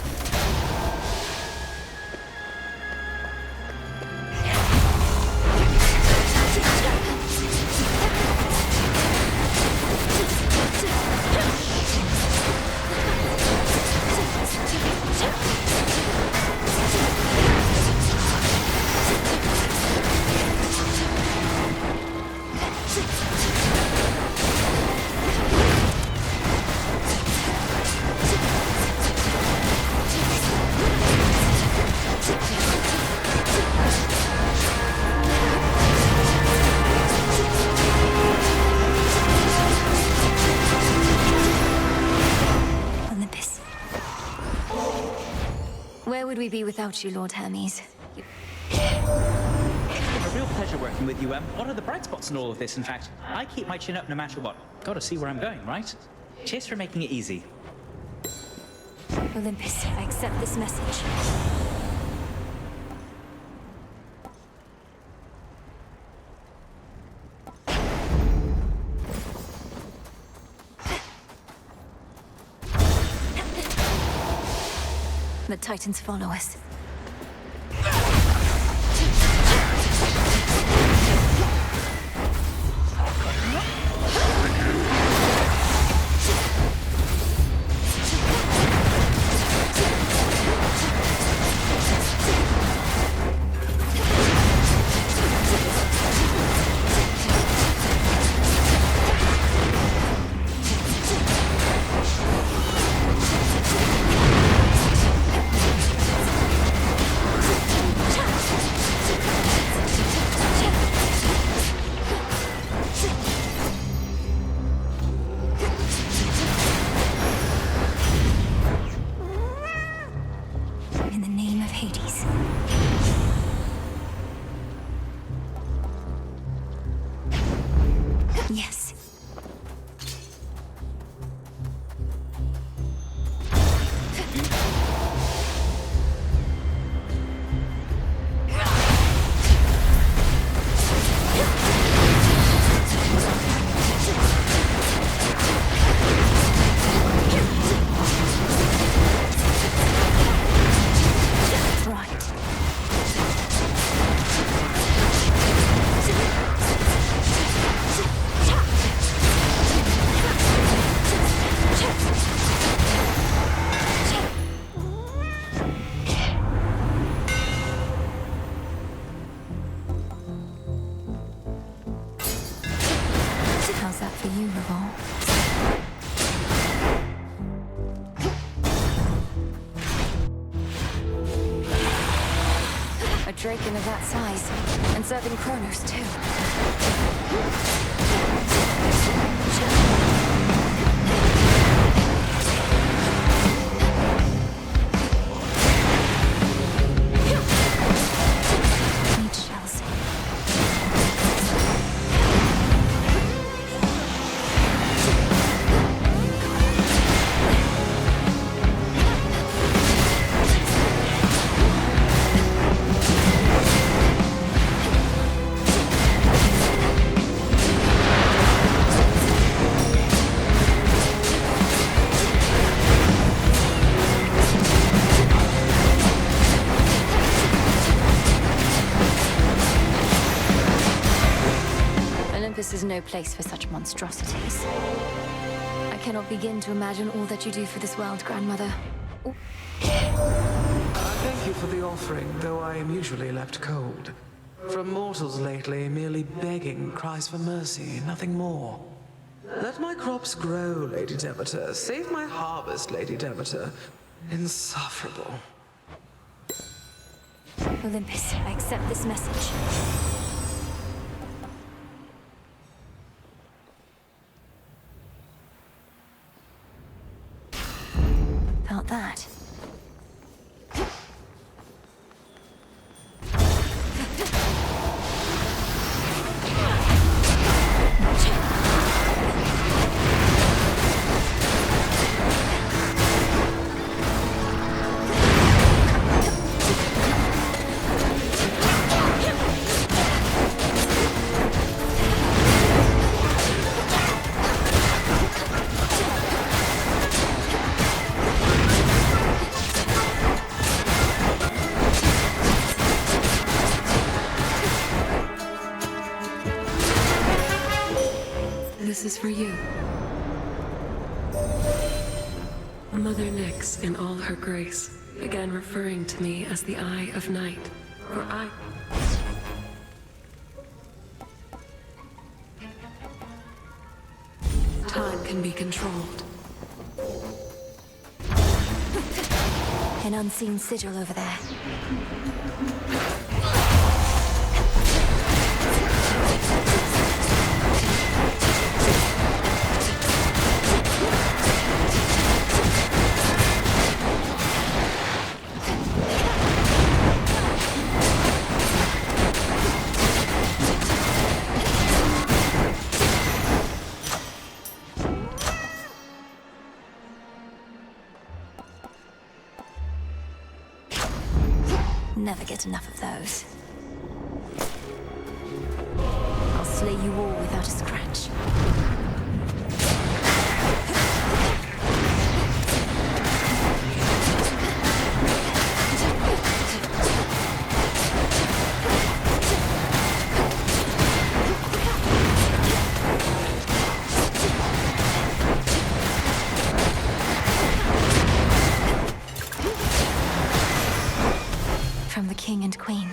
Where would we be without you, Lord Hermes? It's been a real pleasure working with you, Em. What are the bright spots in all of this, in fact? I keep my chin up no matter what. Gotta see where I'm going, right? Cheers for making it easy. Olympus, I accept this message. The Titans follow us. In the name of Hades. Yes. How's that for you, Raval? A Draken of that size, and serving Kronos too. Need shells. Olympus is no place for such monstrosities. cannot begin to imagine all that you do for this world, Grandmother. Thank you for the offering, though I am usually left cold. From mortals lately, merely begging cries for mercy, nothing more. Let my crops grow, Lady Demeter. Save my harvest, Lady Demeter. Insufferable. Olympus, I accept this message. Felt that. This is for you. Mother Nyx, in all her grace, began referring to me as the Eye of Night, for I... Time can be controlled. An unseen sigil over there. Never get enough of those. I'll slay you all without a scratch. From the king and queen.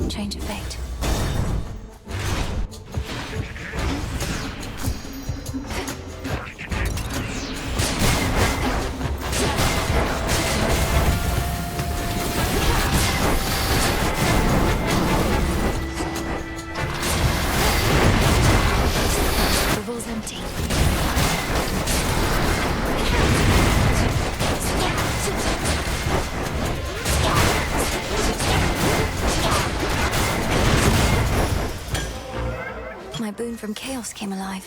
Change of fate. Empty. My boon from chaos came alive.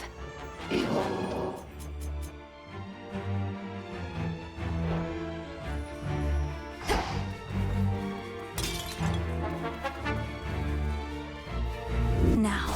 Now.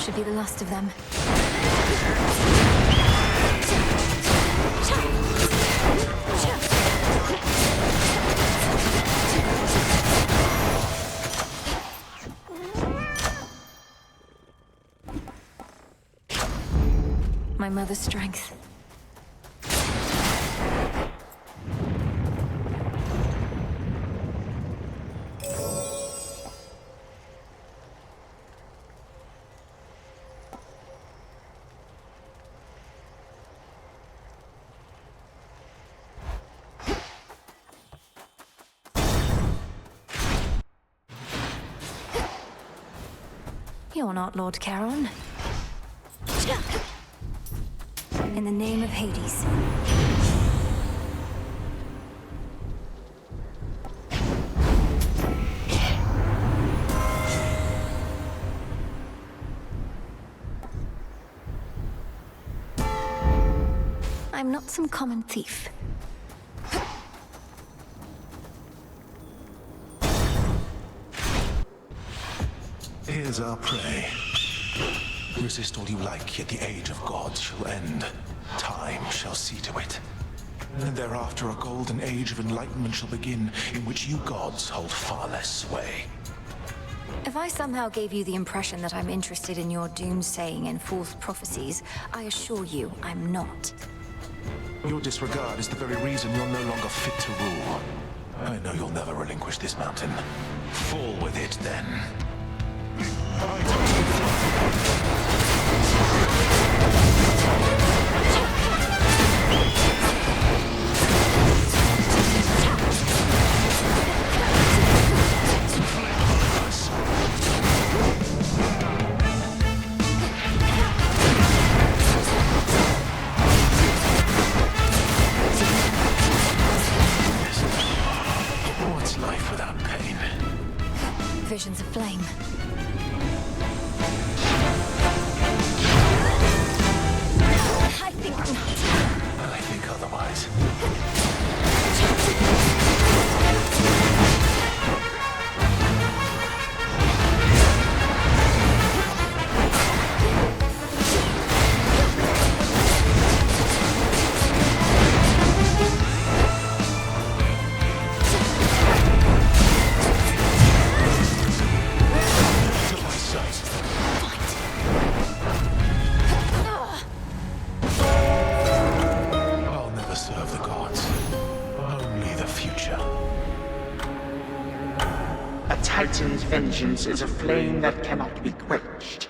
Should be the last of them. My mother's strength. You're not Lord Charon. In the name of Hades. I'm not some common thief. Here's our prey. Resist all you like, yet the age of gods shall end. Time shall see to it. And thereafter a golden age of enlightenment shall begin, in which you gods hold far less sway. If I somehow gave you the impression that I'm interested in your doomsaying and false prophecies, I assure you I'm not. Your disregard is the very reason you're no longer fit to rule. I know you'll never relinquish this mountain. Fall with it, then. What's life without pain? Visions of flame. I think not. I think otherwise. I'll never serve the gods. Only the future. A Titan's vengeance is a flame that cannot be quenched.